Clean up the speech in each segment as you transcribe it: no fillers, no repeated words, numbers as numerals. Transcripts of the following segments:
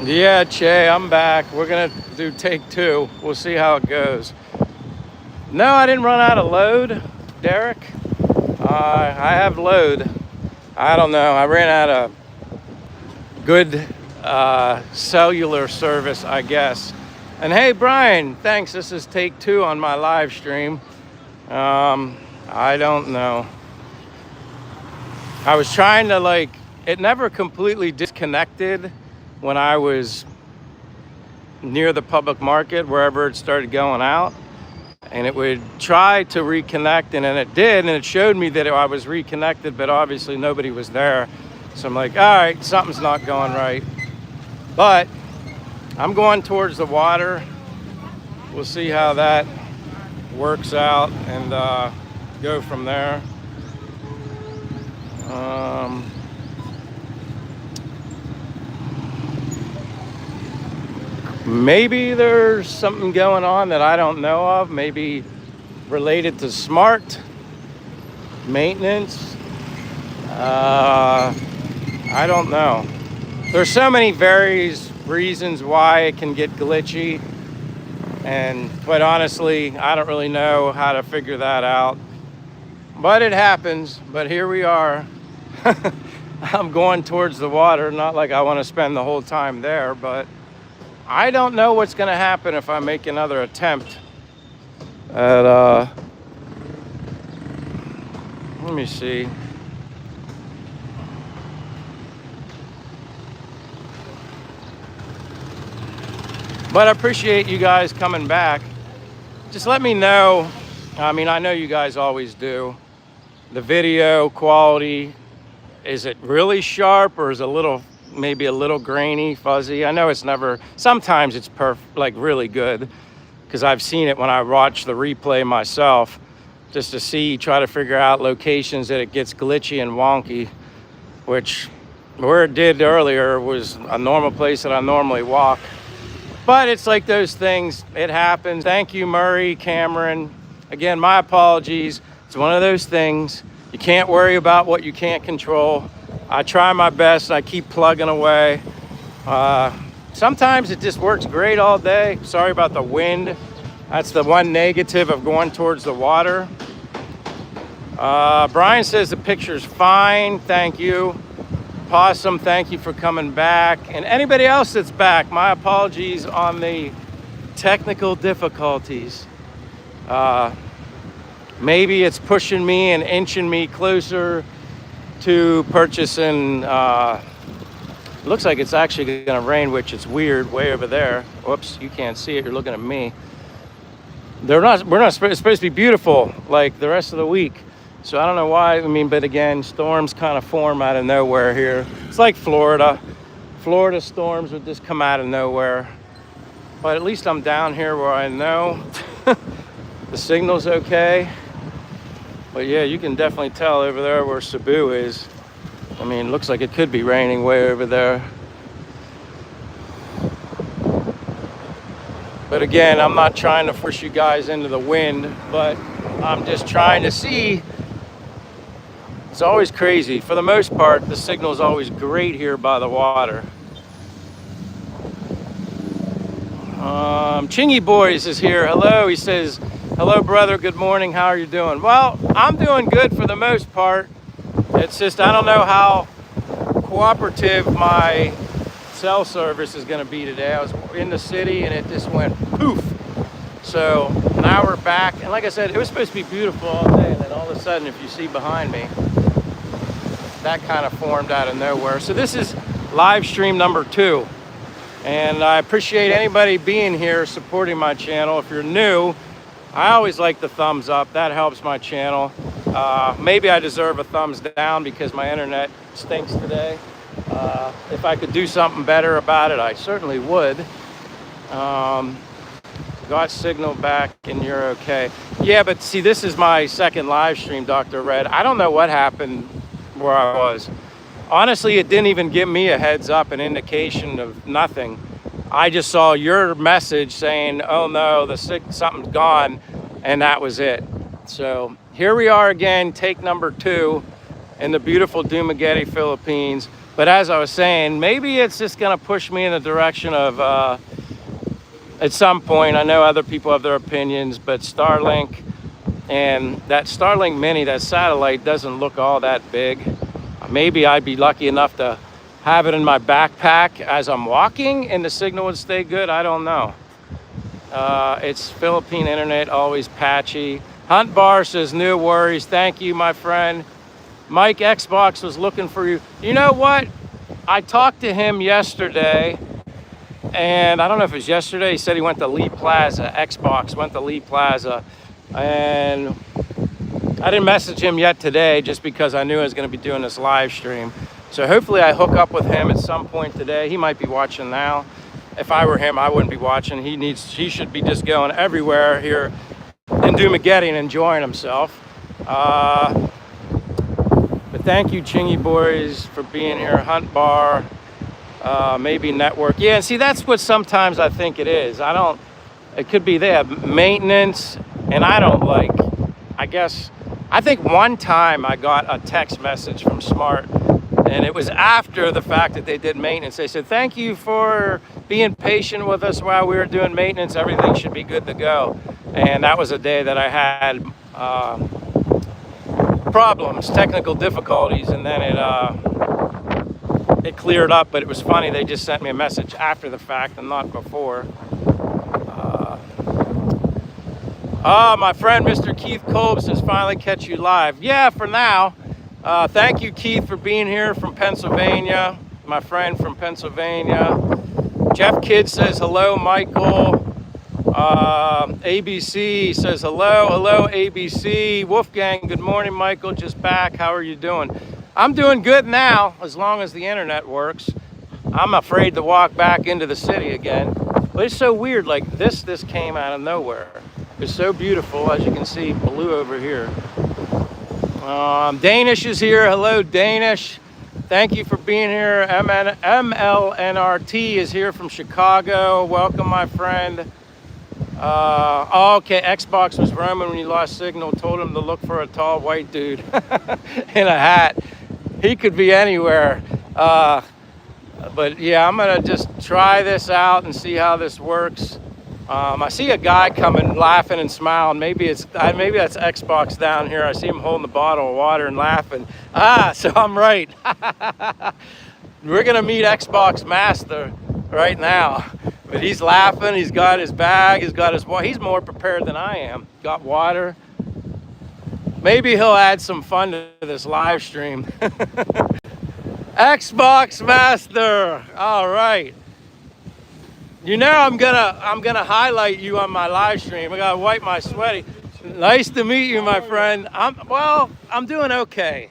Yeah, Che, I'm back. We're gonna do take two. We'll see how it goes. No, I didn't run out of load, Derek. I have load. I don't know. I ran out of good cellular service, I guess. And hey, Brian, thanks. This is take two on my live stream. I don't know. I was trying to it never completely disconnected when I was near the public market, wherever it started going out. And it would try to reconnect, and then it did, and it showed me that I was reconnected, but obviously nobody was there. So I'm like, all right, something's not going right. But I'm going towards the water. We'll see how that works out and go from there. Maybe there's something going on that I don't know of, maybe related to smart maintenance. I don't know. There's so many various reasons why it can get glitchy, and quite honestly, I don't really know how to figure that out. But it happens. But here we are. I'm going towards the water, not like I want to spend the whole time there, but I don't know what's going to happen if I make another attempt at, let me see. But I appreciate you guys coming back. Just let me know. I mean, I know you guys always do. The video quality, is it really sharp, or is it maybe a little grainy, fuzzy? I know it's never, sometimes it's really good, because I've seen it when I watch the replay myself, just to try to figure out locations that it gets glitchy and wonky, which where it did earlier was a normal place that I normally walk. But it's like those things, it happens. Thank you, Murray, Cameron. Again, my apologies. It's one of those things. You can't worry about what you can't control. I try my best. I keep plugging away. Sometimes it just works great all day. Sorry about the wind. That's the one negative of going towards the water. Brian says the picture's fine. Thank you. Possum, thank you for coming back. And anybody else that's back, my apologies on the technical difficulties. Maybe it's pushing me and inching me closer to purchasing. Looks like it's actually gonna rain, which is weird, way over there. Whoops, you can't see it, you're looking at me. It's supposed to be beautiful like the rest of the week. So I don't know why, but again, storms kind of form out of nowhere here. It's like Florida. Florida storms would just come out of nowhere. But at least I'm down here where I know the signal's okay. But yeah, you can definitely tell over there where Cebu is. Looks like it could be raining way over there. But again, I'm not trying to push you guys into the wind, but I'm just trying to see. It's always crazy. For the most part, the signal is always great here by the water. Chingy Boys is here. Hello, he says, hello, brother. Good morning. How are you doing? Well, I'm doing good for the most part. It's just, I don't know how cooperative my cell service is going to be today. I was in the city and it just went poof. So now we're back. And like I said, it was supposed to be beautiful all day. And then all of a sudden, if you see behind me, that kind of formed out of nowhere. So this is live stream number 2. And I appreciate anybody being here supporting my channel. If you're new, I always like the thumbs up. That helps my channel. Maybe I deserve a thumbs down because my internet stinks today. If I could do something better about it, I certainly would. Got signal back and you're okay. Yeah, but see, this is my second live stream, Dr. Red. I don't know what happened where I was. Honestly, it didn't even give me a heads up, an indication of nothing. I just saw your message saying, oh no, something's gone, and that was it. So here we are again, take number 2 in the beautiful Dumaguete, Philippines. But as I was saying, maybe it's just going to push me in the direction of, at some point, I know other people have their opinions, but Starlink and that Starlink Mini, that satellite, doesn't look all that big. Maybe I'd be lucky enough to have it in my backpack as I'm walking and the signal would stay good. I don't know. It's Philippine internet, always patchy. Hunt Bar says, no worries. Thank you, my friend. Mike Xbox was looking for you. You know what? I talked to him yesterday, and I don't know if it was yesterday. He said he went to Lee Plaza. Xbox went to Lee Plaza, and I didn't message him yet today just because I knew I was going to be doing this live stream. So hopefully I hook up with him at some point today. He might be watching now. If I were him, I wouldn't be watching. He should be just going everywhere here in Dumaguete and enjoying himself. But thank you, Chingy Boys, for being here. Hunt Bar, maybe Network. Yeah, and see, that's what sometimes I think it is. It could be they have maintenance, and I don't like, I think one time I got a text message from Smart, and it was after the fact that they did maintenance. They said, thank you for being patient with us while we were doing maintenance. Everything should be good to go. And that was a day that I had problems, technical difficulties, and then it cleared up. But it was funny, they just sent me a message after the fact and not before. My friend Mr. Keith Kolb says, finally catch you live. Yeah, for now. Thank you, Keith, for being here from Pennsylvania. My friend from Pennsylvania. Jeff Kidd says, hello, Michael. ABC says, hello, ABC. Wolfgang, good morning, Michael, just back. How are you doing? I'm doing good now, as long as the internet works. I'm afraid to walk back into the city again. But it's so weird, like this came out of nowhere. It's so beautiful, as you can see, blue over here. Danish is here. Hello, Danish. Thank you for being here. MLNRT is here from Chicago. Welcome, my friend. Okay, Xbox was roaming when he lost signal. Told him to look for a tall white dude in a hat. He could be anywhere. But yeah, I'm gonna just try this out and see how this works. I see a guy coming, laughing and smiling. Maybe that's Xbox down here. I see him holding the bottle of water and laughing. So I'm right. We're gonna meet Xbox Master right now. But he's laughing. He's got his bag. He's more prepared than I am. Got water. Maybe he'll add some fun to this live stream. Xbox Master. All right. You know I'm gonna highlight you on my live stream. I gotta wipe my sweaty. Nice to meet you, my friend. I'm doing okay.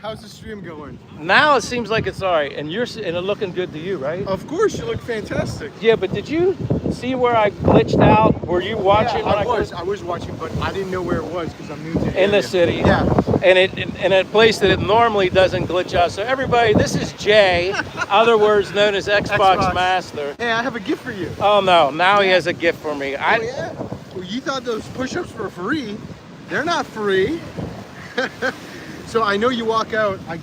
How's the stream going? Now it seems like it's all right, and it's looking good to you, right? Of course, you look fantastic. Yeah, but did you see where I glitched out? Were you watching? Yeah, I was watching, but I didn't know where it was because I'm new to the in area. the city. Yeah. And in a place that it normally doesn't glitch out. So everybody, this is Jay, other words known as Xbox Master. Hey, I have a gift for you. Oh no, now he has a gift for me. Yeah? Well, you thought those push-ups were free. They're not free. So I know you walk out. I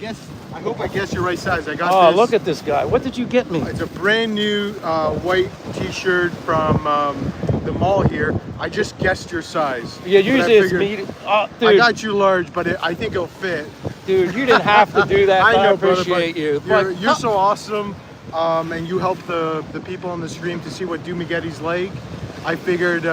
hope I guess your right size. I got this. Oh, look at this guy. What did you get me? It's a brand new white t-shirt from the mall here. I just guessed your size. Yeah, usually it's medium. Oh, dude. I got you large, but I think it'll fit. Dude, you didn't have to do that. I know, I appreciate brother, you. You're so awesome, and you help the people on the stream to see what Dumaguete's like. I figured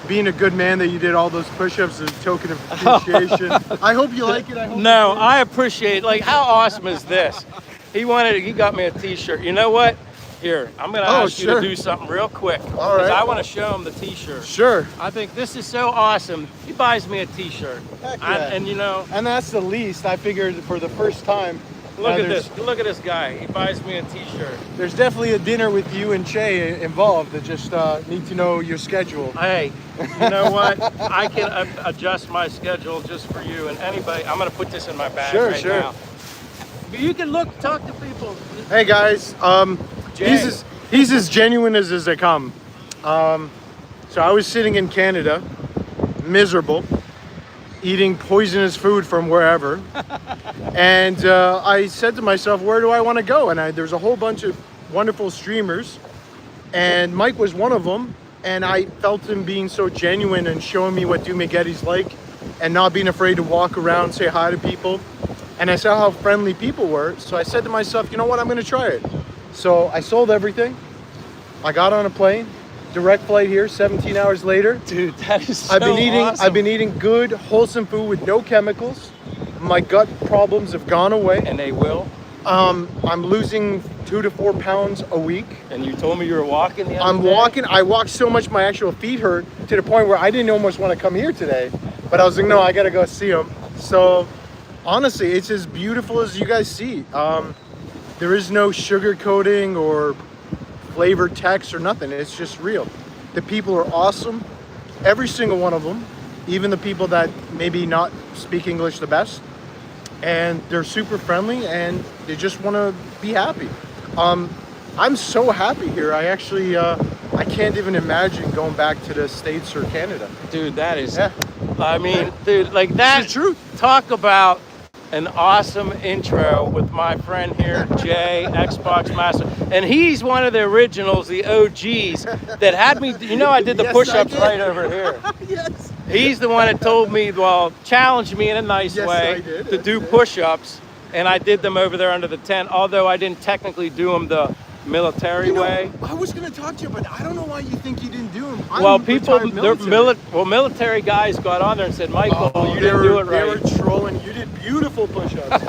being a good man that you did all those push-ups is a token of appreciation. I hope you like it. I appreciate it. Like, how awesome is this? He got me a t-shirt. You know what? Here, I'm gonna ask you to do something real quick. All right. I want to show him the t-shirt. Sure. I think this is so awesome. He buys me a t-shirt. Heck yeah. And that's the least. I figured for the first time. Look at this. Look at this guy. He buys me a t-shirt. There's definitely a dinner with you and Che involved. I just need to know your schedule. Hey, you know what? I can adjust my schedule just for you and anybody. I'm gonna put this in my bag right now. But you can talk to people. Hey guys, he's as genuine as they come. So I was sitting in Canada, miserable, eating poisonous food from wherever. And I said to myself, where do I want to go? And there's a whole bunch of wonderful streamers, and Mike was one of them. And I felt him being so genuine and showing me what Dumaguete's like, and not being afraid to walk around, say hi to people. And I saw how friendly people were. So I said to myself, you know what, I'm going to try it. So I sold everything. I got on a plane, direct flight here, 17 hours later. Dude, that is so I've awesome. been eating good, wholesome food with no chemicals. My gut problems have gone away. And they will. I'm losing 2 to 4 pounds a week. And you told me you were walking the other I'm day? walking. I walked so much my actual feet hurt to the point where I didn't almost want to come here today. But I was like, no, I got to go see them. So honestly, it's as beautiful as you guys see. There is no sugar coating or flavored text or nothing. It's just real. The people are awesome. Every single one of them, even the people that maybe not speak English the best. And they're super friendly and they just want to be happy. I'm so happy here. I actually, I can't even imagine going back to the States or Canada. Dude, that is, Yeah. I mean, dude, like that. It's the truth. Talk about an awesome intro with my friend here, Jay, Xbox Master. And he's one of the originals, the OGs, that had me, you know, I did the Yes, push-ups I did. right over here. Yes. He's the one that told me, well, challenged me in a nice Yes, way I did. to do push-ups. And I did them over there under the tent, although I didn't technically do them the military way. I was going to talk to you, but I don't know why you think you didn't do them. Well, people, military guys got on there and said, Michael, you didn't do it right. They were trolling. You did beautiful push-ups.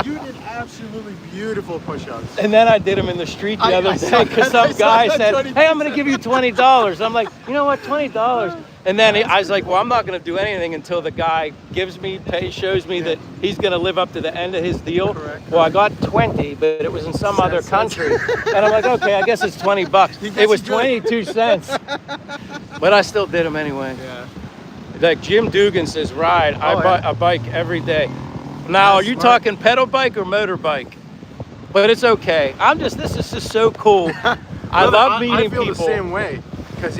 You did absolutely beautiful push-ups. And then I did them in the street the I other saw day because that. some I saw guy that said, 20 hey, I'm going to give you $20. I'm like, you know what, $20? And then I was like, well, I'm not going to do anything until the guy gives me, shows me that he's going to live up to the end of his deal. Correct. Well, I got 20, but it was in some other country. And I'm like, okay, I guess it's $20. It was 22 cents. But I still did them anyway. Yeah. Like Jim Dugan says, ride. I bike every day. Now, are you smart. talking pedal bike or motorbike? But it's okay. This is just so cool. I love meeting I feel people. the same way because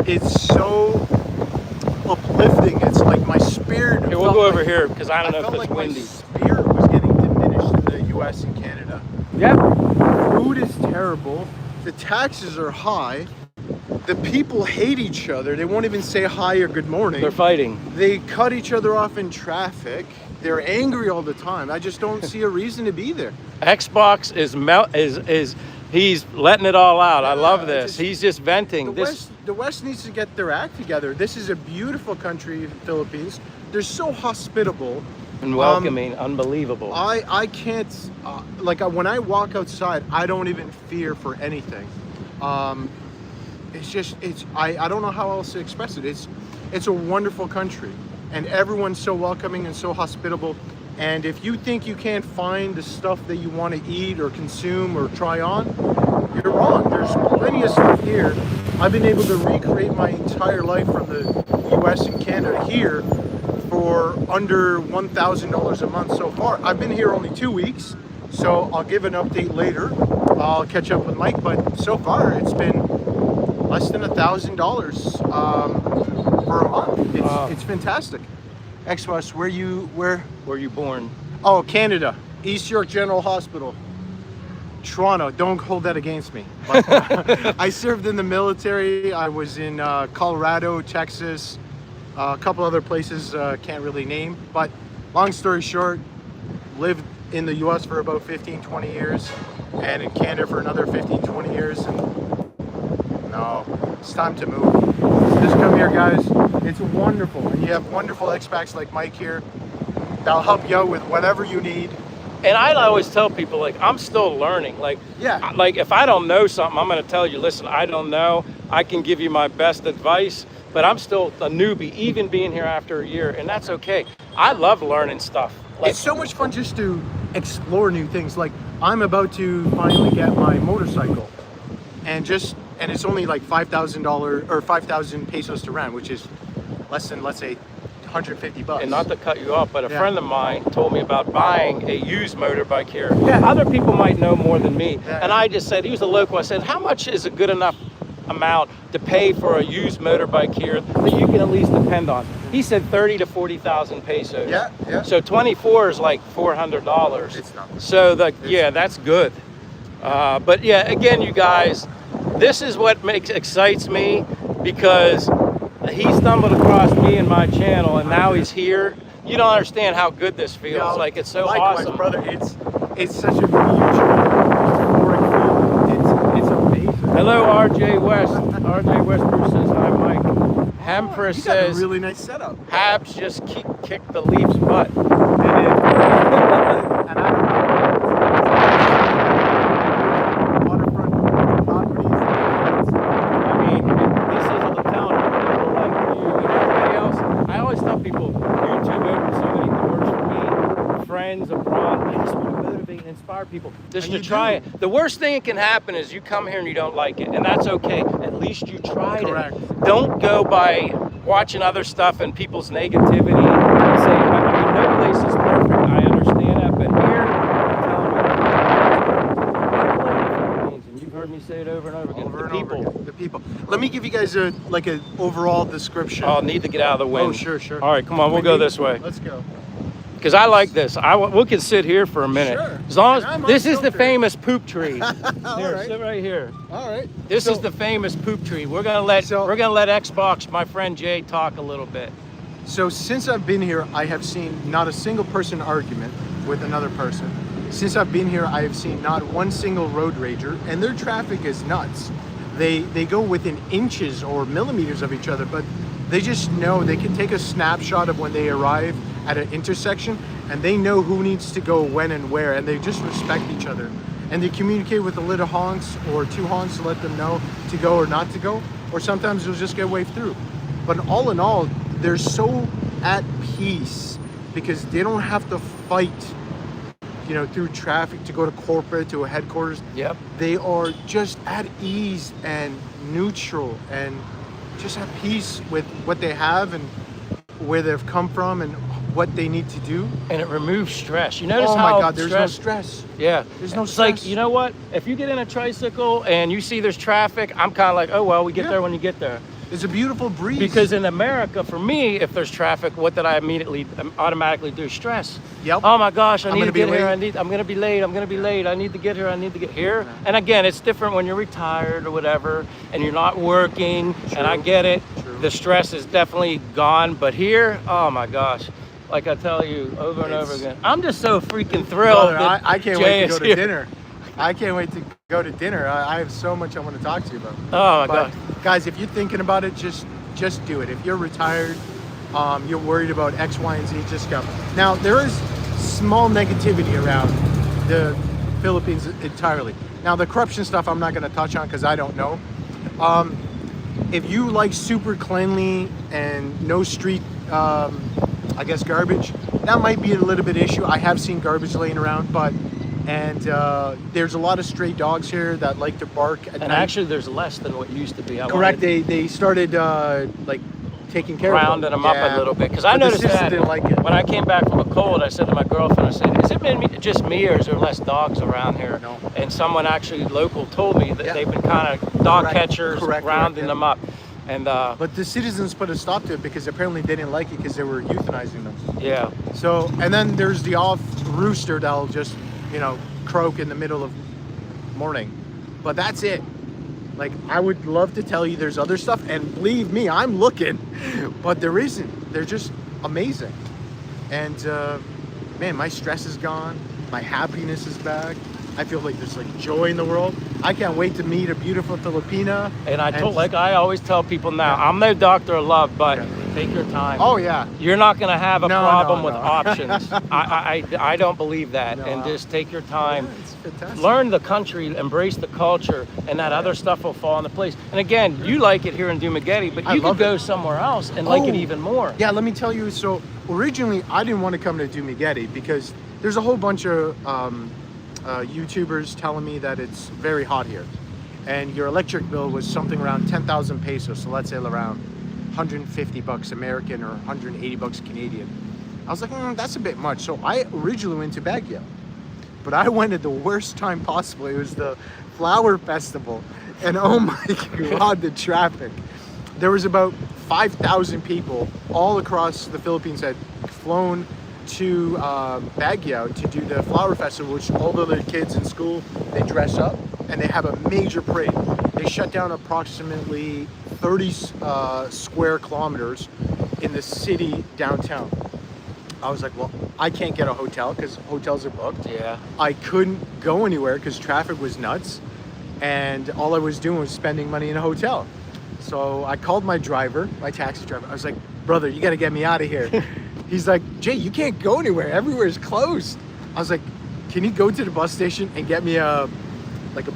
it's so uplifting. It's like my spirit. Here, we'll go over here because I don't know if felt it's like windy. my spirit was getting diminished in the U.S. and Canada. Yeah. Food is terrible. The taxes are high. The people hate each other. They won't even say hi or good morning. They're fighting. They cut each other off in traffic. They're angry all the time. I just don't see a reason to be there. Xbox is he's letting it all out. I love this. just- He's just venting. The West needs to get their act together. This is a beautiful country, Philippines. They're so hospitable. And welcoming, unbelievable. I can't, when I walk outside, I don't even fear for anything. I don't know how else to express it. It's a wonderful country, and everyone's so welcoming and so hospitable. And if you think you can't find the stuff that you want to eat or consume or try on, you're wrong. There's plenty of stuff here. I've been able to recreate my entire life from the US and Canada here for under $1,000 a month so far. I've been here only 2 weeks, so I'll give an update later. I'll catch up with Mike, but so far it's been less than $1,000 for a month. It's fantastic. Expats, where Were you born? Oh, Canada, East York General Hospital. Toronto, don't hold that against me. But, I served in the military. I was in Colorado, Texas, a couple other places, can't really name. But long story short, lived in the US for about 15, 20 years, and in Canada for another 15, 20 years. And no, it's time to move. Just come here, guys. It's wonderful. And you have wonderful expats like Mike here. That'll help you out with whatever you need. And I always tell people, like, I'm still learning. Like, Yeah. like if I don't know something, I'm going to tell you, listen, I don't know. I can give you my best advice, but I'm still a newbie, even being here after a year, and that's okay. I love learning stuff. Like, It's so much fun just to explore new things. Like, I'm about to finally get my motorcycle, and it's only like $5,000 or 5,000 pesos to rent, which is less than, let's say, $150. and not to cut you off, but a Yeah. friend of mine told me about buying a used motorbike here. Yeah. Other people might know more than me. Yeah. And I just said, he was a local, I said, how much is a good enough amount to pay for a used motorbike here that you can at least depend on. He said 30 to 40,000 pesos. Yeah, yeah. So 24 is like $400. It's not. So yeah, that's good. But yeah, again, you guys, this is what excites me, because he stumbled across me and my channel, and now he's here. You don't understand how good this feels. Yeah, like, it's so likewise, awesome, brother. It's such a euphoric feeling. It's amazing. Hello, RJ West. RJ Westbrook says hi, Mike. Hempress You got a says really nice setup. Habs just kicked the Leafs' butt. And waterfront properties. I mean, this is a town of people like you and everybody else. I always tell people, YouTube opened so many doors for me, friends abroad. I just want to motivate and inspire people just And to you try do. it. The worst thing that can happen is you come here and you don't like it, and that's okay. At least you tried Correct. it. Don't go by watching other stuff and people's negativity and say, I mean, no place is perfect. I understand that, but here, I'm telling you, and you've heard me say it over and over again. Over the and people. over again. The people. Let me give you guys an overall description. I'll need to get out of the wind. Oh, sure. All right, come on, we'll go this way. Let's go. Because I like this. We can sit here for a minute. Sure. As long And I'm as this is the unfiltered. famous poop tree. All Here, right. sit right here. All right. This So- is the famous poop tree. We're gonna let Xbox, my friend Jay, talk a little bit. So since I've been here, I have seen not a single person argument with another person. Since I've been here, I have seen not one single road rager, and their traffic is nuts. They go within inches or millimeters of each other, but they just know they can take a snapshot of when they arrive at an intersection, and they know who needs to go when and where, and they just respect each other. And they communicate with a little honks or two honks to let them know to go or not to go, or sometimes they'll just get waved through. But all in all, they're so at peace because they don't have to fight, through traffic to go to corporate, to a headquarters. Yep. They are just at ease and neutral and just at peace with what they have and where they've come from and what they need to do. And it removes stress. You notice Oh how my God, there's no stress. Yeah. There's no It's stress. like, you know what? If you get in a tricycle and you see there's traffic, I'm kind of like, oh, well, we get Yeah. there when you get there. It's a beautiful breeze. Because in America, for me, if there's traffic, what did I automatically do? Stress. Yep. Oh my gosh, I I'm need to gonna be get here. late. I'm gonna be late. I'm gonna be late. I need to get here. I need to get here. And again, it's different when you're retired or whatever, and you're not working. And I get it. True. The stress is definitely gone. But here, oh my gosh, like I tell you over and over again, I'm just so freaking thrilled. Brother, that I can't Jay wait to is go to here. dinner. I can't wait to go to dinner. I have so much I want to talk to you about. Oh my But God. guys, if you're thinking about it, just do it. If you're retired, you're worried about X, Y, and Z, just go. Now, there is small negativity around the Philippines entirely. Now, the corruption stuff I'm not going to touch on because I don't know. If you like super cleanly and no street, garbage, that might be a little bit issue. I have seen garbage laying around, and there's a lot of stray dogs here that like to bark at And night. actually, there's less than what used to be. Correct. They started taking care Rounding them up Yeah. a little bit, because I But the noticed sisters that didn't like it. when I came back from a cold, I said to my girlfriend, I said, "Has it been just me, or is there less dogs around here?" No. And someone actually local told me that Yeah. they've been kind of dog Correct. catchers, Correct, rounding yeah. them up, and But the citizens put a stop to it because apparently they didn't like it because they were euthanizing them. yeah, So, and then there's the off rooster that'll just, croak in the middle of morning. But that's it. Like, I would love to tell you there's other stuff, and believe me, I'm looking, but there isn't. They're just amazing. And man, my stress is gone. My happiness is back. I feel like there's joy in the world. I can't wait to meet a beautiful Filipina. and I always tell people now, I'm no doctor of love, but take your time. Oh yeah. You're not going to have a No, problem no, with no. options. I don't believe that. No. And just take your time. Yeah, it's fantastic. Learn the country, embrace the culture, and that other stuff will fall into place. And again, you like it here in Dumaguete, but I you could love go it. somewhere else and like it Oh. even more. Yeah, let me tell you. So originally, I didn't want to come to Dumaguete because there's a whole bunch of YouTubers telling me that it's very hot here, and your electric bill was something around 10,000 pesos. So let's say around $150 American or $180 Canadian. I was like, that's a bit much. So I originally went to Baguio, but I went at the worst time possible. It was the flower festival. And oh my God, the traffic. There was about 5,000 people all across the Philippines had flown to Baguio to do the flower festival, which all the little kids in school, they dress up and they have a major parade. They shut down approximately 30 square kilometers in the city downtown. I was like, well, I can't get a hotel because hotels are booked. Yeah. I couldn't go anywhere because traffic was nuts. And all I was doing was spending money in a hotel. So I called my driver, my taxi driver. I was like, brother, you got to get me out of here. He's like, Jay, you can't go anywhere. Everywhere is closed. I was like, can you go to the bus station and get me a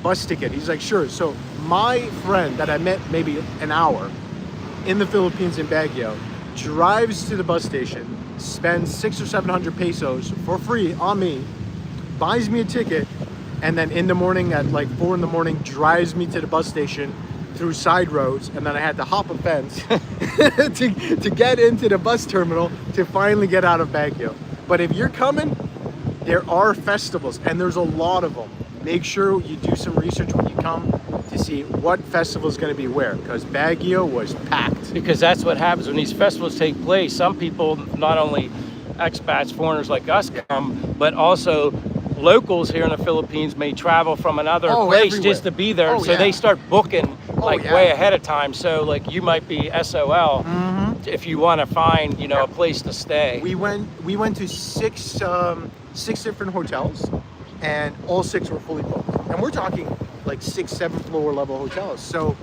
bus ticket? He's like, sure. So my friend that I met maybe an hour in the Philippines in Baguio drives to the bus station, spends 600 or 700 pesos for free on me, buys me a ticket, and then in the morning at like 4 in the morning drives me to the bus station through side roads, and then I had to hop a fence to get into the bus terminal to finally get out of Baguio. But if you're coming, there are festivals, and there's a lot of them. Make sure you do some research when you come to see what festival is going to be where, because Baguio was packed. Because that's what happens when these festivals take place. Some people, not only expats, foreigners like us come, but also locals here in the Philippines may travel from another place everywhere. just to be there. Oh, So yeah. they start booking like yeah. way ahead of time. So like you might be SOL if you want to find, you know, a place to stay. We went to six different hotels, and all 6 were fully booked. And we're talking like 6, 7 floor level hotels. So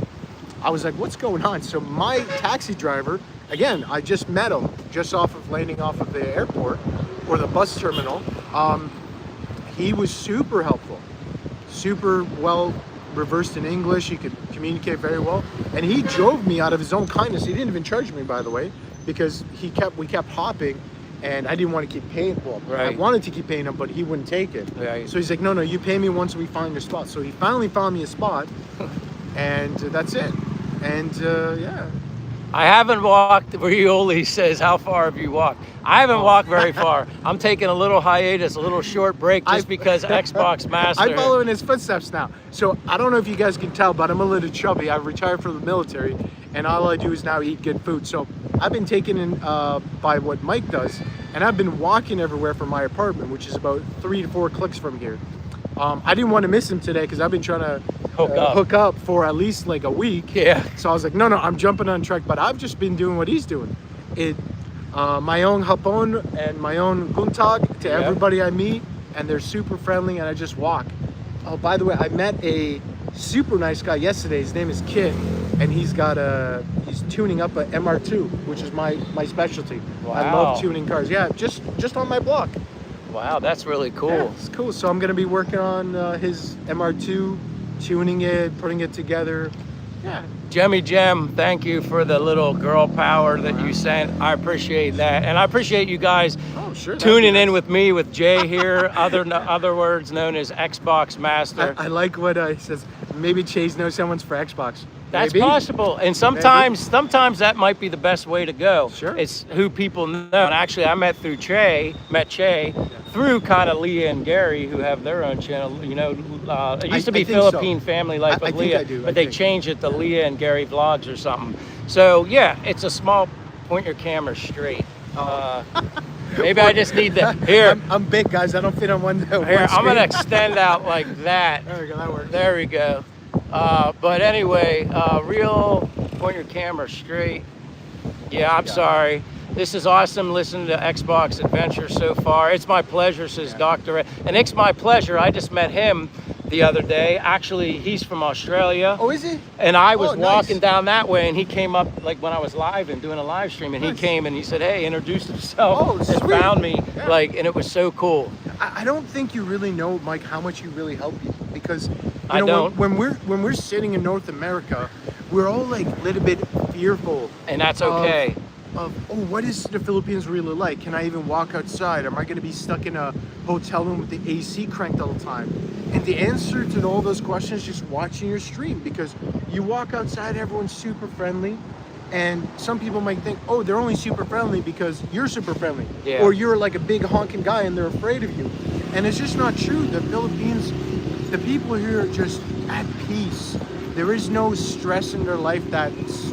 I was like, what's going on? So my taxi driver, again, I just met him just off of landing off of the airport or the bus terminal. He was super helpful, super well reversed in English. He could communicate very well, and he drove me out of his own kindness. He didn't even charge me, by the way, because we kept hopping, and I didn't want to keep paying. Well, I Right. wanted to keep paying him, but he wouldn't take it. Right. So he's like, no, you pay me once we find your spot. So he finally found me a spot, and that's it. And yeah. I haven't walked where Yoli says, how far have you walked? I haven't walked very far. I'm taking a little hiatus, a little short break just because Xbox Master. I'm following his footsteps now. So I don't know if you guys can tell, but I'm a little chubby. I've retired from the military, and all I do is now eat good food. So I've been taken in by what Mike does, and I've been walking everywhere from my apartment, which is about 3 to 4 clicks from here. I didn't want to miss him today because I've been trying to hook up for at least like a week. Yeah. So I was like, no, I'm jumping on track, but I've just been doing what he's doing. My own hapon and my own guntag to everybody I meet, and they're super friendly, and I just walk. Oh, by the way, I met a super nice guy yesterday. His name is Kit, and he's tuning up a MR2, which is my specialty. Wow. I love tuning cars. Yeah, just on my block. Wow, that's really cool. Yeah, it's cool. So I'm gonna be working on his MR2, tuning it, putting it together. Yeah. Jemmy Jem, thank you for the little girl power that you sent. I appreciate that. And I appreciate you guys tuning in with me, with Jay here, other words known as Xbox Master. I like what he says. Maybe Chase knows someone's for Xbox. That's Maybe. possible. And sometimes that might be the best way to go. Sure. It's who people know. And actually, I met Che through kind of Leah and Gary, who have their own channel. You know, it used to be Philippine Family Life with Leah, but they changed it to Leah and Gary Vlogs or something. So yeah, it's a small, point your camera straight. Maybe I just need to, here. I'm big, guys. I don't fit on one Here, I'm going to extend out like that. There we go. That works. There we go. But anyway, point your camera straight. Yeah, I'm sorry. This is awesome listening to Xbox Adventure so far. It's my pleasure, says Dr. And it's my pleasure. I just met him the other day. Actually, he's from Australia. Oh, is he? And I was nice. walking down that way, and he came up like when I was live and doing a live stream, and he came and he said, hey, introduced himself and sweet. found me, and it was so cool. I don't think you really know, Mike, how much you really help people, because I don't. When we're sitting in North America, we're all like a little bit fearful. And that's okay. What is the Philippines really like? Can I even walk outside? Am I going to be stuck in a hotel room with the AC cranked all the time? And the answer to all those questions is just watching your stream, because you walk outside, everyone's super friendly. And some people might think, oh, they're only super friendly because you're super friendly. Yeah. Or you're like a big honking guy and they're afraid of you. And it's just not true. The Philippines, the people here are just at peace. there is no stress in their life that's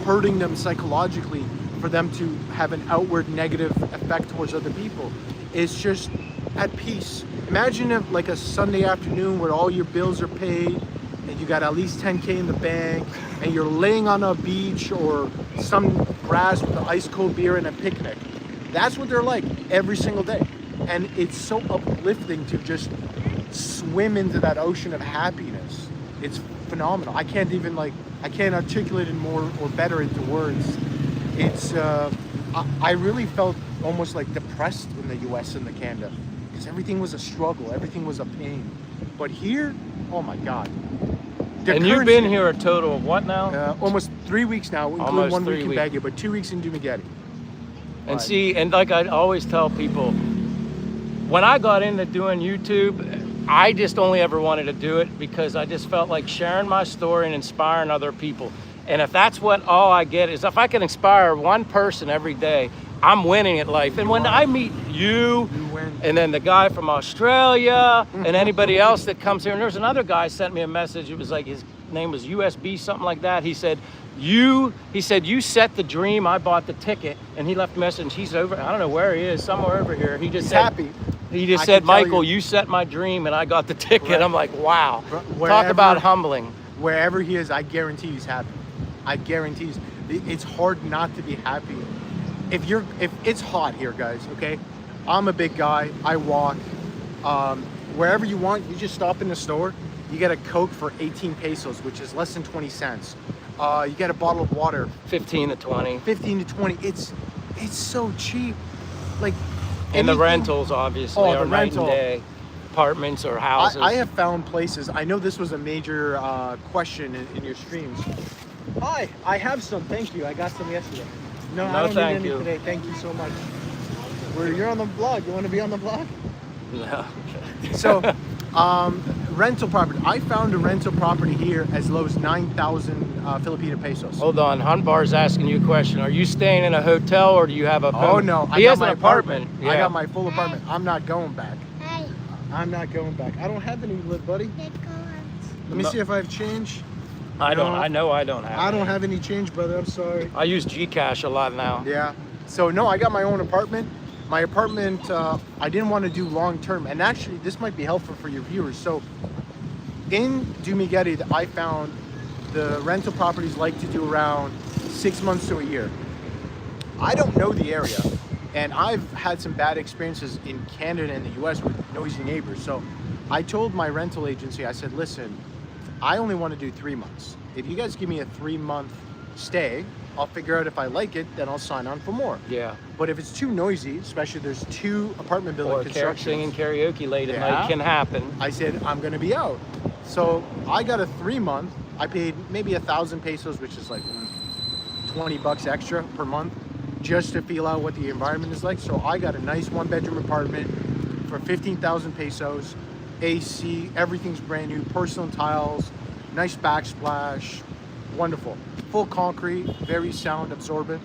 hurting them psychologically for them to have an outward negative effect towards other people. It's just at peace. Imagine if like a Sunday afternoon where all your bills are paid and you got at least 10K in the bank and you're laying on a beach or some grass with an ice cold beer and a picnic. That's what they're like every single day. And it's so uplifting to just swim into that ocean of happiness. It's phenomenal. I can't articulate it more or better into words. It's, I really felt almost like depressed in the US and the Canada because everything was a struggle, everything was a pain. But here, oh my God. And you've been here a total of what now? Almost 3 weeks now, including Almost 1 3 week in weeks. Baguio, but 2 weeks in Dumaguete. And see, and like I always tell people, when I got into doing YouTube, I just only ever wanted to do it because I just felt like sharing my story and inspiring other people. And if that's what all I get is, if I can inspire one person every day, I'm winning at life. And when I meet you and then the guy from Australia and anybody else that comes here, and there's another guy sent me a message. It was like his name was USB, something like that. He said, you set the dream, I bought the ticket. And he left a message. He's over, I don't know where he is, somewhere over here. He just said, happy. He just said, Michael, you set my dream and I got the ticket. Right. I'm like, wow. Wherever, talk about humbling. Wherever he is, I guarantee he's happy. I guarantee it's hard not to be happy. If it's hot here, guys, okay? I'm a big guy, I walk. Wherever you want, you just stop in the store. You get a Coke for 18 pesos, which is less than 20 cents. You get a bottle of water. 15 to 20. 15 to 20. It's so cheap. Like, and the anything- rentals, obviously, Oh, are the night rental. and day. Apartments or houses. I have found places. I know this was a major question in your streams. Hi, I have some. Thank you. I got some yesterday. No, I don't thank need any you. today. Thank you so much. You're on the vlog. You want to be on the vlog? No. So, rental property. I found a rental property here as low as 9,000 Filipino pesos. Hold on, Hunbar's asking you a question. Are you staying in a hotel or do you have a Oh no, He has an apartment. I got my full apartment. I'm not going back. I'm not going back. I don't have any, buddy. Let me No. see if I have change. I don't. No. I know I don't have. I don't any. have any change, brother. I'm sorry. I use Gcash a lot now. Yeah. So no, I got my own apartment. My apartment, I didn't want to do long term, and actually, this might be helpful for your viewers. So, in Dumaguete, I found the rental properties like to do around 6 months to a year. I don't know the area, and I've had some bad experiences in Canada and the US with noisy neighbors. So, I told my rental agency, I said, listen, I only want to do 3 months. If you guys give me a 3-month stay, I'll figure out if I like it, then I'll sign on for more. Yeah. But if it's too noisy, especially there's 2 apartment building Or constructions, singing karaoke late at Yeah. night can happen. I said, I'm going to be out. So I got a 3-month. I paid maybe 1,000 pesos, which is like $20 extra per month, just to feel out what the environment is like. So I got a nice 1-bedroom apartment for 15,000 pesos, AC, everything's brand new, porcelain tiles, nice backsplash, wonderful. Full concrete, very sound absorbent.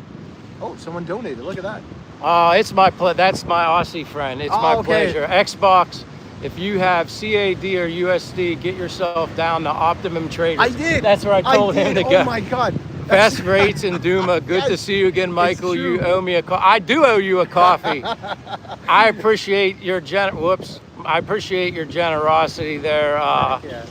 Oh, someone donated. Look at that. It's that's my Aussie friend. It's my okay. pleasure. Xbox. If you have CAD or USD, get yourself down to Optimum Traders. I did. That's where I told him to go. Oh my God. Best rates in Duma. Good to Yes, see you again, Michael. it's You true. owe me a I do owe you a coffee. I appreciate your I appreciate your generosity there. Yeah.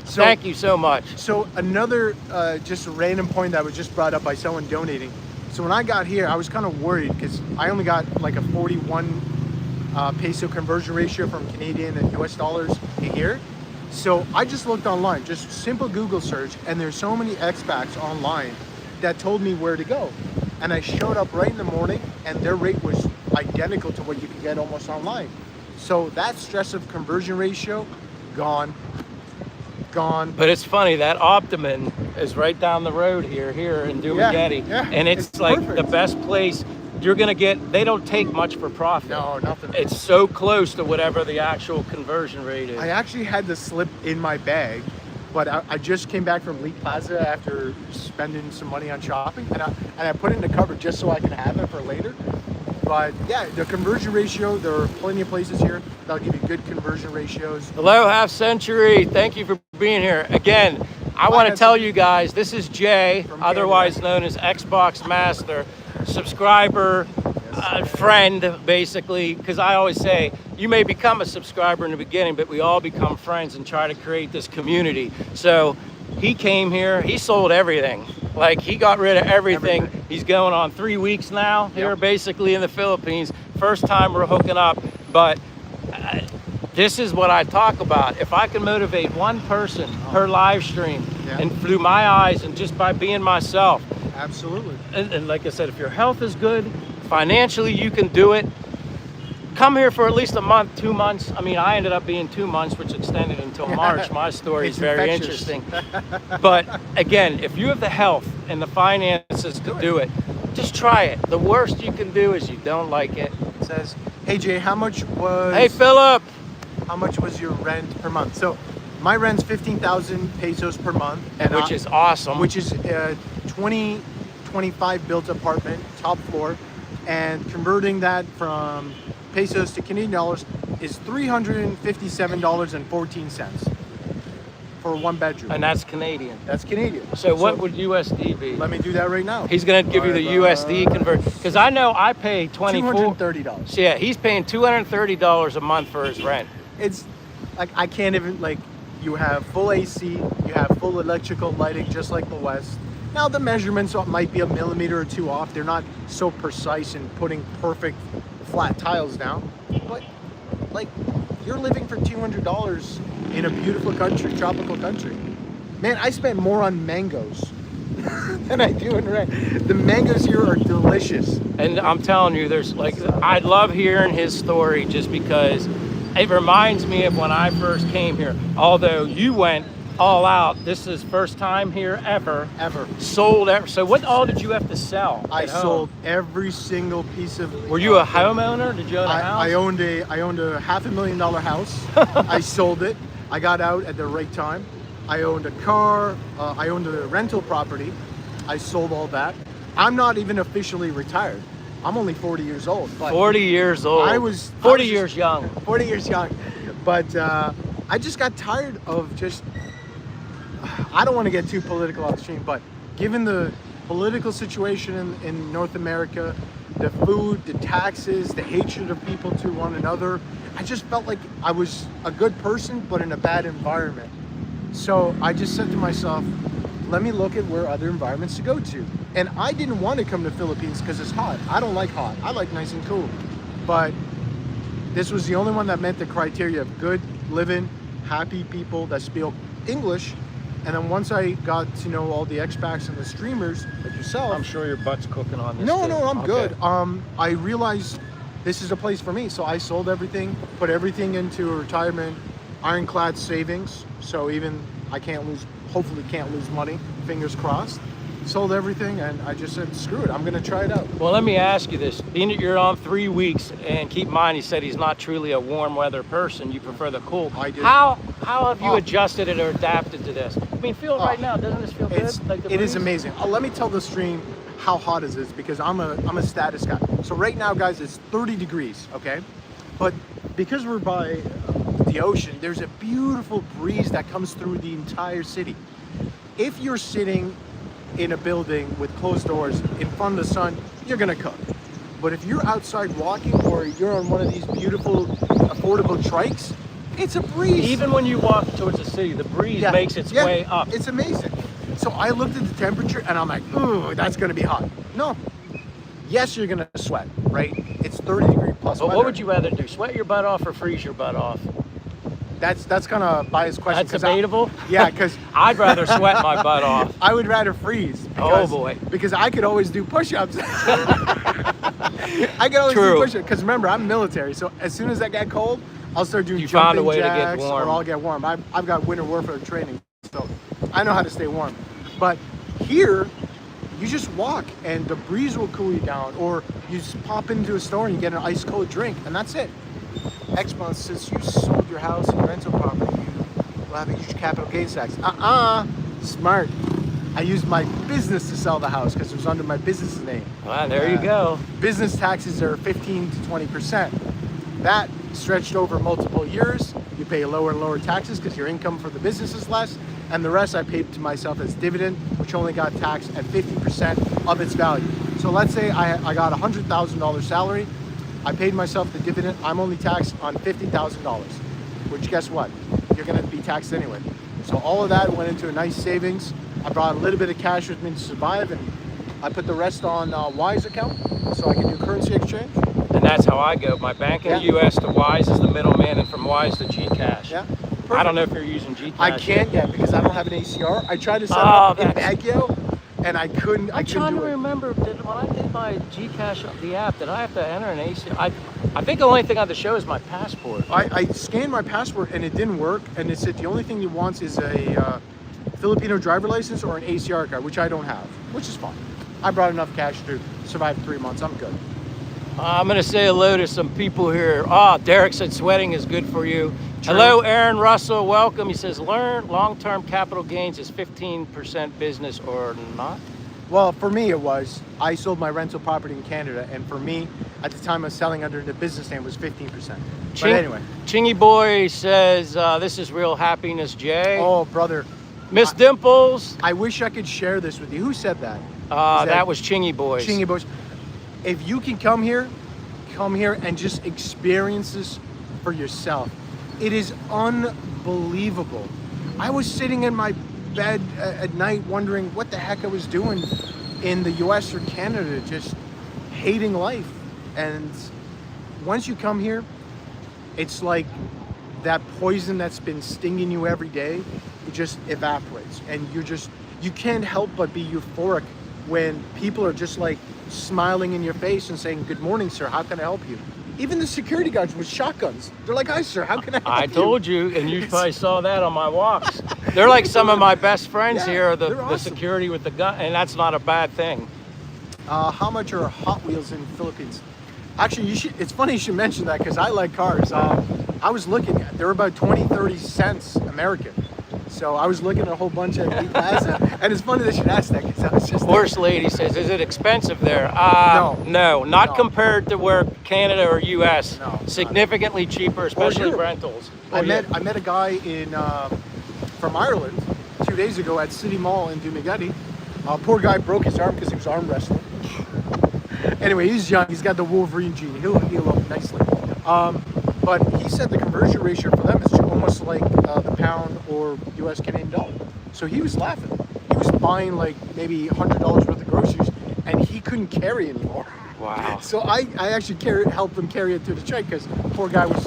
So, Thank you so much. So another just a random point that was just brought up by someone donating. So when I got here, I was kind of worried because I only got like a 41 peso conversion ratio from Canadian and US dollars here. So I just looked online, just simple Google search, and there's so many expats online that told me where to go. And I showed up right in the morning, and their rate was identical to what you could get almost online. So that stress of conversion ratio, gone. But it's funny that Optimum is right down the road here in Dumaguete, yeah, and it's like perfect. the best place you're gonna get. They don't take much for profit. No, nothing. It's so close to whatever the actual conversion rate is. I actually had the slip in my bag, but I just came back from Leak Plaza after spending some money on shopping, and I put it in the cupboard just so I can have it for later. But yeah, the conversion ratio, there are plenty of places here that'll give you good conversion ratios. Hello, Half Century. Thank you for being here. Again, I want to tell you guys, this is Jay, otherwise known as Xbox Master, subscriber, friend, basically, because I always say, you may become a subscriber in the beginning, but we all become friends and try to create this community. So he came here, he sold everything. Like, he got rid of everything. He's going on 3 weeks now here, basically, in the Philippines. First time we're hooking up, but this is what I talk about. If I can motivate one person per live stream and through my eyes and just by being myself. Absolutely. And like I said, if your health is good, financially you can do it. Come here for at least a month, 2 months. I mean, I ended up being 2 months, which extended until March. My story is very interesting. But again, if you have the health and the finances to do it, just try it. The worst you can do is you don't like it. It says, hey Jay, how much was... Hey Philip! How much was your rent per month? So my rent's 15,000 pesos per month. And which is awesome. Which is a 25 built apartment, top floor. And converting that from pesos to Canadian dollars is $357.14 for one bedroom. And that's Canadian. That's Canadian. So what would USD be? Let me do that right now. He's going to give you the USD convert. Because I know I pay $230. So yeah, he's paying $230 a month for his rent. It's like, I can't even, like, you have full AC, you have full electrical lighting, just like the West. Now the measurements might be a millimeter or two off. They're not so precise in putting perfect flat tiles down, but like, you're living for $200 in a beautiful country, tropical country. Man, I spend more on mangoes than I do in rent. The mangoes here are delicious. And I'm telling you, there's like, I love hearing his story just because it reminds me of when I first came here. Although you went all out, this is first time here ever. Sold ever. So what all did you have to sell? I sold every single piece of. Were you a homeowner? Did you own a house? I owned a $500,000 house. I sold it. I got out at the right time. I owned a car. I owned a rental property. I sold all that. I'm not even officially retired. I'm only 40 years old. But 40 years old. I was 40 years young. 40 years young. But I just got tired of just. I don't want to get too political on the stream, but given the political situation in North America, the food, the taxes, the hatred of people to one another, I just felt like I was a good person, but in a bad environment. So I just said to myself, let me look at where other environments to go to. And I didn't want to come to the Philippines because it's hot. I don't like hot. I like nice and cool. But this was the only one that met the criteria of good, living, happy people that speak English. And then once I got to know all the expats and the streamers like yourself, I'm sure your butt's cooking on this. No, I'm good. I realized this is a place for me. So I sold everything, put everything into a retirement, ironclad savings. So even I hopefully can't lose money, fingers crossed. Sold everything, and I just said, screw it, I'm gonna try it out. Well, let me ask you this. Being that you're on 3 weeks, and keep in mind, he said he's not truly a warm weather person, you prefer the cool. I do. How have you adjusted it or adapted to this? I mean, feel right now, doesn't this feel good? Like it is amazing. Let me tell the stream how hot it is, because I'm a status guy. So right now, guys, it's 30 degrees, okay? But because we're by the ocean, there's a beautiful breeze that comes through the entire city. If you're sitting in a building with closed doors in front of the sun, you're gonna cook. But if you're outside walking, or you're on one of these beautiful affordable trikes, it's a breeze. Even when you walk towards the city, the breeze makes its way up. It's amazing. So I looked at the temperature and I'm like, ooh, that's gonna be hot. No. Yes, you're gonna sweat, right? It's 30 degree plus But weather. what would you rather do? Sweat your butt off or freeze your butt off? That's kind of a biased question. That's debatable? Yeah, because I'd rather sweat my butt off. I would rather freeze. Oh boy. Because I could always do push-ups. I could always do push-ups. Because remember, I'm military. So as soon as I get cold, I'll start doing jumping jacks, or I'll get warm. I've got winter warfare training, so I know how to stay warm. But here, you just walk and the breeze will cool you down, or you just pop into a store and you get an ice cold drink, and that's it. Expats, since you sold your house and rental property, you will have a huge capital gains tax. Smart. I used my business to sell the house because it was under my business name. Well, there you go. Business taxes are 15 to 20%. That stretched over multiple years. You pay lower and lower taxes because your income for the business is less. And the rest I paid to myself as dividend, which only got taxed at 50% of its value. So let's say I got a $100,000 salary. I paid myself the dividend. I'm only taxed on $50,000, which guess what? You're gonna be taxed anyway. So all of that went into a nice savings. I brought a little bit of cash with me to survive, and I put the rest on Wise account so I can do currency exchange. And that's how I go. My bank in the U.S. to Wise is the middleman, and from Wise to Gcash. Yeah. Perfect. I don't know if you're using Gcash. I can't yet because I don't have an ACR. I tried to set up in Baguio, and I couldn't. I'm trying to remember, when I did my Gcash on the app, did I have to enter an ACR? I think the only thing on the show is my passport. I scanned my passport and it didn't work, and it said the only thing you want is a Filipino driver license or an ACR card, which I don't have, which is fine. I brought enough cash to survive 3 months. I'm good. I'm going to say hello to some people here. Derek said sweating is good for you. True. Hello, Aaron Russell. Welcome. He says, learn long-term capital gains is 15% business or not? Well, for me, it was. I sold my rental property in Canada, and for me, at the time I was selling under the business name, was 15%. But anyway. Chingy Boy says, this is real happiness, Jay. Oh, brother. Miss Dimples. I wish I could share this with you. Who said that? That was Chingy Boys. Chingy Boys. If you can come here and just experience this for yourself. It is unbelievable. I was sitting in my bed at night wondering what the heck I was doing in the US or Canada, just hating life. And once you come here, it's like that poison that's been stinging you every day, it just evaporates. And you can't help but be euphoric when people are just like smiling in your face and saying, "Good morning, sir, how can I help you?" Even the security guards with shotguns, they're like, "Hi, sir, how can I help you?" I told you, and you probably saw that on my walks. They're like some of my best friends here, the awesome. security with the gun, and that's not a bad thing. How much are Hot Wheels in the Philippines? Actually, it's funny you should mention that because I like cars. I was looking at, they're about 20-30 cents American. So I was looking at a whole bunch of Plaza, and it's funny that you asked that because I was just... Horse lady says, is it expensive there? No, not compared to where Canada or US. No, significantly cheaper, especially rentals. I met a guy in from Ireland 2 days ago at City Mall in Dumaguete. Poor guy broke his arm because he was arm wrestling. Anyway, he's young. He's got the Wolverine gene. He'll heal up nicely. But he said the conversion ratio for them is almost like the pound or US Canadian dollar. So he was laughing. He was buying like maybe $100 worth of groceries, and he couldn't carry anymore. Wow. So I actually helped him carry it to the check because poor guy was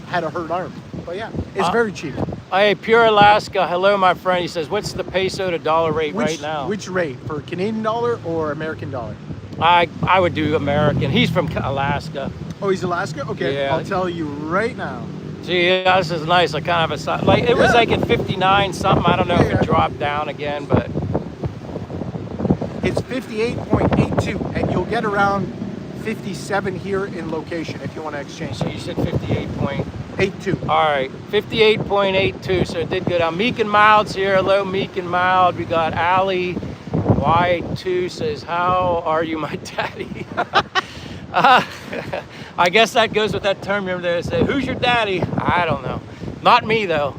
had a hurt arm. But yeah, it's very cheap. Hey, Pure Alaska, hello, my friend. He says, what's the peso to dollar rate right now? Which rate? For Canadian dollar or American dollar? I would do American. He's from Alaska. Oh, he's Alaska? Okay, yeah. I'll tell you right now. Gee, yeah, this is nice. I kind of have a like it was like at 59 something. I don't know if it dropped down again, but it's 58.82, and you'll get around 57 here in location if you want to exchange. So you said 58.82. All right, 58.82. So it did go down. Meek and Mild's here. Hello, Meek and Mild. We got Allie. Y2 says, how are you, my daddy? I guess that goes with that term. Remember they say, who's your daddy? I don't know. Not me, though.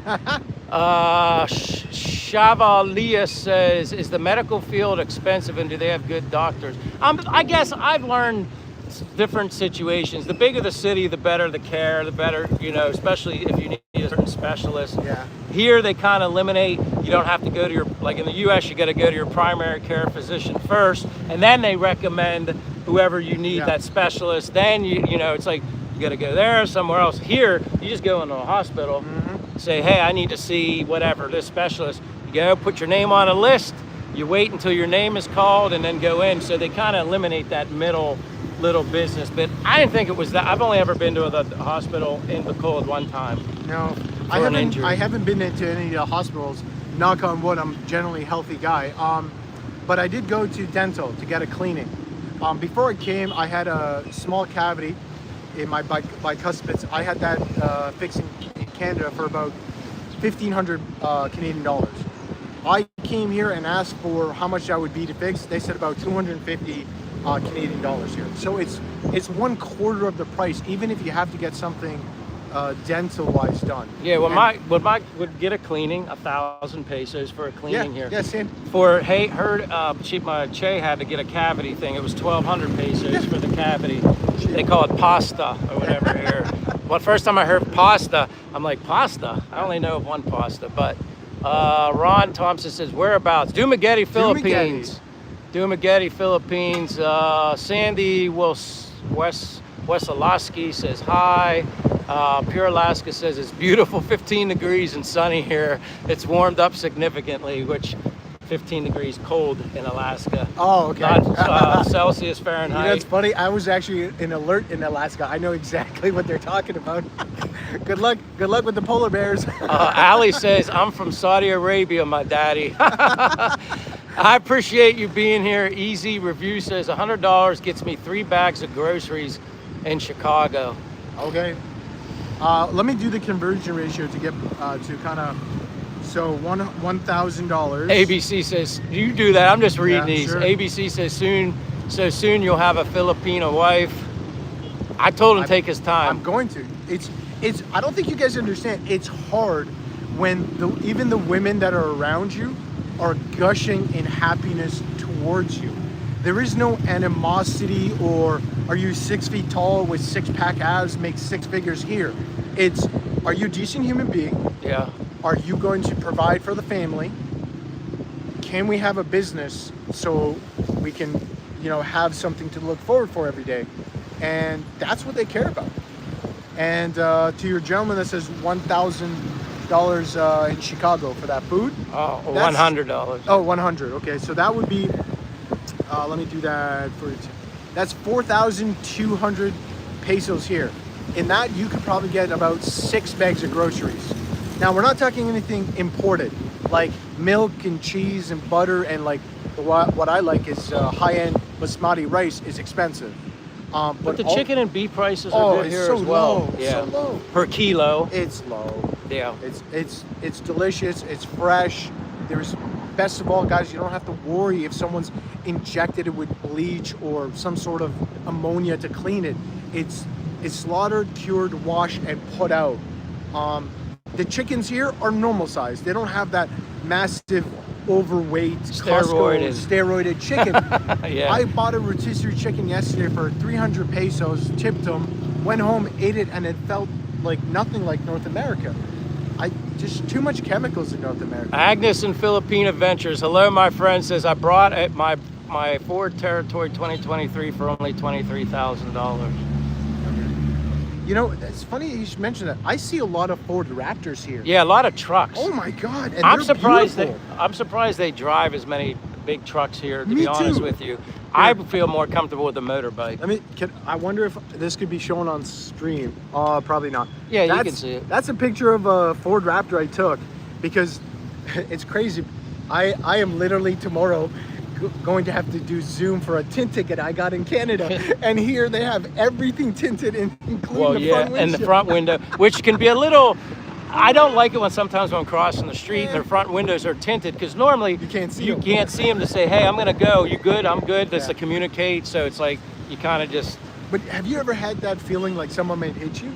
Chavalia says, is the medical field expensive and do they have good doctors? I guess I've learned different situations. The bigger the city, the better the care, the better, especially if you need a certain specialist. Yeah. Here they kind of eliminate, you don't have to go to your, like in the US, you got to go to your primary care physician first, and then they recommend whoever you need, that specialist. Then it's like, you got to go there, somewhere else. Here, you just go into a hospital, say, hey, I need to see whatever, this specialist. You go, put your name on a list, you wait until your name is called, and then go in. So they kind of eliminate that middle little business. But I didn't think it was that. I've only ever been to the hospital in Bacolod one time. No, I haven't been into any hospitals. Knock on wood, I'm generally a healthy guy. But I did go to dental to get a cleaning. Before I came, I had a small cavity in my bicuspids. I had that fixed in Canada for about 1,500 Canadian dollars. I came here and asked for how much that would be to fix. They said about 250 Canadian dollars here. So it's 1/4 of the price, even if you have to get something dental wise done. Yeah, would get a cleaning, 1,000 pesos for a cleaning here. Yeah, same. For my Che had to get a cavity thing. It was 1,200 pesos for the cavity. They call it pasta or whatever here. Well, first time I heard pasta, I'm like, pasta? I only know of one pasta. But Ron Thompson says, whereabouts? Dumaguete, Philippines. Dumaguete, Philippines. Sandy Wesalaski says hi. Pure Alaska says it's beautiful, 15 degrees and sunny here. It's warmed up significantly, which 15 degrees cold in Alaska. Oh, okay. Not Celsius, Fahrenheit. You know, it's funny. I was actually in alert in Alaska. I know exactly what they're talking about. Good luck with the polar bears. Ali says, I'm from Saudi Arabia, my daddy. I appreciate you being here. Easy Review says $100 gets me 3 bags of groceries in Chicago. Okay. Let me do the conversion ratio to get to kind of, so $1,000. ABC says, you do that. I'm just reading these. Sure. ABC says soon you'll have a Filipino wife. I told him take his time. I'm going to. It's. I don't think you guys understand. It's hard when even the women that are around you are gushing in happiness towards you. There is no animosity or are you 6 feet tall with 6-pack abs make 6 figures here. It's, are you a decent human being? Yeah. Are you going to provide for the family? Can we have a business so we can, have something to look forward for every day? And that's what they care about. And to your gentleman that says $1,000 in Chicago for that food. Oh, $100. Oh, 100. Okay, so that would be. Let me do that for you. That's 4,200 pesos here. In that, you could probably get about 6 bags of groceries. Now, we're not talking anything imported, like milk and cheese and butter, and like what I like is high-end basmati rice is expensive. But the chicken and beef prices are good here so as well. Low, yeah, so low. Per kilo. It's low. Yeah. It's delicious. It's fresh. There's, best of all, guys, you don't have to worry if someone's injected it with bleach or some sort of ammonia to clean it. It's slaughtered, cured, washed, and put out. The chickens here are normal size. They don't have that massive, overweight, steroided chicken. Yeah. I bought a rotisserie chicken yesterday for 300 pesos, tipped them, went home, ate it, and it felt like nothing like North America. Just too much chemicals in North America. Agnes in Filipina Ventures. Hello, my friend. Says I brought my Ford Territory 2023 for only $23,000. It's funny you should mention that. I see a lot of Ford Raptors here. Yeah, a lot of trucks. Oh my God! And I'm surprised beautiful. they drive as many big trucks here. To Me be honest too. with you, I feel more comfortable with a motorbike. I wonder if this could be shown on stream. Probably not. Yeah, you can see it. That's a picture of a Ford Raptor I took because it's crazy. I am literally tomorrow going to have to do Zoom for a tint ticket I got in Canada, and here they have everything tinted, including the front windshield. And the front window, which can be a little. I don't like it when I'm crossing the street and their front windows are tinted because normally you can't see them to say, hey, I'm gonna go. You good? I'm good. That's to communicate. So it's like you kind of just. But have you ever had that feeling like someone may hit you?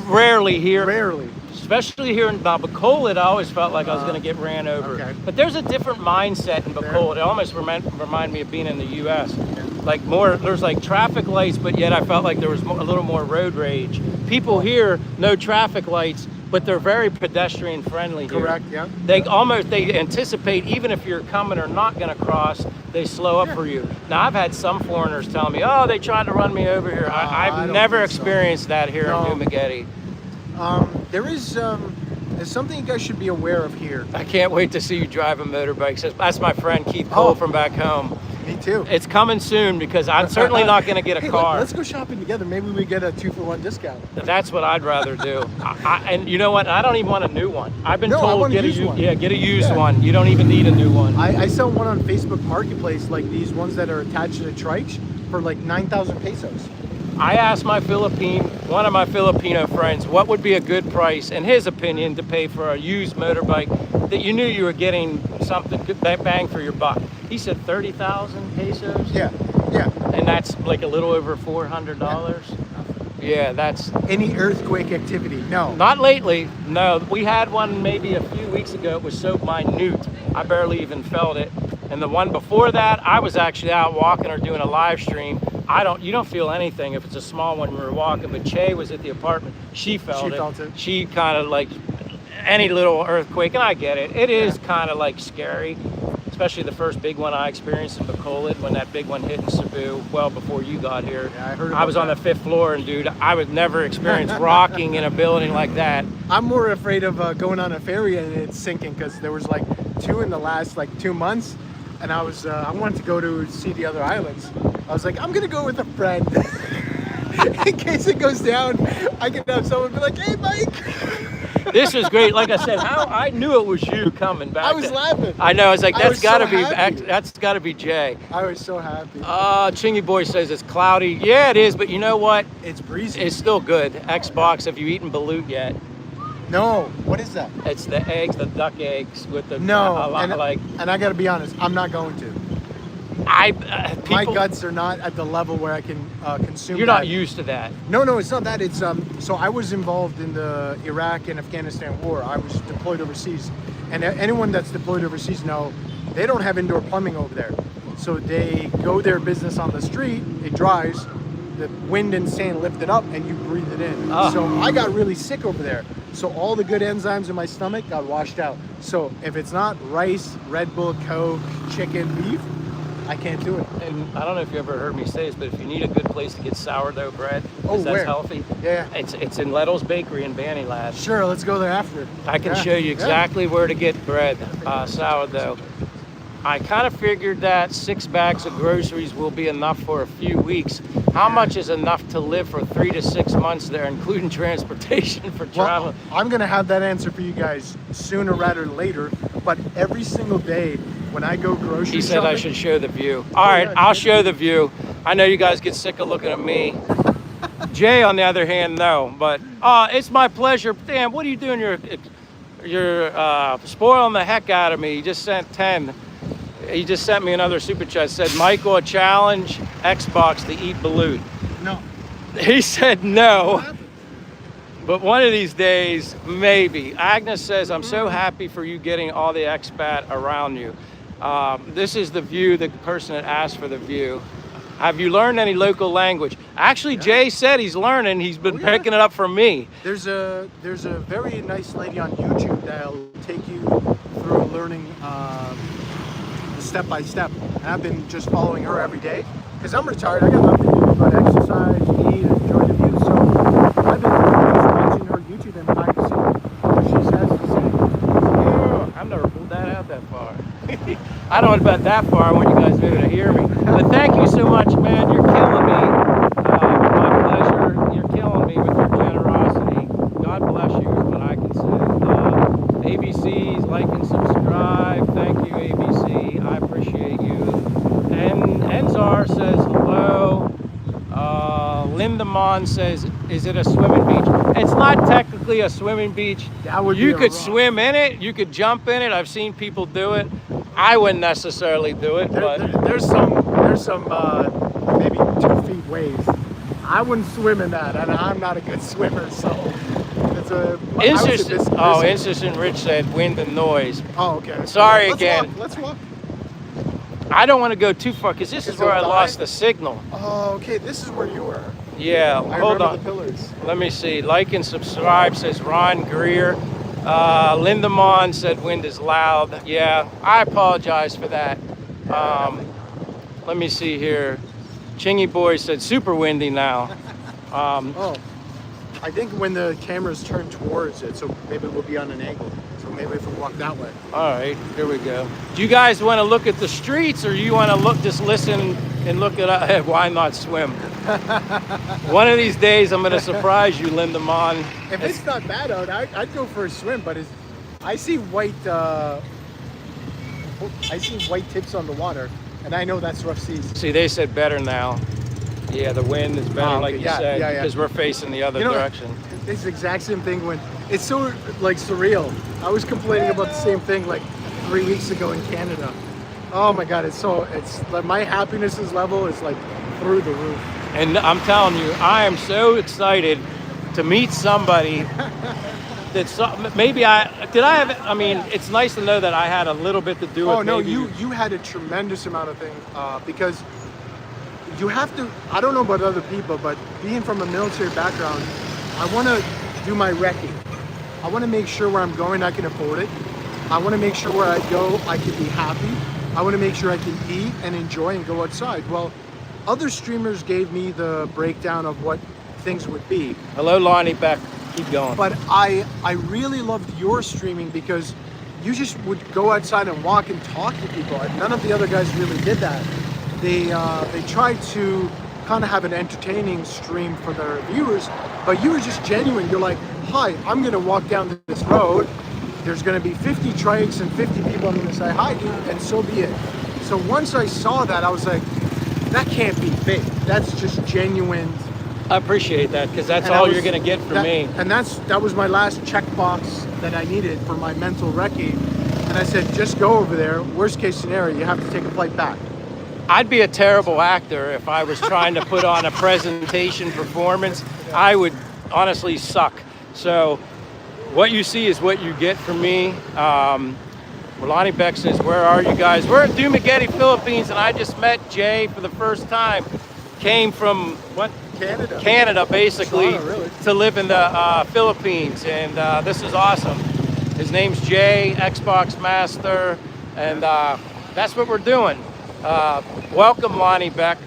Rarely here. Rarely. Especially here in Bacolod, I always felt like I was going to get ran over. Okay. But there's a different mindset in Bacolod. It almost remind me of being in the U.S. Like there's like traffic lights, but yet I felt like there was a little more road rage. People here, no traffic lights, but they're very pedestrian friendly here. Correct, yeah. They anticipate, even if you're coming or not going to cross, they slow up for you. Now, I've had some foreigners tell me, oh, they tried to run me over here. I've never experienced that here in Dumaguete. There's something you guys should be aware of here. I can't wait to see you drive a motorbike. That's my friend Keith Cole from back home. Me too. It's coming soon because I'm certainly not going to get a car. Let's go shopping together. Maybe we get a 2-for-1 discount. That's what I'd rather do. And you know what? I don't even want a new one. I've been told get a used one. You don't even need a new one. I sell one on Facebook Marketplace, like these ones that are attached to the trikes, for like 9,000 pesos. I asked one of my Filipino friends, what would be a good price, in his opinion, to pay for a used motorbike that you knew you were getting something good bang for your buck. He said 30,000 pesos. Yeah, yeah. And that's like a little over $400. Yeah, that's Any earthquake activity? No. not lately. No, we had one maybe a few weeks ago. It was so minute, I barely even felt it. And the one before that, I was actually out walking or doing a live stream. You don't feel anything if it's a small one when we were walking, but Che was at the apartment. She felt it. She kind of like any little earthquake, and I get it. It is kind of like scary, especially the first big one I experienced in Bacolod when that big one hit in Cebu well before you got here. Yeah, I heard I was on the 5th floor, and dude, I would never experience rocking in a building like that. I'm more afraid of going on a ferry and it sinking, because there was like 2 in the last like 2 months, and I wanted to go to see the other islands. I was like, I'm gonna go with a friend. In case it goes down, I can have someone be like, hey Mike. This is great. Like I said, I knew it was you coming back. I was laughing. I know. I was like, that's got to happy. that's got to be Jay. I was so happy. Chingy Boy says it's cloudy. Yeah, it is. But you know what? It's breezy. It's still good. Xbox. Have you eaten balut yet? No. What is that? It's the eggs, the duck eggs with the No. like. And I got to be honest, I'm not going to. My guts are not at the level where I can consume. You're that. not used to that. No, it's not that. It's so I was involved in the Iraq and Afghanistan war. I was deployed overseas, and anyone that's deployed overseas know they don't have indoor plumbing over there. So they go their business on the street. It dries, the wind and sand lift it up, and you breathe it in. Oh. So I got really sick over there. So all the good enzymes in my stomach got washed out. So if it's not rice, Red Bull, Coke, chicken, beef, I can't do it. And I don't know if you ever heard me say this, but if you need a good place to get sourdough bread, Oh, that's where? healthy. Yeah. It's in Lettle's Bakery in Banny Lad. Sure, let's go there after. I can show you exactly where to get bread, sourdough. I kind of figured that 6 bags of groceries will be enough for a few weeks. How much is enough to live for 3 to 6 months there, including transportation for travel? Well, I'm gonna have that answer for you guys sooner rather than later. But every single day when I go grocery shopping, He said I should show the view. All right, yeah, I'll show the view. I know you guys get sick of looking at me. Jay, on the other hand, no. But it's my pleasure. Damn, what are you doing? You're spoiling the heck out of me. You just sent 10. He just sent me another super chat. Said, Michael, a challenge Xbox to eat balut. No. He said no. But one of these days, maybe. Agnes says, I'm so happy for you getting all the expat around you. This is the view, the person that asked for the view. Have you learned any local language? Actually, Jay said he's learning. He's been picking it up from me. There's a very nice lady on YouTube that'll take you through learning step by step. And I've been just following her every day because I'm retired. I got nothing to do but exercise, eat, and enjoy the view. So I've been just watching her YouTube and trying to see what she says to say. I've never pulled that out that far. I don't know about that far. I want you guys to be able to hear me. But thank you so much, man. You're killing me. My pleasure. You're killing me with your generosity. God bless you is what I can say. ABC's like and subscribe. Thank you, ABC. I appreciate you. And Enzar says hello. Lindemon says, is it a swimming beach? It's not technically a swimming beach. You could swim in it. You could jump in it. I've seen people do it. I wouldn't necessarily do it, but there's some maybe 2 feet waves. I wouldn't swim in that, and I'm not a good swimmer, so it's a. Instant Rich said wind and noise. Oh, okay. Sorry again. Let's walk. I don't want to go too far because this is where I lost the signal. Oh, okay. This is where you were. Yeah, hold on. The pillars. Let me see. Like and subscribe, says Ron Greer. Lindemon said wind is loud. Yeah, I apologize for that. Let me see here. Chingy Boy said super windy now. I think when the cameras turn towards it, so maybe we'll be on an angle. So maybe if we walk that way. All right, here we go. Do you guys want to look at the streets, or you want to just listen and look at why not swim? One of these days, I'm going to surprise you, Lindemon. If it's not bad out, I'd go for a swim. But I see white tips on the water, and I know that's rough seas. See, they said better now. Yeah, the wind is better, like you said, because we're facing the other direction. It's the exact same thing when it's so like surreal. I was complaining about the same thing like 3 weeks ago in Canada. Oh my God, it's like my happiness level is like through the roof. And I'm telling you, I am so excited to meet somebody that's maybe I mean, it's nice to know that I had a little bit to do with Oh no, maybe you had a tremendous amount of things because you have to. I don't know about other people, but being from a military background, I want to do my recce. I want to make sure where I'm going, I can afford it. I want to make sure where I go, I can be happy. I want to make sure I can eat and enjoy and go outside. Well, other streamers gave me the breakdown of what things would be. Hello, Lonnie Beck. Keep going. But I really loved your streaming because you just would go outside and walk and talk to people. And none of the other guys really did that. They tried to kind of have an entertaining stream for their viewers, but you were just genuine. You're like, hi, I'm gonna walk down this road. There's gonna be 50 trikes and 50 people I'm gonna say hi to, and so be it. So once I saw that, I was like, that can't be fake. That's just genuine. I appreciate that because that's And all you're gonna get from me. And that was my last checkbox that I needed for my mental recce. And I said, just go over there. Worst case scenario, you have to take a flight back. I'd be a terrible actor if I was trying to put on a presentation performance. I would honestly suck. So what you see is what you get from me. Lonnie Beck says, where are you guys? We're in Dumaguete, Philippines, and I just met Jay for the first time. Came from what? Canada, basically, Toronto, really. to live in the Philippines, and this is awesome. His name's Jay, Xbox Master, and that's what we're doing. Welcome, Lonnie Beck.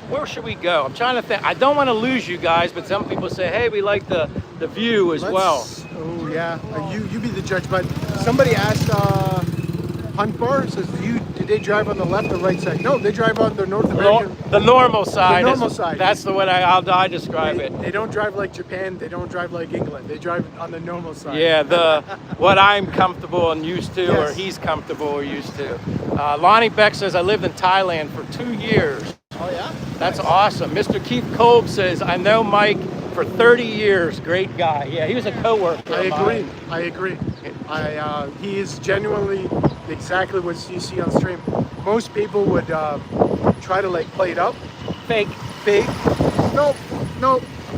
Where should we go? I'm trying to think. I don't want to lose you guys, but some people say, hey, we like the view as well. Oh yeah, you be the judge. But somebody asked Hunt Bar, says, did they drive on the left or right side? No, they drive on the North American. The normal side. The normal side. That's the way I describe it. They don't drive like Japan. They don't drive like England. They drive on the normal side. Yeah, what I'm comfortable and used to, Yes. or he's comfortable or used to. Lonnie Beck says, I lived in Thailand for 2 years. Oh yeah? That's awesome. Mr. Keith Kolb says, I know Mike for 30 years. Great guy. Yeah, he was a coworker. I agree. He is genuinely exactly what you see on stream. Most people would try to like play it up. Fake. Nope.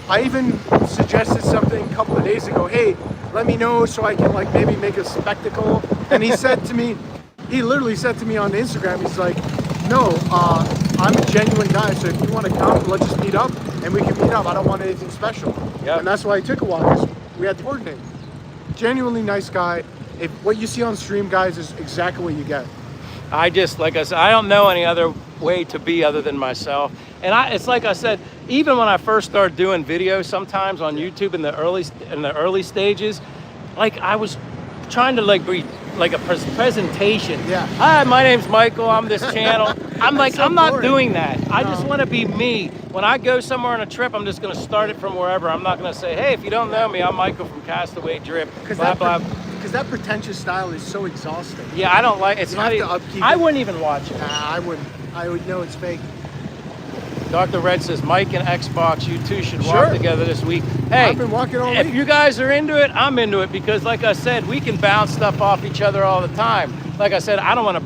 I even suggested something a couple of days ago. Hey, let me know so I can like maybe make a spectacle. And he said to me, he literally said to me on Instagram, he's like, no, I'm a genuine guy. So if you want to come, let's just meet up and we can meet up. I don't want anything special. Yep. And that's why I took a walk, 'cause we had to coordinate. Genuinely nice guy. If what you see on stream, guys, is exactly what you get. I just, like I said, I don't know any other way to be other than myself. And it's like I said, even when I first started doing videos sometimes on YouTube in the early stages, like I was trying to like be like a presentation. Yeah. Hi, my name's Michael. I'm this channel. I'm like, so I'm not boring. doing that. I just No. want to be me. When I go somewhere on a trip, I'm just going to start it from wherever. I'm not going to say, hey, if you don't know me, I'm Michael from Castaway Drip. Because Blah, blah. that pretentious style is so exhausting. Yeah, I don't like it's You not have to even, upkeep I it. wouldn't even watch it. Nah, I wouldn't. I would know it's fake. Dr. Red says, Mike and Xbox, you two should walk Sure. together this week. Hey, I've been walking all if week. you guys are into it, I'm into it because like I said, we can bounce stuff off each other all the time. Like I said, I don't want to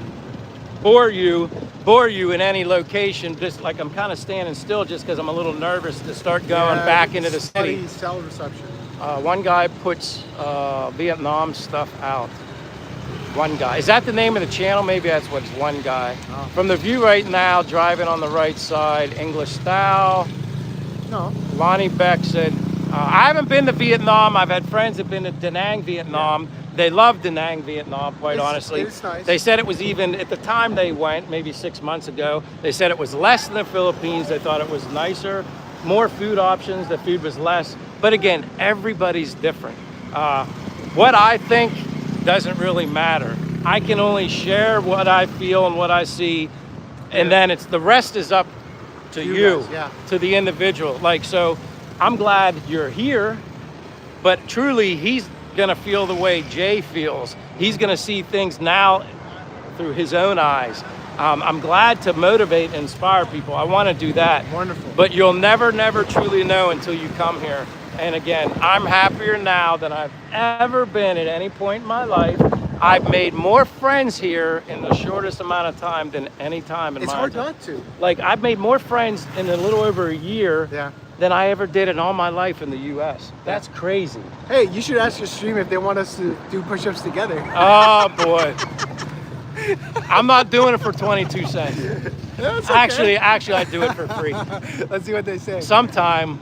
bore you in any location, just like I'm kind of standing still just because I'm a little nervous to start going back into the city. Funny cell reception. One guy puts Vietnam stuff out. One guy. Is that the name of the channel? Maybe that's what it's one guy. Oh. From the view right now, driving on the right side, English style. No. Lonnie Beck said, I haven't been to Vietnam. I've had friends that have been to Da Nang, Vietnam. Yeah. They love Da Nang, Vietnam, quite honestly. It's nice. They said it was even, at the time they went, maybe 6 months ago, they said it was less than the Philippines. They thought it was nicer, more food options, the food was less. But again, everybody's different. What I think doesn't really matter. I can only share what I feel and what I see, and then the rest is up to you, guys, yeah. to the individual. Like, so I'm glad you're here, but truly he's gonna feel the way Jay feels. He's gonna see things now through his own eyes. I'm glad to motivate and inspire people. I wanna do that. Wonderful. But you'll never truly know until you come here. And again, I'm happier now than I've ever been at any point in my life. I've made more friends here in the shortest amount of time than any time in It's my hard time. not to. Like, I've made more friends in a little over a year Yeah. than I ever did in all my life in the U.S. That's crazy. Hey, you should ask your stream if they want us to do push-ups together. Oh boy, I'm not doing it for 22 cents. That's okay. Actually, I do it for free. Let's see what they say. Sometime.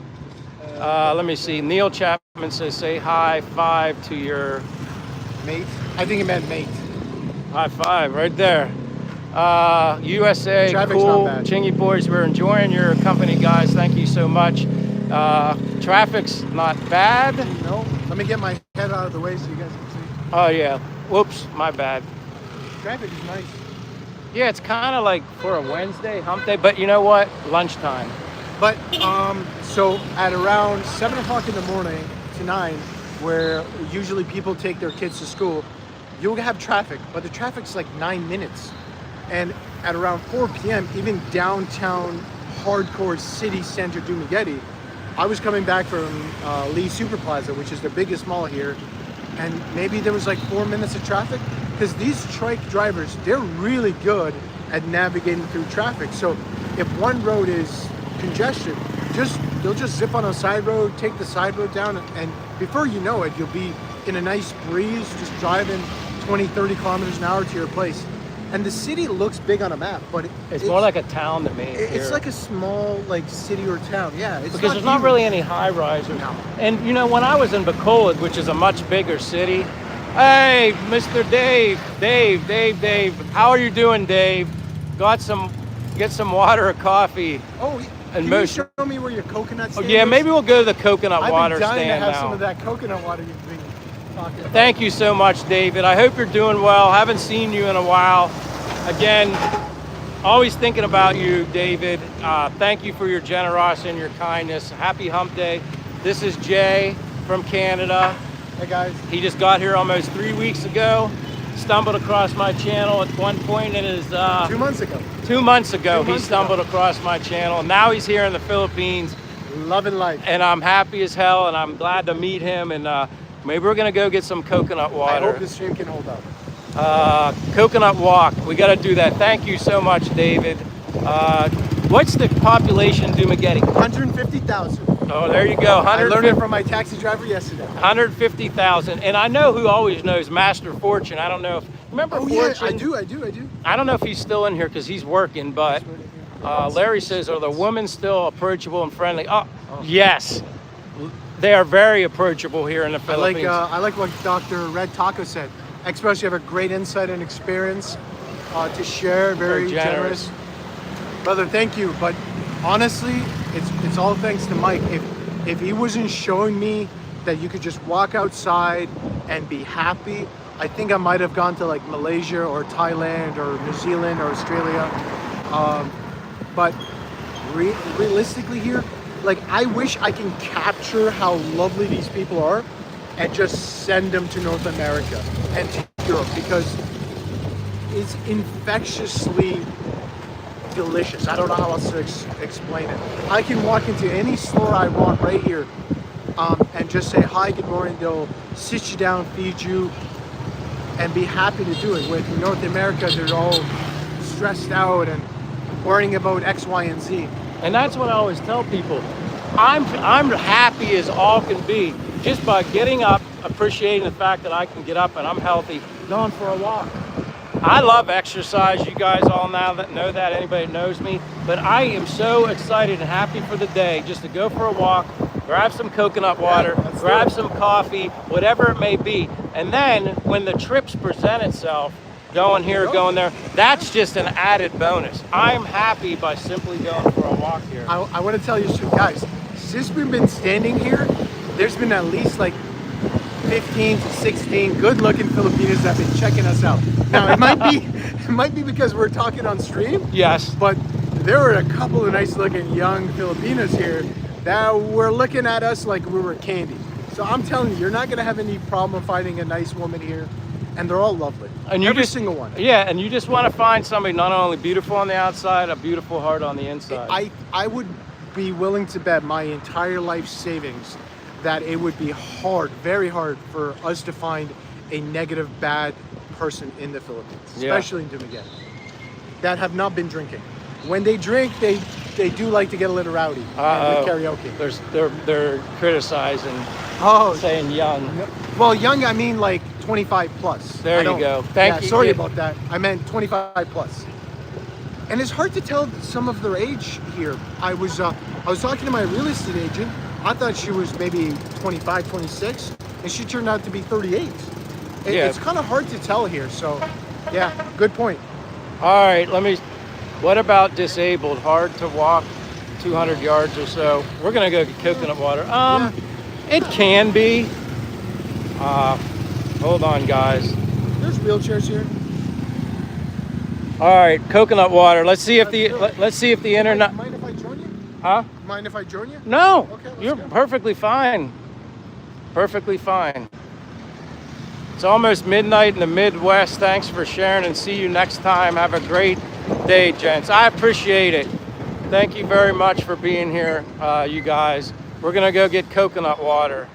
Let me see. Neil Chapman says, "Say high five to your Mate? I think it meant mate. high five right there." USA, Traffic's cool. not bad. Chingy boys, we're enjoying your company, guys. Thank you so much. Traffic's not bad. No. Let me get my head out of the way so you guys can see. Oh yeah. Whoops, my bad. Traffic is nice. Yeah, it's kind of like for a Wednesday, hump day, but you know what? Lunchtime. But so at around 7 o'clock in the morning to 9, where usually people take their kids to school, you'll have traffic, but the traffic's like 9 minutes. And at around 4 p.m., even downtown hardcore city center Dumaguete, I was coming back from Lee Super Plaza, which is the biggest mall here, and maybe there was like 4 minutes of traffic, because these trike drivers, they're really good at navigating through traffic. So if one road is congestion, they'll just zip on a side road, take the side road down, and before you know it, you'll be in a nice breeze, just driving 20, 30 kilometers an hour to your place. And the city looks big on a map, but It's more like a town to me. it's here. like a small like city or town. Yeah, it's Because there's not huge. really any high rises. No. And you know, when I was in Bacolod, which is a much bigger city, hey, Mr. Dave, how are you doing, Dave? Get some water or coffee. Oh, And can most- you show me where your coconut Oh, stand yeah, is? maybe we'll go to the coconut I've water been dying stand to have now. some of that coconut water you've been talking about. Thank you so much, David. I hope you're doing well. Haven't seen you in a while. Again, always thinking about you, David. Thank you for your generosity and your kindness. Happy hump day. This is Jay from Canada. Hey guys. He just got here almost 3 weeks ago. Stumbled across my channel at one point in his 2 months ago. 2 months ago. 2 He months stumbled ago. across my channel. Now he's here in the Philippines, Loving life. and I'm happy as hell. And I'm glad to meet him. And maybe we're gonna go get some coconut I water. hope the stream can hold up. Coconut walk. We got to do that. Thank you so much, David. What's the population Dumaguete? 150,000. Oh, there you go. I learned it from my taxi driver yesterday. 150,000. And I know who always knows Master Fortune. I don't know if remember Oh yeah, Fortune. I do. I don't know if he's still in here because he's working, but Larry says, are the women still approachable and friendly? Oh, yes. They are very approachable here in the Philippines. I like what Dr. Red Taco said. Express, you have a great insight and experience to share. Very generous. Brother, thank you. But honestly, it's all thanks to Mike. If he wasn't showing me that you could just walk outside and be happy, I think I might have gone to like Malaysia or Thailand or New Zealand or Australia. But realistically here, like I wish I can capture how lovely these people are and just send them to North America and to Europe, because it's infectiously delicious. I don't know how else to explain it. I can walk into any store I want right here and just say hi, good morning. They'll sit you down, feed you, and be happy to do it. With North America, they're all stressed out and worrying about X, Y, and Z. And that's what I always tell people. I'm happy as all can be just by getting up, appreciating the fact that I can get up and I'm healthy, going for a walk. I love exercise. You guys all now that know that, anybody that knows me, but I am so excited and happy for the day just to go for a walk, grab some coconut water, grab some coffee, whatever it may be. And then when the trips present itself, going here, going there, that's just an added bonus. I'm happy by simply going for a walk here. I want to tell you something, guys. Since we've been standing here, there's been at least like 15 to 16 good-looking Filipinos that have been checking us out. Now it might be because we're talking on stream. Yes. But there were a couple of nice-looking young Filipinos here that were looking at us like we were candy. So I'm telling you, you're not gonna have any problem finding a nice woman here, and they're all lovely. And you Every just, single one. Yeah, and you just want to find somebody not only beautiful on the outside, a beautiful heart on the inside. I would be willing to bet my entire life savings that it would be hard, very hard for us to find a negative, bad person in the Philippines, Yeah. especially in Dumaguete, that have not been drinking. When they drink, they do like to get a little rowdy with karaoke. They're criticizing, Oh, saying young. no. Well, young, I mean like 25 plus. There you go. Thank you. Sorry about that. I meant 25 plus. And it's hard to tell some of their age here. I was talking to my real estate agent. I thought she was maybe 25, 26, and she turned out to be 38. Yeah. It's kind of hard to tell here. So, yeah, good point. All right, what about disabled? Hard to walk 200 yards or so. We're gonna go get coconut water. Yeah. It can be. Hold on, guys. There's wheelchairs here. All right, coconut water. Let's see if Let's do it. the internet. Mind if I join you? Huh? Mind if I join you? No. Okay, let's You're go. perfectly fine. Perfectly fine. It's almost midnight in the Midwest. Thanks for sharing, and see you next time. Have a great day, gents. I appreciate it. Thank you very much for being here, you guys. We're gonna go get coconut water.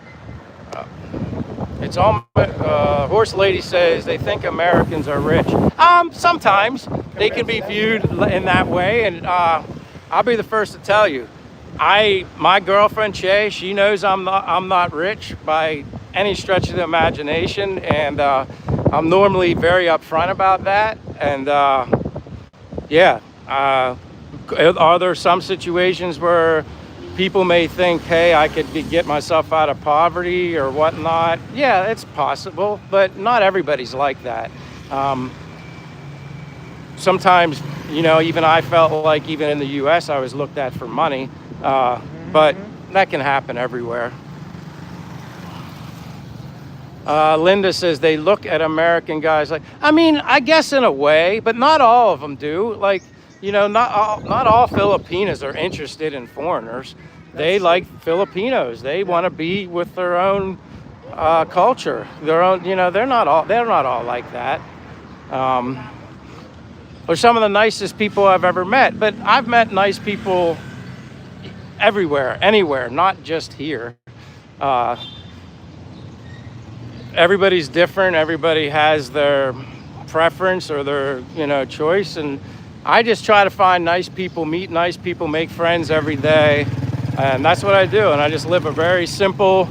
It's all. Horse lady says they think Americans are rich. Sometimes they can be viewed in that way, and I'll be the first to tell you. My girlfriend Shay, she knows I'm not rich by any stretch of the imagination, and I'm normally very upfront about that. And yeah, are there some situations where people may think, hey, I could get myself out of poverty or whatnot? Yeah, it's possible, but not everybody's like that. Sometimes, even I felt like even in the U.S. I was looked at for money, but that can happen everywhere. Linda says they look at American guys like, I guess in a way, but not all of them do. Like, not all Filipinos are interested in foreigners. They like Filipinos. They want to be with their own culture. Their own, they're not all like that. They're some of the nicest people I've ever met, but I've met nice people everywhere, anywhere, not just here. Everybody's different. Everybody has their preference or their, choice. And I just try to find nice people, meet nice people, make friends every day. And that's what I do. And I just live a very simple,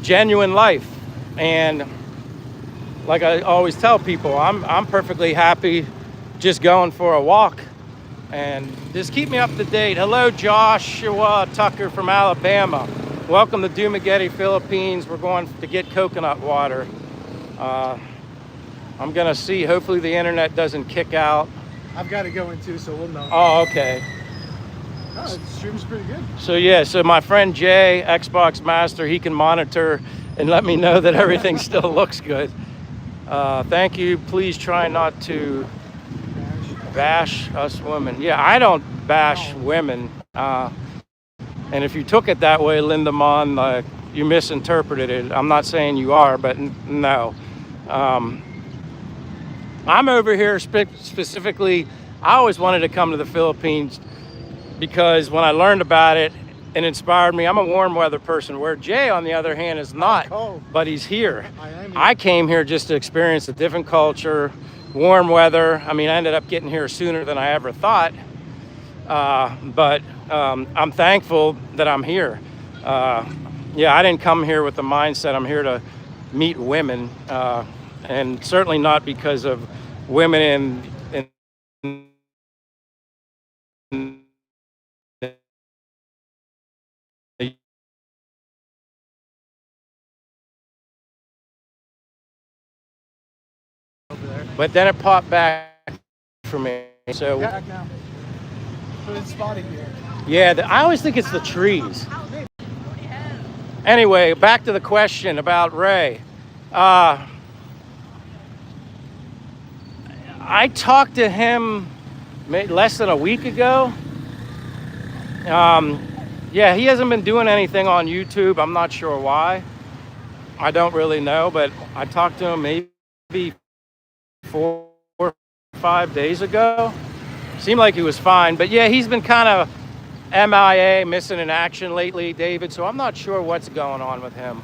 genuine life. And like I always tell people, I'm perfectly happy just going for a walk. And just keep me up to date. Hello, Joshua Tucker from Alabama. Welcome to Dumaguete, Philippines. We're going to get coconut water. I'm gonna see, hopefully the internet doesn't kick out. I've got to go in too, so we'll know. Oh, okay. No, the stream's pretty good. So my friend Jay, Xbox Master, he can monitor and let me know that everything still looks good. Thank you. Please try not to bash us women. Yeah, I don't bash women. And if you took it that way, Linda Mon, you misinterpreted it. I'm not saying you are, but no. I'm over here specifically, I always wanted to come to the Philippines because when I learned about it, it inspired me. I'm a warm weather person, where Jay, on the other hand, is not, but he's here. I came here just to experience a different culture, warm weather. I ended up getting here sooner than I ever thought. But I'm thankful that I'm here. Yeah, I didn't come here with the mindset I'm here to meet women, and certainly not because of women in but then it popped back for me. So Yeah, back now. But it's spotty here. yeah, I always think it's the trees. Anyway, back to the question about Ray. I talked to him less than a week ago. Yeah, he hasn't been doing anything on YouTube. I'm not sure why. I don't really know, but I talked to him maybe 4 or 5 days ago. Seemed like he was fine, but yeah, he's been kind of MIA, missing in action lately, David, so I'm not sure what's going on with him.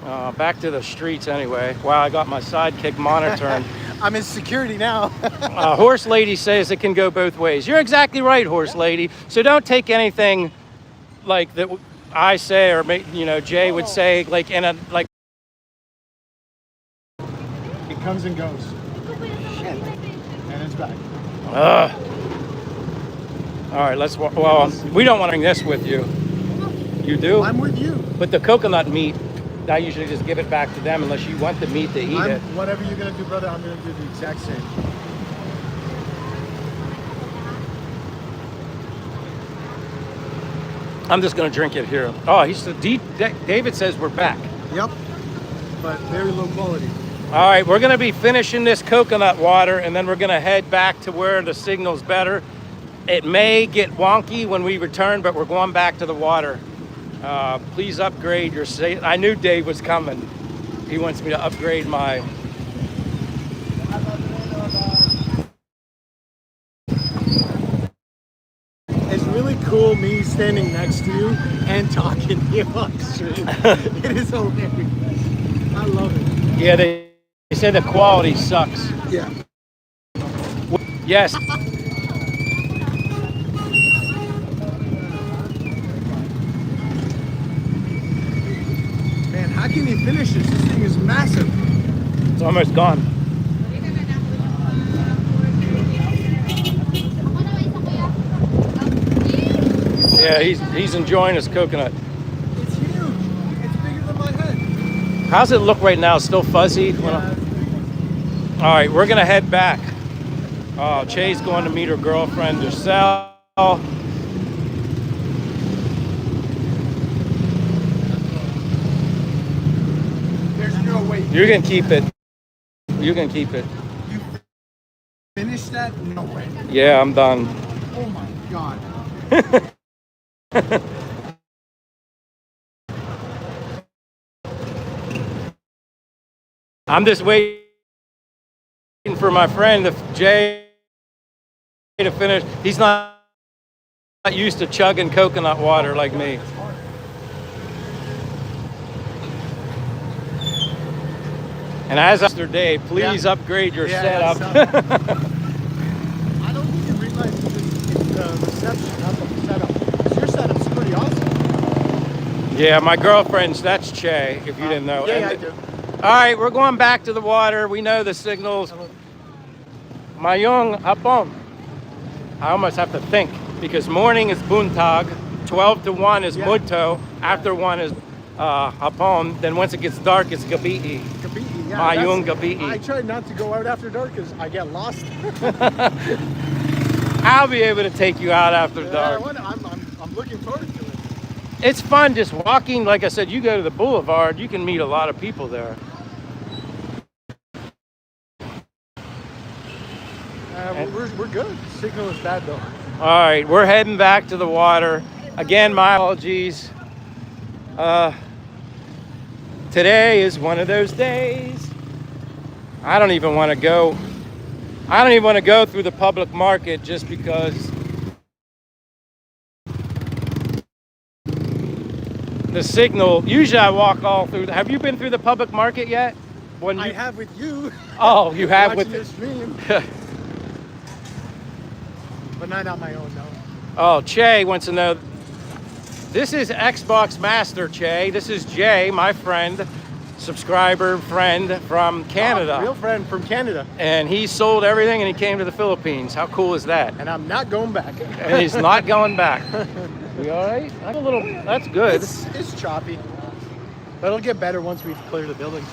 Back to the streets anyway. Wow, I got my sidekick monitoring. I'm in security now. Horse Lady says it can go both ways. You're exactly right, Horse Lady. So don't take anything like that I say or Jay would say like in a like. It comes and goes. Shit. And it's back. All right, well, we don't want to bring this with you. You do? I'm with you. But the coconut meat, I usually just give it back to them unless you want the meat to eat it. Whatever you're going to do, brother, I'm going to do the exact same. I'm just going to drink it here. Oh, David says we're back. Yep. But very low quality. All right, we're going to be finishing this coconut water, and then we're going to head back to where the signal's better. It may get wonky when we return, but we're going back to the water. Please upgrade your state. I knew Dave was coming. He wants me to upgrade my... It's really cool me standing next to you and talking to you on stream. It is hilarious. I love it. Yeah, they say the quality sucks. Yeah. Yes. Man, how can you finish this? This thing is massive. It's almost gone. Yeah, he's enjoying his coconut. It's huge. It's bigger than my head. How's it look right now? Still fuzzy? Yeah. All right, we're gonna head back. Che's going to meet her girlfriend, Giselle. There's no way. You can keep it. You can keep it. You finished that? No way. Yeah, I'm done. Oh my God. I'm just waiting for my friend, Jay, to finish. He's not used to chugging coconut water like me. And as yesterday, please upgrade your setup. I don't think you realize it's the reception, not the setup. 'Cause your setup's pretty awesome. Yeah, my girlfriend's, that's Che, if you didn't know. Yeah, I do. All right, we're going back to the water. We know the signals. Mayong hapon. I almost have to think because morning is buntag, 12 to 1 is mudto, after 1 is hapon. Then once it gets dark, it's gabi'i. Gabi'i, yeah. Mayong gabi'i. I try not to go out after dark because I get lost. I'll be able to take you out after dark. I'm looking forward to it. It's fun just walking. Like I said, you go to the boulevard, you can meet a lot of people there. We're good. Signal is bad though. All right, we're heading back to the water. Again, my apologies. Today is one of those days. I don't even want to go. I don't even want to go through the public market just because the signal. Usually I walk all through. Have you been through the public market yet? I have with you. Oh, you have with your stream. But not on my own, no. Oh, Che wants to know. This is Xbox Master Che. This is Jay, my friend, subscriber friend from Canada. Real friend from Canada. And he sold everything and he came to the Philippines. How cool is that? And I'm not going back. And he's not going back. We all right? I'm a little. That's good. It's choppy, but it'll get better once we've cleared the building.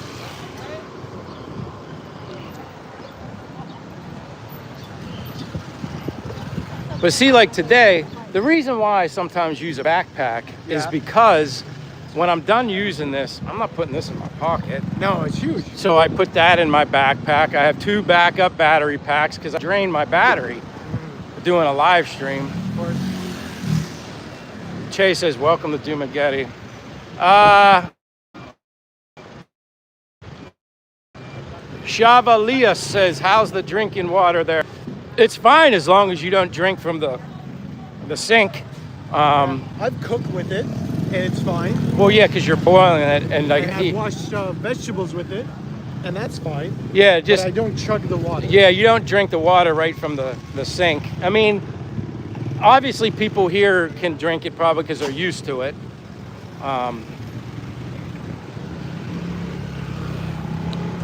But see, like today, the reason why I sometimes use a backpack is because when I'm done using this, I'm not putting this in my pocket. No, it's huge. So I put that in my backpack. I have 2 backup battery packs because I drained my battery doing a live stream. Of course. Che says, welcome to Dumaguete. Shavalia says, how's the drinking water there? It's fine as long as you don't drink from the sink. I've cooked with it, and it's fine. Well, yeah, because you're boiling it, and like I've washed vegetables with it. and that's fine. Yeah, But just I don't chug the water. yeah, you don't drink the water right from the sink. I mean, obviously people here can drink it probably because they're used to it.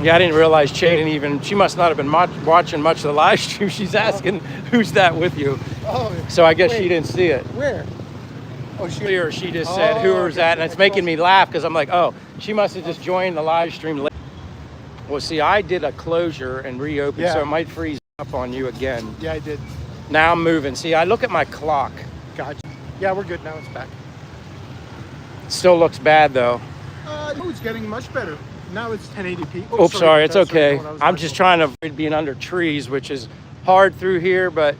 Yeah, I didn't realize she must not have been watching much of the live stream. She's asking, who's that with you? Oh, So I guess wait, she didn't see it. Where? Oh, She just said, who was that? And it's making me laugh because I'm like, oh, she must have just joined the live stream late. Well, see, I did a closure and reopened, Yeah. so it might freeze up on you again. Yeah, I did. Now I'm moving. See, I look at my clock. Gotcha. Yeah, we're good now. It's back. Still looks bad, though. No, it's getting much better. Now it's 1080p. Oh, sorry, it's that's okay. what I was I'm just trying to avoid being under trees, which is hard through here, but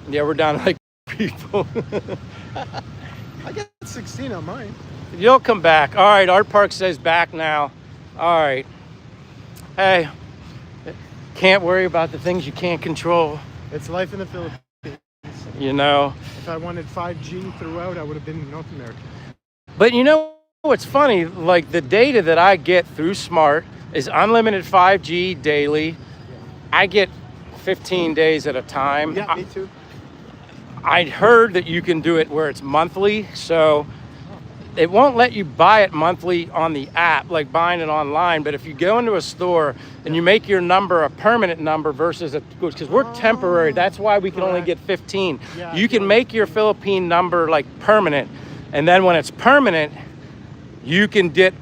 yeah, we're down to like people. I got 16 on mine. You'll come back. All right, Art Park says back now. All right. Hey, can't worry about the things you can't control. It's life in the Philippines. You know. If I wanted 5G throughout, I would have been in North America. But you know what's funny? Like the data that I get through Smart is unlimited 5G daily. I get 15 days at a time. Yeah, me too. I heard that you can do it where it's monthly, so it won't let you buy it monthly on the app, like buying it online. But if you go into a store and you make your number a permanent number versus because we're temporary, that's why we can only get 15. Yeah, You can make your Philippine number like permanent, and then when it's permanent, you can get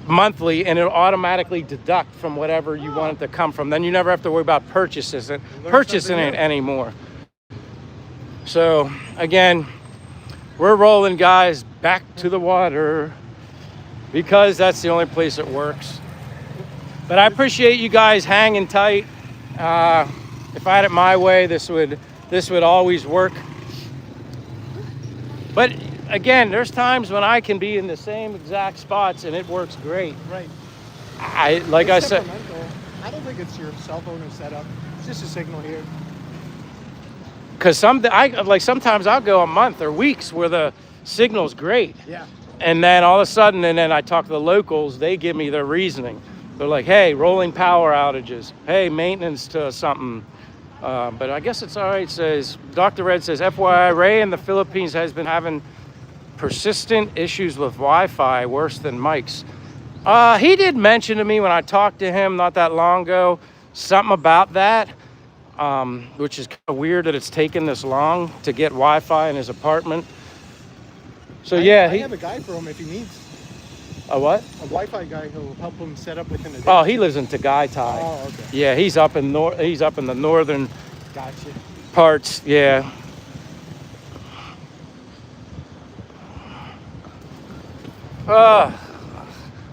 monthly and it'll automatically deduct from whatever you want it to come from. Then you never have to worry about purchasing it anymore. So again, we're rolling, guys, back to the water because that's the only place it works. But I appreciate you guys hanging tight. If I had it my way, this would always work. But again, there's times when I can be in the same exact spots and it works great. Right. I said, I don't think it's your cell phone or setup. It's just a signal here. because sometimes I'll go a month or weeks where the signal's great. Yeah. And then all of a sudden, and then I talk to the locals, they give me their reasoning. They're like, hey, rolling power outages. Hey, maintenance to something. But I guess it's all right. It says, Dr. Red says, FYI, Ray in the Philippines has been having persistent issues with Wi-Fi, worse than Mike's. He did mention to me when I talked to him not that long ago, something about that, which is kind of weird that it's taken this long to get Wi-Fi in his apartment. So I yeah, have a guy for him if he needs. A what? A Wi-Fi guy who'll help him set up within a day. Oh, he lives in Tagaytay. Oh, okay. Yeah, he's up in the northern Gotcha. parts. Yeah. I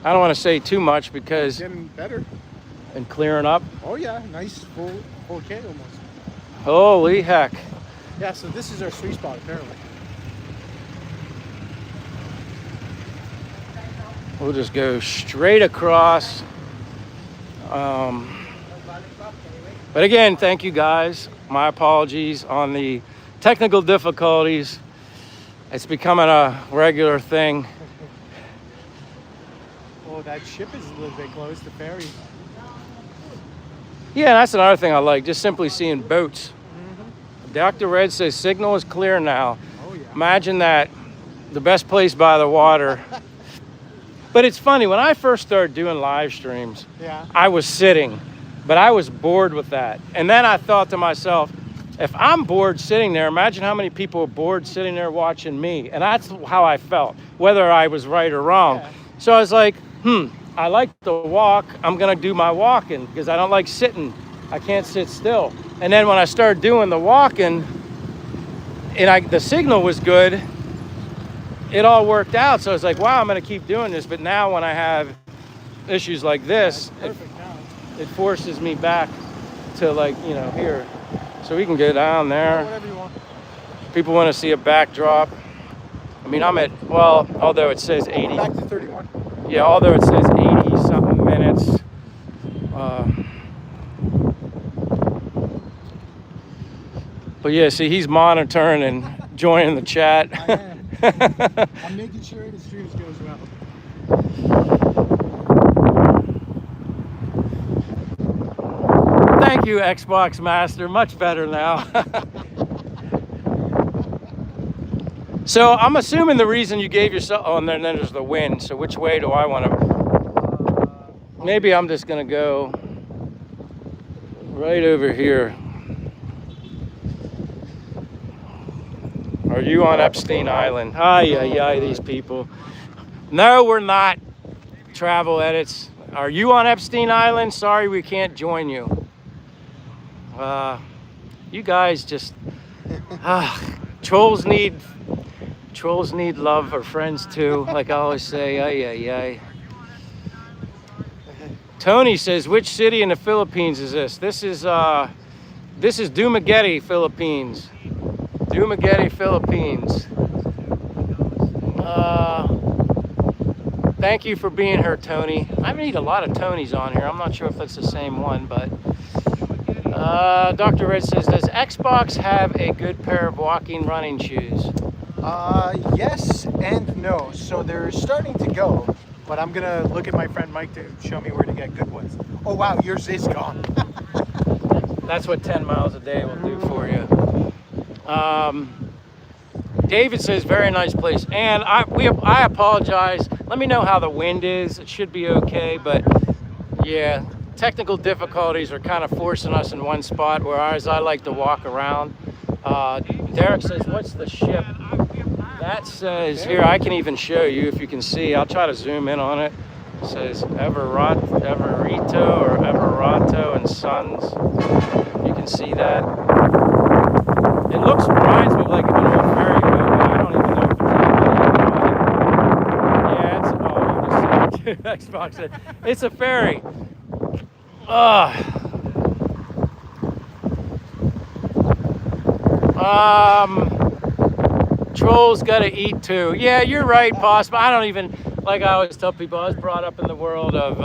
don't want to say too much because Getting better. and clearing up. Oh yeah, nice full K almost. Holy heck! Yeah, so this is our sweet spot apparently. We'll just go straight across. But again, thank you guys. My apologies on the technical difficulties. It's becoming a regular thing. Oh, that ship is a little bit close, the ferry. Yeah, that's another thing I like, just simply seeing boats. Dr. Red says signal is clear now. Oh yeah. Imagine that, the best place by the water. But it's funny, when I first started doing live streams, Yeah. I was sitting, but I was bored with that. And then I thought to myself, if I'm bored sitting there, imagine how many people are bored sitting there watching me. And that's how I felt, whether I was right or wrong. Yeah. So I was like, I like to walk. I'm gonna do my walking because I don't like sitting. I can't sit still. And then when I started doing the walking and the signal was good, it all worked out. So I was like, wow, I'm gonna keep doing this. But now when I have issues like this, Perfect now. it forces me back to here. So we can go down there. Whatever you want. People want to see a backdrop. I mean, although it says 80. Back to 31. Yeah, although it says 80 something minutes. But yeah, see, he's monitoring and joining the chat. I am. I'm making sure the streams goes well. you, Xbox Master. Much better now. So I'm assuming the reason you gave yourself, oh, and then there's the wind. So which way do I want to? Maybe I'm just going to go right over here. Are you on Epstein Island? Ay, these people. No, we're not. Travel edits. Are you on Epstein Island? Sorry, we can't join you. You guys just, trolls need love, or friends too, like I always say. Ay. Tony says, which city in the Philippines is this? This is Dumaguete, Philippines. Dumaguete, Philippines. Thank you for being here, Tony. I meet a lot of Tonys on here. I'm not sure if that's the same one, but Dr. Red says, does Xbox have a good pair of walking running shoes? Yes and no. So they're starting to go, but I'm gonna look at my friend Mike to show me where to get good ones. Oh wow, yours is gone. That's what 10 miles a day will do for you. David says, very nice place. And I apologize. Let me know how the wind is. It should be okay, but yeah, technical difficulties are kind of forcing us in one spot, whereas I like to walk around. Derek says, what's the ship? That says, here, I can even show you if you can see. I'll try to zoom in on it. It says Everito or Everrato and Sons. You can see that. It reminds me of like an old ferry boat. I don't even know if it's yeah, it's, oh, you just said Xbox said, it's a ferry. Trolls gotta eat too. Yeah, you're right, possible. I don't even, like I always tell people, I was brought up in the world of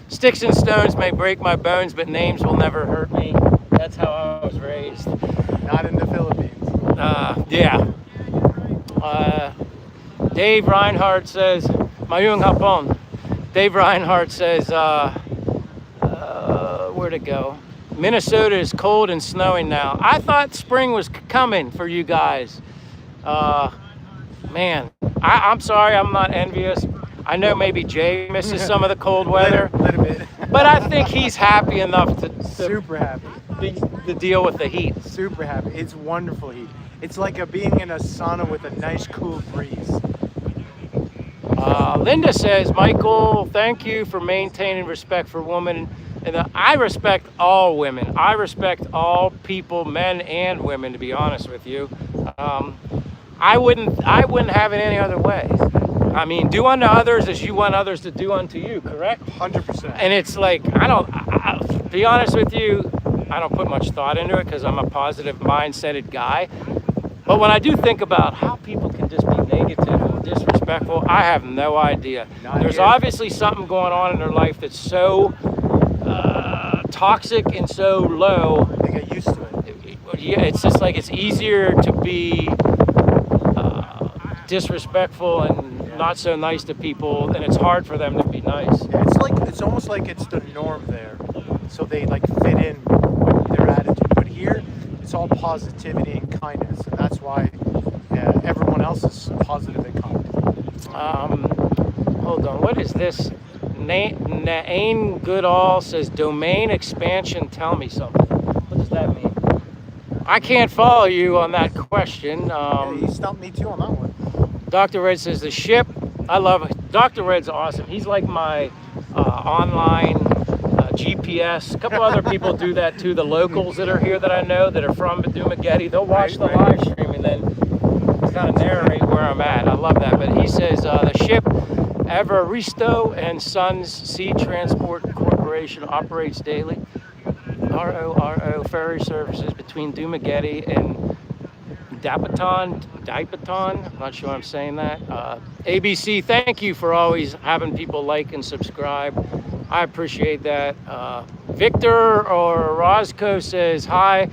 sticks and stones may break my bones, but names will never hurt me. That's how I was raised. Not in the Philippines. Yeah. Dave Reinhardt says, Mayung Hapon. Dave Reinhardt says, where'd it go? Minnesota is cold and snowing now. I thought spring was coming for you guys. Man, I'm sorry, I'm not envious. I know maybe Jay misses some of the cold weather. Little bit. But I think he's happy enough to Super happy. to deal with the heat. Super happy. It's wonderful heat. It's like being in a sauna with a nice cool breeze. Linda says, Michael, thank you for maintaining respect for women. And I respect all women. I respect all people, men and women, to be honest with you. I wouldn't have it any other way. I mean, do unto others as you want others to do unto you, correct? 100%. And it's like, to be honest with you, I don't put much thought into it because I'm a positive mindseted guy. But when I do think about how people can just be negative and disrespectful, I have no idea. There's obviously something going on in their life that's so toxic and so low. They get used to it. Yeah, it's just like it's easier to be disrespectful and not so nice to people, and it's hard for them to be nice. Yeah, it's almost like it's the norm there, so they like fit in with their attitude. But here, it's all positivity and kindness, and that's why everyone else is positive and kind. Hold on, what is this? Nain Goodall says, domain expansion, tell me something. What does that mean? I can't follow you on that question. You stumped me too on that one. Dr. Red says, the ship, I love it. Dr. Red's awesome. He's like my online GPS. A couple other people do that too. The locals that are here that I know that are from Dumaguete, they'll watch the live stream and then kind of narrate where I'm at. I love that. But he says, the ship Everito and Sons Sea Transport Corporation operates daily. RORO ferry services between Dumaguete and Dapitan, I'm not sure I'm saying that. ABC, thank you for always having people like and subscribe. I appreciate that. Victor or Roscoe says, hi,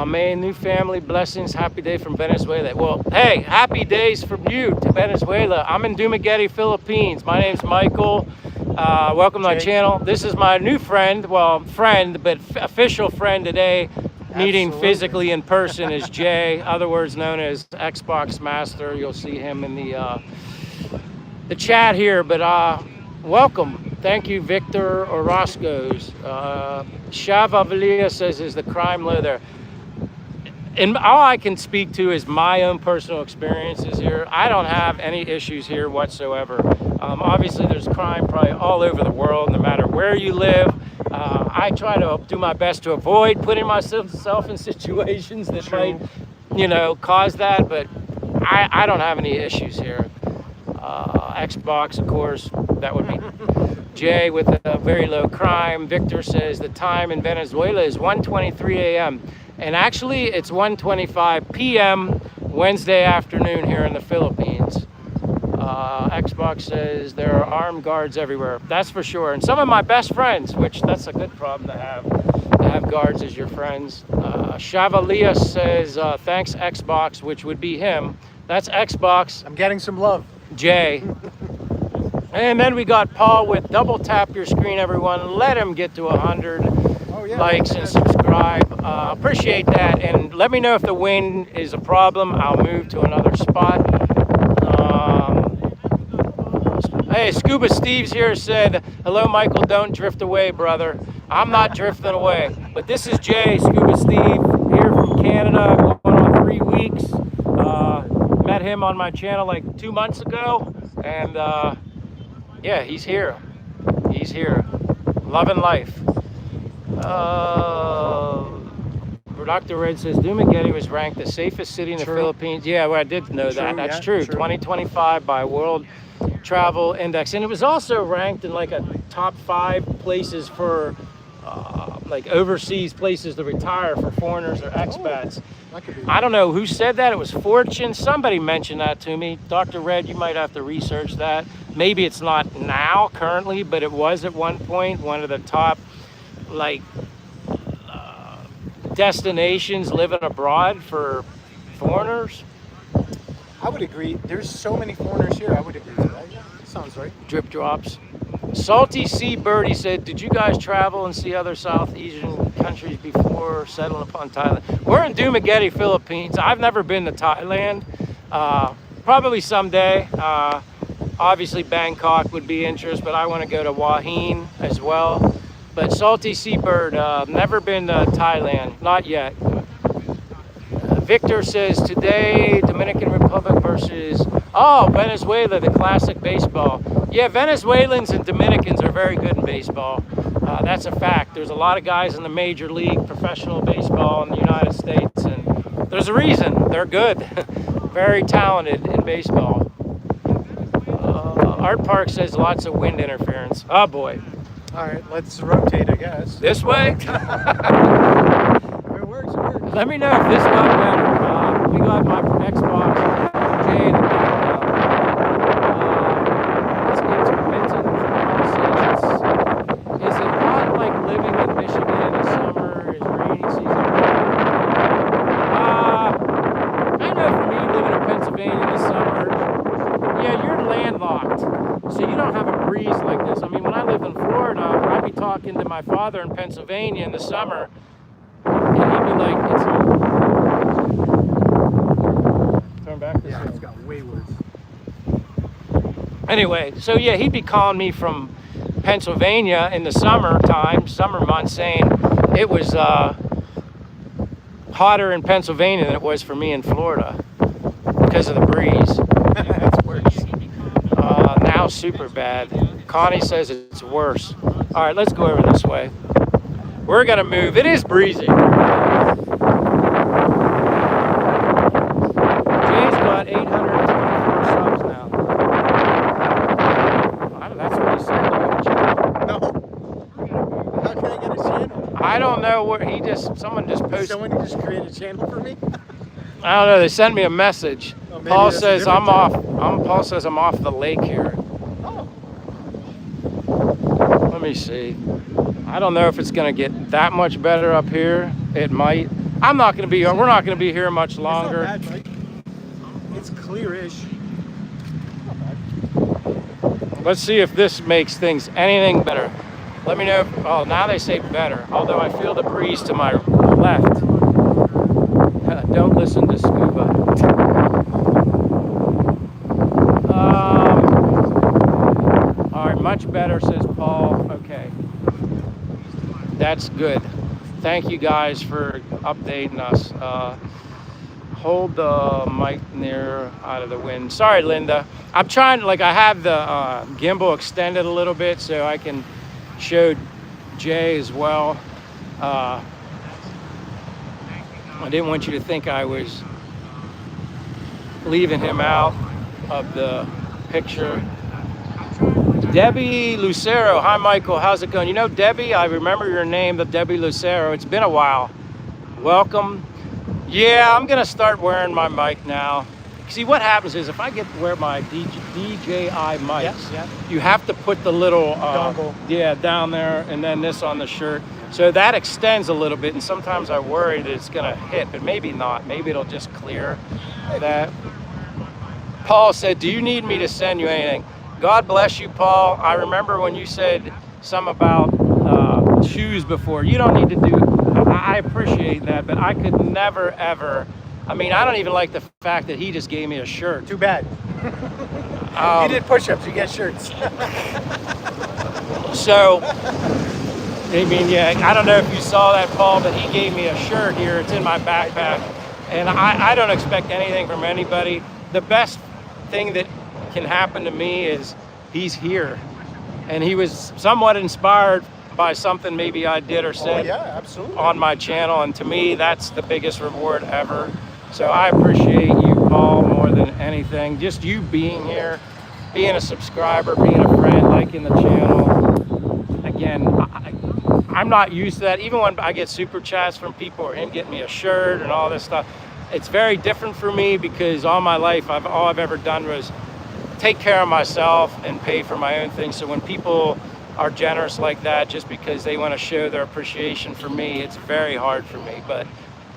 may new family blessings, happy day from Venezuela. Well, hey, happy days from you to Venezuela. I'm in Dumaguete, Philippines. My name's Michael. Welcome to my Jay. channel. This is my new friend, well, friend, but official friend today, meeting Absolutely. physically in person, is Jay, other words known as Xbox Master. You'll see him in the chat here, but welcome. Thank you, Victor Orozco's. Shavalia says, is the crime low there? And all I can speak to is my own personal experiences here. I don't have any issues here whatsoever. Obviously, there's crime probably all over the world, no matter where you live. I try to do my best to avoid putting myself in situations that might, cause that, but I don't have any issues here. Xbox, of course, that would be Jay with a very low crime. Victor says the time in Venezuela is 1:23 a.m. And actually, it's 1:25 p.m. Wednesday afternoon here in the Philippines. Xbox says there are armed guards everywhere. That's for sure. And some of my best friends, which that's a good problem to have guards as your friends. Chavalia says, thanks Xbox, which would be him. That's Xbox. I'm getting some love. Jay. And then we got Paul with double tap your screen, everyone. Let him get to 100 likes and subscribe. Appreciate that. And let me know if the wind is a problem. I'll move to another spot. Hey, Scuba Steve's here said, hello, Michael, don't drift away, brother. I'm not drifting away. But this is Jay, Scuba Steve, here from Canada, going on 3 weeks. Met him on my channel like 2 months ago. And yeah, he's here. He's here. Loving life. Dr. Red says Dumaguete was ranked the safest city in the Philippines. Yeah, well, I did know that. That's true. 2025 by World Travel Index. And it was also ranked in like a top 5 places for like overseas places to retire for foreigners or expats. I don't know who said that. It was Fortune. Somebody mentioned that to me. Dr. Red, you might have to research that. Maybe it's not now currently, but it was at one point one of the top like destinations living abroad for foreigners. I would agree. There's so many foreigners here. I would agree to that. Yeah, sounds right. Drip drops. Salty Sea Birdie said, did you guys travel and see other South Asian countries before settling upon Thailand? We're in Dumaguete, Philippines. I've never been to Thailand. Probably someday. Obviously Bangkok would be interest, but I want to go to Hua Hin as well. But Salty Seabird, never been to Thailand, not yet. Victor says today, Dominican Republic versus, Venezuela, the classic baseball. Yeah, Venezuelans and Dominicans are very good in baseball. That's a fact. There's a lot of guys in the major league professional baseball in the United States, and there's a reason. They're good. Very talented in baseball. Art Park says lots of wind interference. Oh boy. All right, let's rotate, I guess. This way? It works, it works. Let me know if this got better. We got my Xbox, Jay in the background. Let's get intermittent conversations. Is it hot like living in Michigan in the summer? Is rainy season? I know for me living in Pennsylvania in the summer, yeah, you're landlocked. So you don't have a breeze like this. I mean, when I lived in Florida, I'd be talking to my father in Pennsylvania in the summer, and he'd be like, it's... Turn back this way. It's got way worse. Anyway, so yeah, he'd be calling me from Pennsylvania in the summertime, summer months, saying it was hotter in Pennsylvania than it was for me in Florida because of the breeze. That's worse. Now super bad. Connie says it's worse. All right, let's go over this way. We're gonna move. It is breezy. Jay's got 824 subs now. That's what he said. No. How can I get a channel? I don't know where someone just posted. Someone just created a channel for me? I don't know. They sent me a message. Oh, Paul says I'm off. Paul says I'm off the lake here. Oh. Let me see. I don't know if it's gonna get that much better up here. It might. We're not gonna be here much longer. It's not bad, Mike. It's clear-ish. Not bad. Let's see if this makes things anything better. Let me know if, oh, now they say better. Although I feel the breeze to my left. Don't listen to Scuba. All right, much better, says Paul. Okay. That's good. Thank you guys for updating us. Hold the mic near out of the wind. Sorry, Linda. I'm trying, like I have the gimbal extended a little bit so I can show Jay as well. I didn't want you to think I was leaving him out of the picture. Debbie Lucero. Hi, Michael. How's it going? You know, Debbie, I remember your name, the Debbie Lucero. It's been a while. Welcome. Yeah, I'm going to start wearing my mic now. See, what happens is if I get to wear my DJI mics, you have to put the little dongle. Yeah, down there, and then this on the shirt. So that extends a little bit, and sometimes I worry that it's going to hit, but maybe not. Maybe it'll just clear that. Paul said, do you need me to send you anything? God bless you, Paul. I remember when you said something about shoes before. You don't need to do, I appreciate that, but I could never, ever, I mean, I don't even like the fact that he just gave me a shirt. Too bad. You did push-ups, you get shirts. So, I mean, yeah, I don't know if you saw that, Paul, but he gave me a shirt here. It's in my backpack. And I don't expect anything from anybody. The best thing that can happen to me is he's here. And he was somewhat inspired by something maybe I did or said on my channel. And to me, that's the biggest reward ever. So I appreciate you, Paul, more than anything. Just you being here, being a subscriber, being a friend, liking the channel. Again, I'm not used to that. Even when I get super chats from people or him getting me a shirt and all this stuff, it's very different for me because all my life, all I've ever done was take care of myself and pay for my own things. So when people are generous like that, just because they want to show their appreciation for me, it's very hard for me. But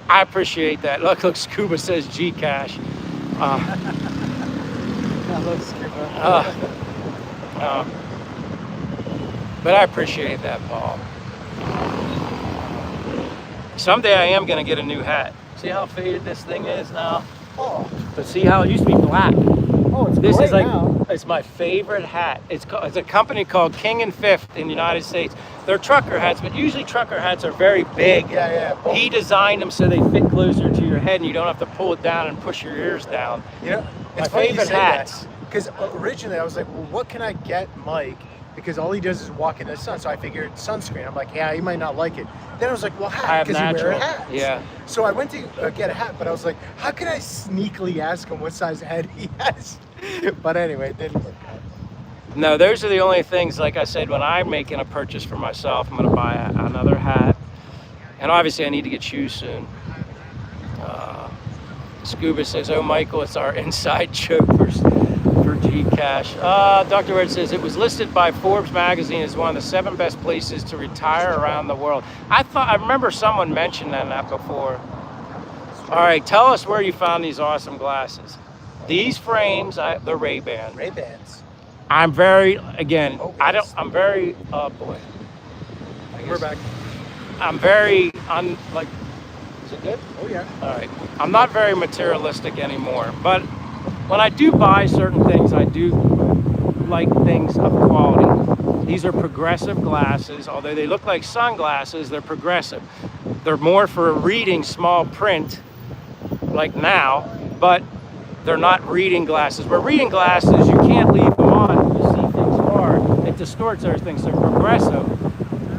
I appreciate that. Look, Scuba says Gcash. Look, Scuba. But I appreciate that, Paul. Someday I am going to get a new hat. See how faded this thing is now? Oh. But see how it used to be black. Oh, it's This great is like, now. it's my favorite hat. It's a company called King and Fifth in the United States. They're trucker hats, but usually trucker hats are very big. Yeah. He designed them so they fit closer to your head and you don't have to pull it down and push your ears down. You know, My it's funny you favorite say hats. Because originally I was like, well, what can I get Mike? Because all he does is walk in the sun. So I figured sunscreen. I'm like, yeah, he might not like it. Then I was like, well, I hat, have because he natural. wears hats. Yeah. So I went to get a hat, but I was like, how can I sneakily ask him what size head he has? But anyway, it didn't work out. No, those are the only things, like I said, when I'm making a purchase for myself, I'm going to buy another hat. And obviously I need to get shoes soon. Scuba says, oh, Michael, it's our inside joke for Gcash. Dr. Red says, it was listed by Forbes magazine as one of the 7 best places to retire around the world. I remember someone mentioned that before. All right, tell us where you found these awesome glasses. These frames, the Ray-Ban. Ray-Bans. I'm very, again, I'm very, boy. We're back. I'm very, like, is it good? Oh, yeah. All right. I'm not very materialistic anymore, but when I do buy certain things, I do like things of quality. These are progressive glasses. Although they look like sunglasses, they're progressive. They're more for reading small print, like now, but they're not reading glasses. Where reading glasses, you can't leave them on to see things far. It distorts everything, so progressive.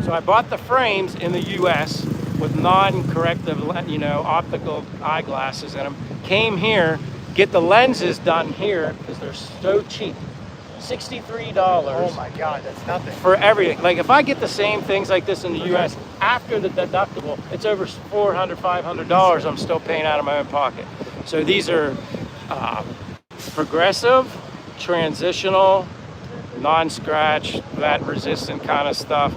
So I bought the frames in the US with non-corrective, optical eyeglasses in them. Came here, get the lenses done here because they're so cheap. $63. Oh my God, that's nothing. For everything. Like if I get the same things like this in the US, after the deductible, it's over $400, $500 I'm still paying out of my own pocket. So these are progressive, transitional, non-scratch, VAT resistant kind of stuff.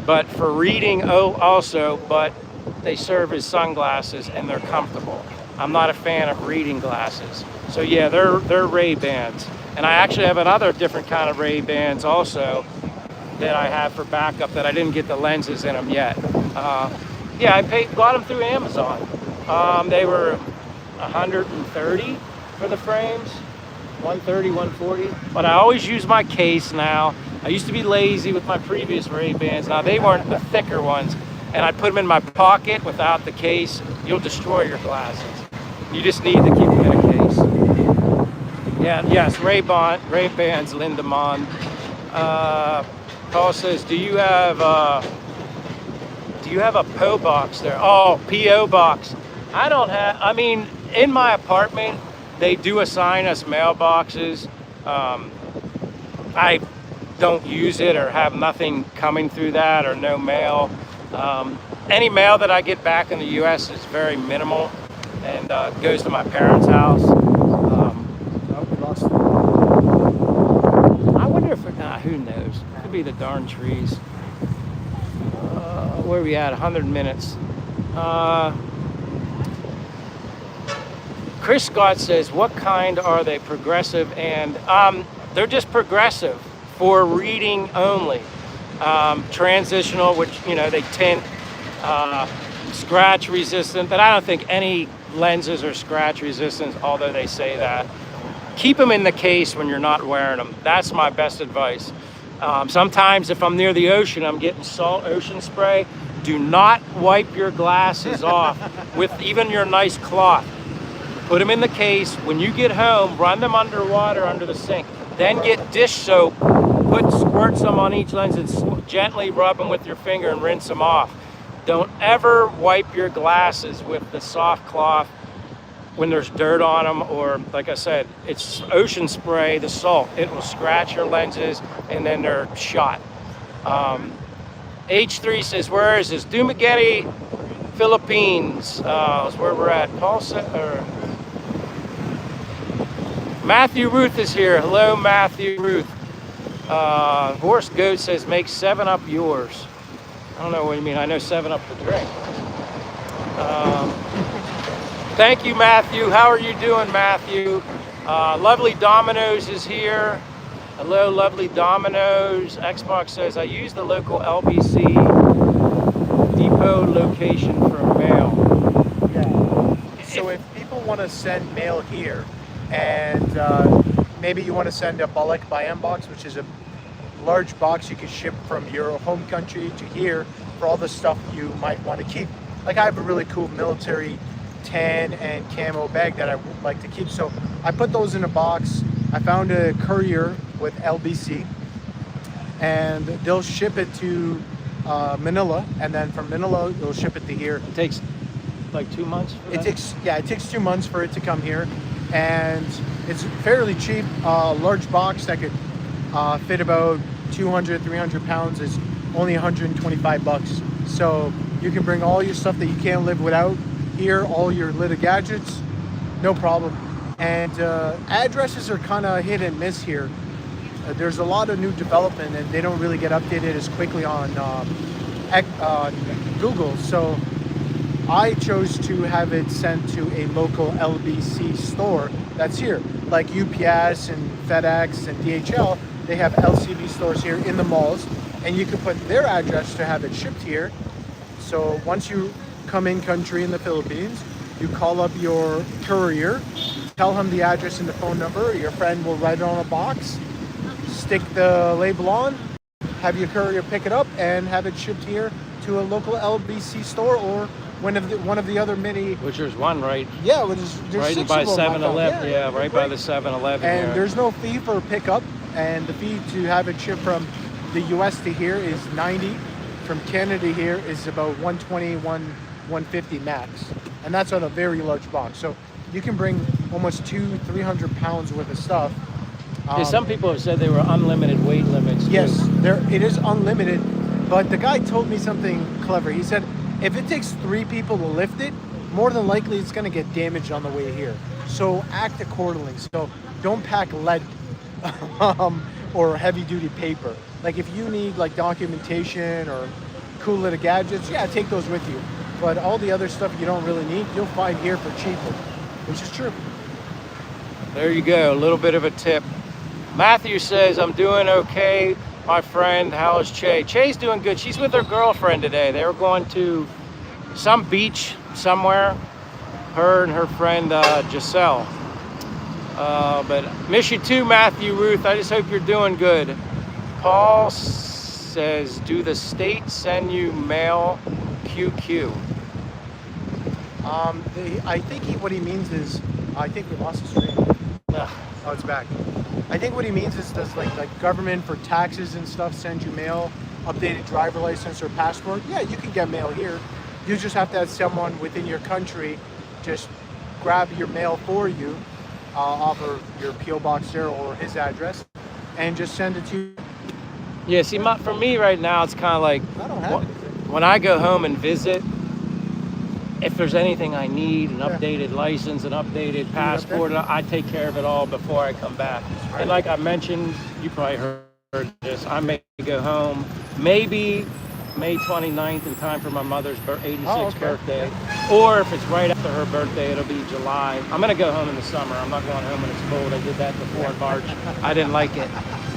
But for reading also, but they serve as sunglasses and they're comfortable. I'm not a fan of reading glasses. So yeah, they're Ray-Bans. And I actually have another different kind of Ray-Bans also that I have for backup that I didn't get the lenses in them yet. Yeah, got them through Amazon. They were 130 for the frames, 130, 140. But I always use my case now. I used to be lazy with my previous Ray-Bans. Now they weren't the thicker ones, and I put them in my pocket without the case. You'll destroy your glasses. You just need to keep them in a case. Yeah, yes, Ray-Bans, Lindemond. Paul says, do you have a PO box there? Oh, PO box. I don't have, I mean, in my apartment, they do assign us mailboxes. I don't use it or have nothing coming through that or no mail. Any mail that I get back in the US is very minimal and goes to my parents' house. I wonder if, who knows? Could be the darn trees. Where are we at? 100 minutes. Chris Scott says, what kind are they? Progressive? And they're just progressive for reading only. Transitional, which, you know, they tint, scratch resistant, but I don't think any lenses are scratch resistant, although they say that. Keep them in the case when you're not wearing them. That's my best advice. Sometimes if I'm near the ocean, I'm getting salt ocean spray. Do not wipe your glasses off with even your nice cloth. Put them in the case. When you get home, run them underwater under the sink. Then get dish soap, squirt some on each lens and gently rub them with your finger and rinse them off. Don't ever wipe your glasses with the soft cloth when there's dirt on them, or like I said, it's ocean spray, the salt. It will scratch your lenses and then they're shot. H3 says, where is this? Dumaguete, Philippines. Is where we're at. Paul said, Matthew Ruth is here. Hello, Matthew Ruth. Horse Goat says, make 7-Up yours. I don't know what you mean. I know 7-Up the drink. Thank you, Matthew. How are you doing, Matthew? Lovely Dominoes is here. Hello, Lovely Dominoes. Xbox says, I use the local LBC depot location for mail. Yeah. So if people want to send mail here, and maybe you want to send a bulk by box, which is a large box you can ship from your home country to here for all the stuff you might want to keep. Like I have a really cool military tan and camo bag that I would like to keep. So I put those in a box. I found a courier with LBC and they'll ship it to Manila, and then from Manila they'll ship it to here. It takes like 2 months for that? It takes 2 months for it to come here, and it's fairly cheap. Large box that could fit about 200, 300 pounds is only 125 bucks. So you can bring all your stuff that you can't live without here, all your little gadgets, no problem. And addresses are kind of hit and miss here. There's a lot of new development and they don't really get updated as quickly on Google. So I chose to have it sent to a local LBC store that's here, like UPS and FedEx and DHL. They have LCB stores here in the malls, and you can put their address to have it shipped here. So once you come in country in the Philippines, you call up your courier, tell him the address and the phone number. Your friend will write it on a box, stick the label on, have your courier pick it up, and have it shipped here to a local LBC store or one of the other many. Which there's one, right? Yeah, there's right by 7-Eleven. Yeah, right by the 7-Eleven. And here. There's no fee for pickup, and the fee to have it shipped from the US to here is $90. From Canada here is about $120, $150 max, and that's on a very large box. So you can bring almost 200-300 pounds worth of stuff. Yeah, some people have said they were unlimited weight limits. Yes, it is unlimited, but the guy told me something clever. He said if it takes 3 people to lift it, more than likely it's going to get damaged on the way here. So act accordingly. So don't pack lead or heavy duty paper. Like if you need like documentation or cool little gadgets, yeah, take those with you. but all the other stuff you don't really need, you'll find here for cheaper, which is true. There you go, a little bit of a tip. Matthew says, I'm doing okay, my friend. How is Che? Che's doing good. She's with her girlfriend today. They were going to some beach somewhere, her and her friend Giselle. But miss you too, Matthew, Ruth. I just hope you're doing good. Paul says, do the state send you mail QQ? I think what he means is, I think we lost the stream. Oh, it's back. I think what he means is, does like government for taxes and stuff send you mail, updated driver license or passport? Yeah, you can get mail here. You just have to have someone within your country just grab your mail for you off of your P.O. box there or his address and just send it to you. Yeah, see, for me right now, it's kind of like, I don't have anything. When I go home and visit, if there's anything I need, an updated license, an updated passport, I take care of it all before I come back. Right. And like I mentioned, you probably heard this, I may go home maybe May 29th in time for my mother's 86th birthday. Or if it's right after her birthday, it'll be July. I'm gonna go home in the summer. I'm not going home when it's cold. I did that before in March. I didn't like it.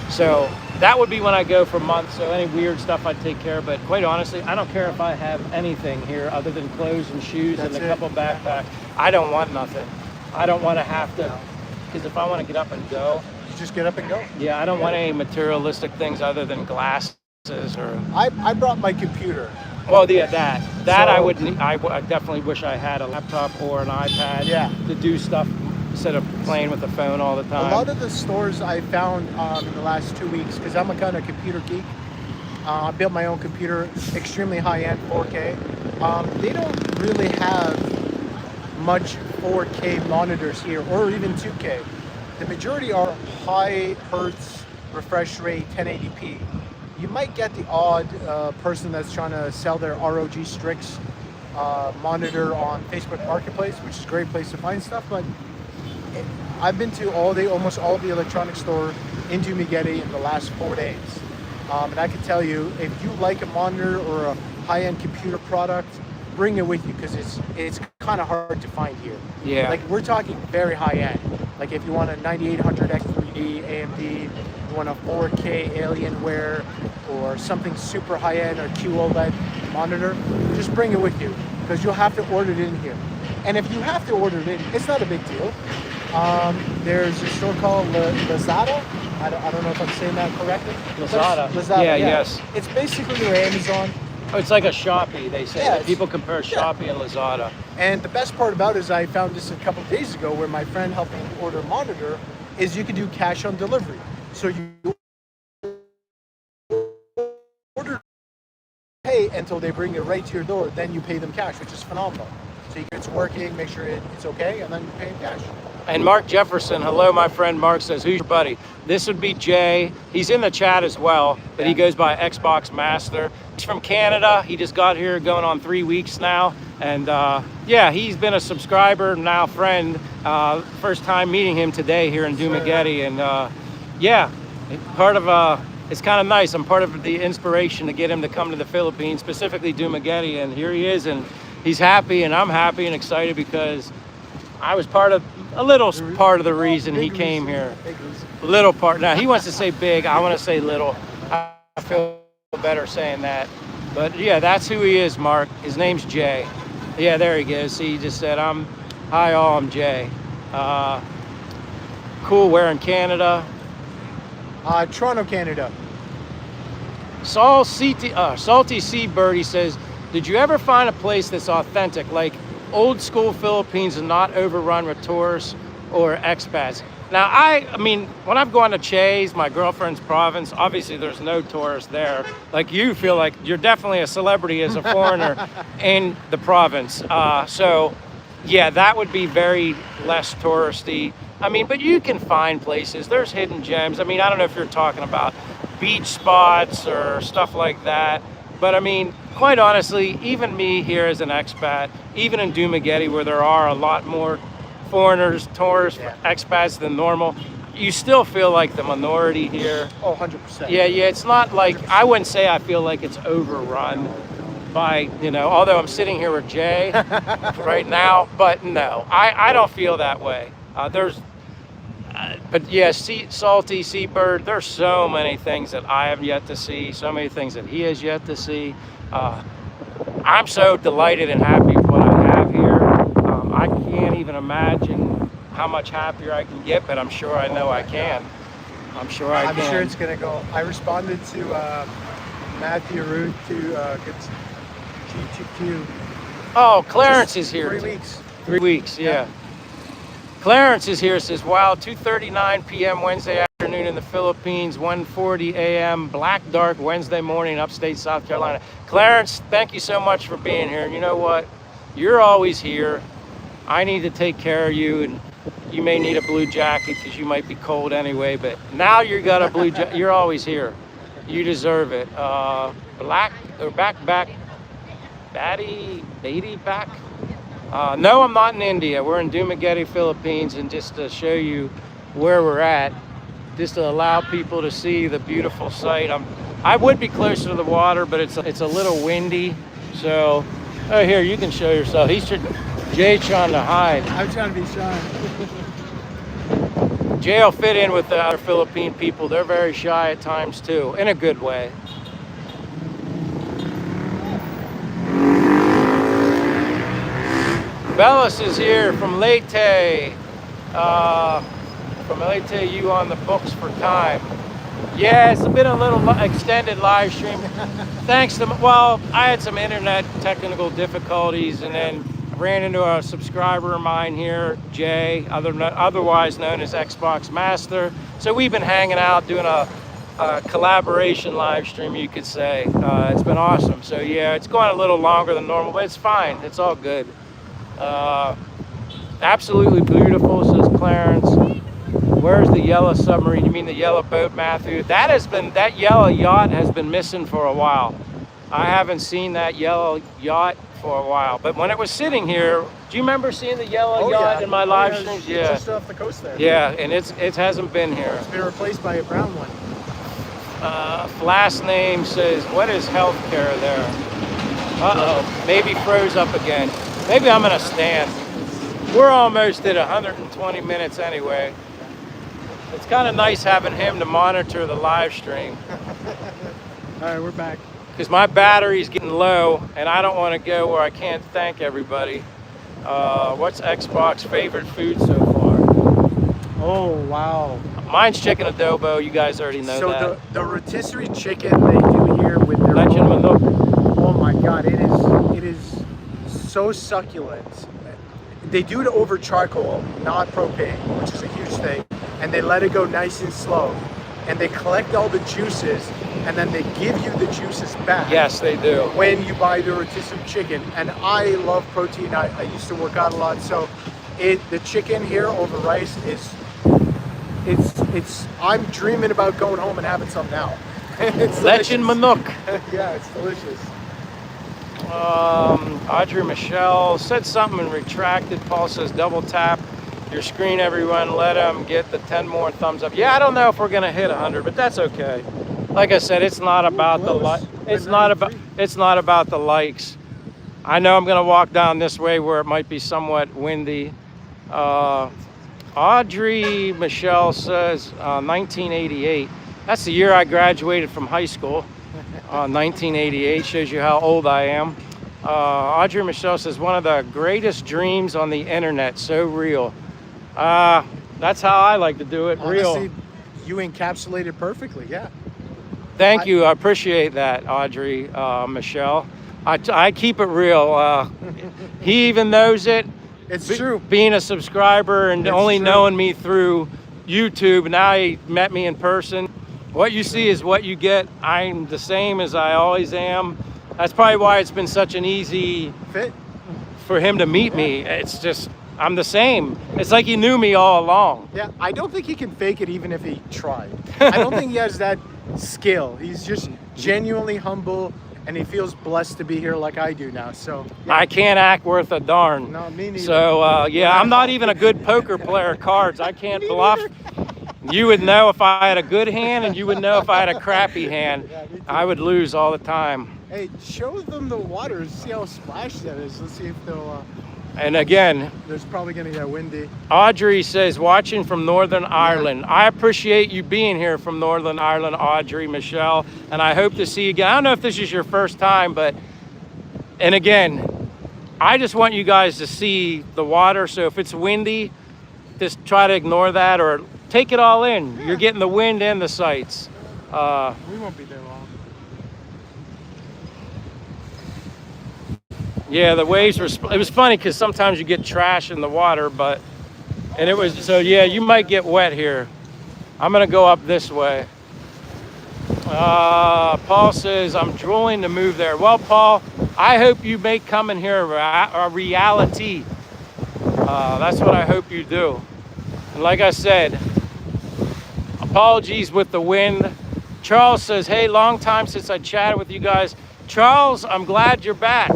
So that would be when I go for months. So any weird stuff I take care of. But quite honestly, I don't care if I have anything here other than clothes and shoes and a couple backpacks. I don't want nothing. I don't want to have to, because if I want to get up and go, You just get up and go. yeah, I don't want any materialistic things other than glasses or. I brought my computer. Well, yeah, that I So- would. I definitely wish I had a laptop or an iPad to do stuff instead of playing with the phone all the time. A lot of the stores I found in the last 2 weeks, because I'm a kind of computer geek, I built my own computer, extremely high-end 4K. They don't really have much 4K monitors here, or even 2K. The majority are high hertz refresh rate 1080p. You might get the odd person that's trying to sell their ROG Strix monitor on Facebook Marketplace, which is a great place to find stuff, but I've been to almost all the electronic store in Dumaguete in the last 4 days. And I can tell you, if you like a monitor or a high-end computer product, bring it with you, because it's kind of hard to find here. Yeah. Like, we're talking very high-end. Like, if you want a 9800 X3D AMD, you want a 4K Alienware, or something super high-end or QOLED monitor, just bring it with you, because you'll have to order it in here. And if you have to order it in, it's not a big deal. There's a store called Lazada. I don't know if I'm saying that correctly. Lazada. Lazada, Yeah, yes. It's basically your Amazon. Oh, it's like a Shopee, they say. Yeah, People compare Shopee and Lazada. And the best part about it is, I found this a couple of days ago, where my friend helped me order a monitor, is you can do cash on delivery. So you order, pay until they bring it right to your door, then you pay them cash, which is phenomenal. So it's working, make sure it's okay, and then you pay in cash. And Mark Jefferson, hello, my friend Mark, says, who's your buddy? This would be Jay. He's in the chat as well, but he goes by Xbox Master. He's from Canada. He just got here going on 3 weeks now. And yeah, he's been a subscriber, now friend. First time meeting him today here in Dumaguete. And yeah, it's kind of nice. I'm part of the inspiration to get him to come to the Philippines, specifically Dumaguete. And here he is, and he's happy, and I'm happy and excited, because I was a little part of the reason he came here. Little part. Now, he wants to say big. I want to say little. I feel better saying that. But yeah, that's who he is, Mark. His name's Jay. Yeah, there he goes. See, he just said, hi all, I'm Jay. Cool, where in Canada? Toronto, Canada. Salty Seabird, he says, did you ever find a place that's authentic, like old school Philippines and not overrun with tourists or expats? Now, I mean, when I've gone to Che's, my girlfriend's province, obviously there's no tourists there. Like, you feel like you're definitely a celebrity as a foreigner in the province. So, yeah, that would be very less touristy. I mean, but you can find places. There's hidden gems. I mean, I don't know if you're talking about beach spots or stuff like that. But I mean, quite honestly, even me here as an expat, even in Dumaguete, where there are a lot more foreigners, tourists, expats than normal, you still feel like the minority here. Oh, 100%. Yeah, it's not like, I wouldn't say I feel like it's overrun. by, you know, although I'm sitting here with Jay right now, but no, I don't feel that way. But yeah, salty seabird, there's so many things that I have yet to see, so many things that he has yet to see. I'm so delighted and happy with what I have here. I can't even imagine how much happier I can get, but I'm sure I know I can. I'm sure I can. I'm sure it's gonna go. I responded to Matthew Root to GTQ. Oh, Clarence is here. 3 weeks. 3 weeks, yeah. Clarence is here, says, wow, 2:39 p.m. Wednesday afternoon in the Philippines, 1:40 a.m. black dark Wednesday morning, upstate South Carolina. Clarence, thank you so much for being here. And you know what? You're always here. I need to take care of you, and you may need a blue jacket because you might be cold anyway, but now you got a blue jacket. You're always here. You deserve it. Back, Batty back. No, I'm not in India. We're in Dumaguete, Philippines, and just to show you where we're at, just to allow people to see the beautiful sight. I would be closer to the water, but it's a little windy. So, oh, here, you can show yourself. Jay's trying to hide. I'm trying to be shy. Jay will fit in with the other Philippine people. They're very shy at times too, in a good way. Bellis is here from Leyte. From Leyte, you on the books for time. Yeah, it's been a little extended live stream. Thanks to, well, I had some internet technical difficulties and then ran into a subscriber of mine here, Jay, otherwise known as Xbox Master. So we've been hanging out doing a collaboration live stream, you could say. It's been awesome. So yeah, it's going a little longer than normal, but it's fine. It's all good. Absolutely beautiful, says Clarence. Where's the yellow submarine? You mean the yellow boat, Matthew? That yellow yacht has been missing for a while. I haven't seen that yellow yacht for a while, but when it was sitting here, do you remember seeing the yellow yacht in my live streams? Yeah, just off the coast there. Yeah, and it hasn't been here. It's been replaced by a brown one. Last name says, what is healthcare there? Uh-oh, maybe froze up again. Maybe I'm gonna stand. We're almost at 120 minutes anyway. It's kind of nice having him to monitor the live stream. All right, we're back. Because my battery's getting low and I don't want to go where I can't thank everybody. What's Xbox's favorite food so far? Oh, wow. Mine's chicken adobo. You guys already know that. So the rotisserie chicken they do here with their Legend Manok. Oh my God, it is so succulent. They do it over charcoal, not propane, which is a huge thing. And they let it go nice and slow. And they collect all the juices, and then they give you the juices back. Yes, they do. When you buy the rotisserie chicken. And I love protein. I used to work out a lot, so the chicken here over rice is, I'm dreaming about going home and having some now. It's Legend Manok. Yeah, it's delicious. Audrey Michelle said something and retracted. Paul says double tap your screen, everyone. Let them get the 10 more thumbs up. Yeah, I don't know if we're gonna hit 100, but that's okay. Like I said, it's not about it's not about the likes. I know I'm gonna walk down this way where it might be somewhat windy. Audrey Michelle says 1988. That's the year I graduated from high school. 1988 shows you how old I am. Audrey Michelle says one of the greatest dreams on the internet, so real. That's how I like to do it. Honestly, real. You encapsulated perfectly. Yeah. Thank you. I appreciate that, Audrey Michelle. I keep it real. He even knows it. It's true. Being a subscriber and only knowing me through YouTube, now he met me in person. What you see is what you get. I'm the same as I always am. That's probably why it's been such an easy fit for him to meet me. It's just, I'm the same. It's like he knew me all along. Yeah, I don't think he can fake it even if he tried. I don't think he has that skill. He's just genuinely humble and he feels blessed to be here like I do now. So yeah. I can't act worth a darn. No, me neither. So yeah, I'm not even a good poker player of cards. I can't bluff. You would know if I had a good hand and you would know if I had a crappy hand. I would lose all the time. Hey, show them the water. See how splashy that is. Let's see if they'll. And again, There's probably gonna get windy. Audrey says, watching from Northern Ireland. I appreciate you being here from Northern Ireland, Audrey, Michelle, and I hope to see you again. I don't know if this is your first time, but, and again, I just want you guys to see the water. So if it's windy, just try to ignore that or take it all in. You're getting the wind and the sights. We won't be there long. Yeah, the waves were, it was funny because sometimes you get trash in the water, but, and it was, so yeah, you might get wet here. I'm gonna go up this way. Paul says, I'm drooling to move there. Well, Paul, I hope you make coming here a reality. That's what I hope you do. And like I said, apologies with the wind. Charles says, hey, long time since I chatted with you guys. Charles, I'm glad you're back.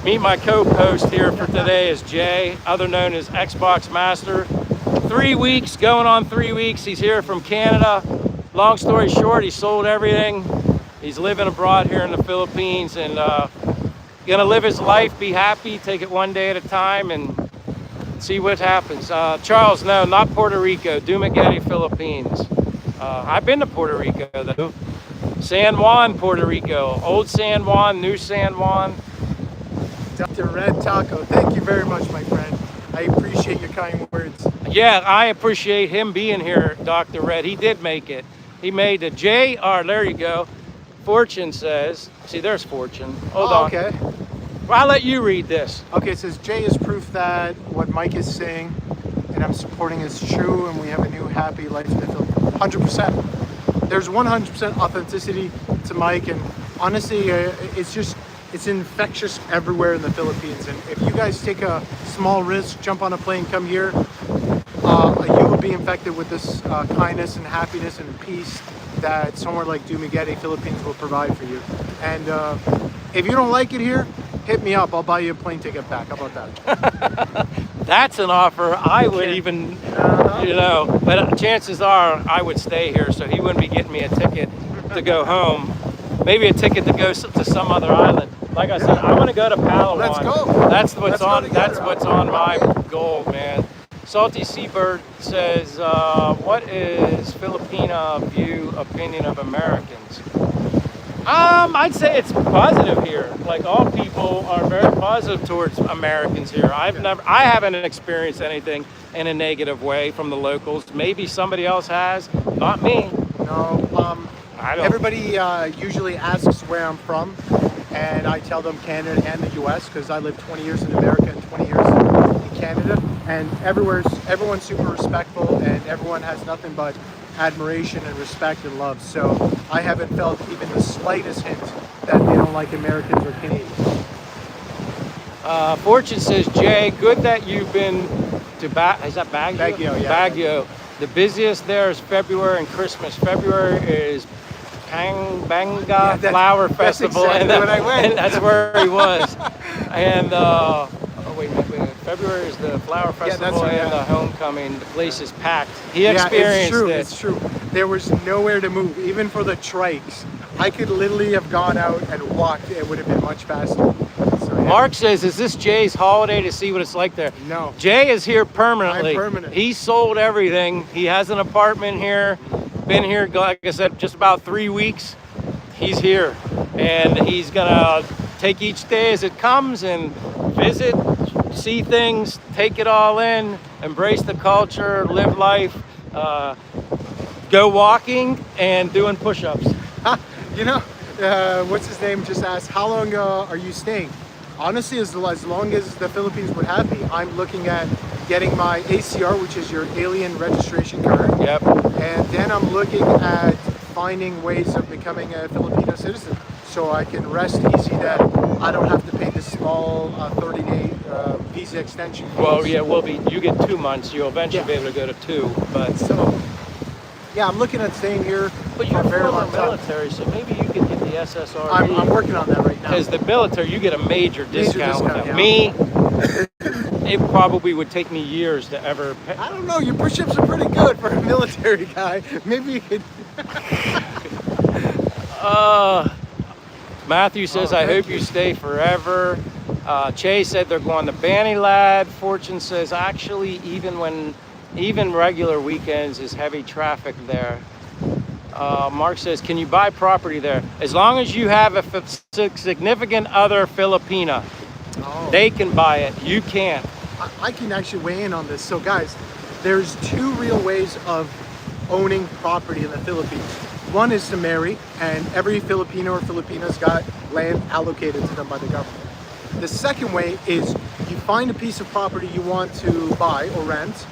Meet my co-host here for today is Jay, other known as Xbox Master. 3 weeks, going on 3 weeks. He's here from Canada. Long story short, he sold everything. He's living abroad here in the Philippines and gonna live his life, be happy, take it one day at a time and see what happens. Charles, no, not Puerto Rico, Dumaguete, Philippines. I've been to Puerto Rico though. San Juan, Puerto Rico. Old San Juan, new San Juan. Dr. Red Taco, thank you very much, my friend. I appreciate your kind words. Yeah, I appreciate him being here, Dr. Red. He did make it. He made the JR, there you go. Fortune says, see, there's Fortune. Hold on. Okay. Well, I'll let you read this. Okay, it says, Jay is proof that what Mike is saying and I'm supporting is true and we have a new happy life in the Philippines. 100%. There's 100% authenticity to Mike, and honestly, it's infectious everywhere in the Philippines. And if you guys take a small risk, jump on a plane, come here, you will be infected with this kindness and happiness and peace that somewhere like Dumaguete, Philippines will provide for you. And if you don't like it here, hit me up. I'll buy you a plane ticket back. How about that? That's an offer I would even, you know, but chances are I would stay here, so he wouldn't be getting me a ticket to go home. Maybe a ticket to go to some other island. Like I said, I want to go to Palawan. Let's go. That's what's Let's go on. together. That's what's on my goal, man. Salty Seabird says, "What is Filipina opinion of Americans?" I'd say it's positive here. Like all people are very positive towards Americans here. I haven't experienced anything in a negative way from the locals. Maybe somebody else has, not me. No, I don't. everybody usually asks where I'm from, and I tell them Canada and the US because I lived 20 years in America and 20 years in Canada, and everyone's super respectful and everyone has nothing but admiration and respect and love. So I haven't felt even the slightest hint that they don't like Americans or Canadians. Fortune says, Jay, good that you've been to is that Baguio? Baguio, yeah. Baguio. The busiest there is February and Christmas. February is Banga Flower Festival, exactly and, when I went. and that's where he was. And wait, February is the Flower Festival right, and yeah. the homecoming. The place is packed. He experienced it. It's true. There was nowhere to move, even for the trikes. I could literally have gone out and walked. It would have been much faster. So, yeah. Mark says, is this Jay's holiday to see what it's like there? No. Jay is here permanently. I'm permanent. He sold everything. He has an apartment here. Been here, like I said, just about 3 weeks. He's here. And he's going to take each day as it comes and visit, see things, take it all in, embrace the culture, live life, go walking and doing push-ups. You know, what's his name just asked, how long are you staying? Honestly, as long as the Philippines would have me. I'm looking at getting my ACR, which is your alien registration card. Yep. And then I'm looking at finding ways of becoming a Filipino citizen so I can rest easy that I don't have to pay this small 30-day visa extension fees. Well, yeah, you get 2 months. You'll eventually be able to go to 2. But So, yeah, I'm looking at staying here But for you're a very former long time. military, so maybe you could get the SSRD. I'm working on that right now. Because the military, you get a major discount with discount, them. yeah. Me, it probably would take me years to ever pay. I don't know. Your push-ups are pretty good for a military guy. Maybe you could. Matthew says, I hope you stay forever. Chase said they're going to Banilad. Fortune says, actually, even regular weekends is heavy traffic there. Mark says, can you buy property there? As long as you have a significant other Filipina, they can buy it. You can't. I can actually weigh in on this. So guys, there's two real ways of owning property in the Philippines. One is to marry, and every Filipino or Filipina's got land allocated to them by the government. The second way is you find a piece of property you want to buy or rent,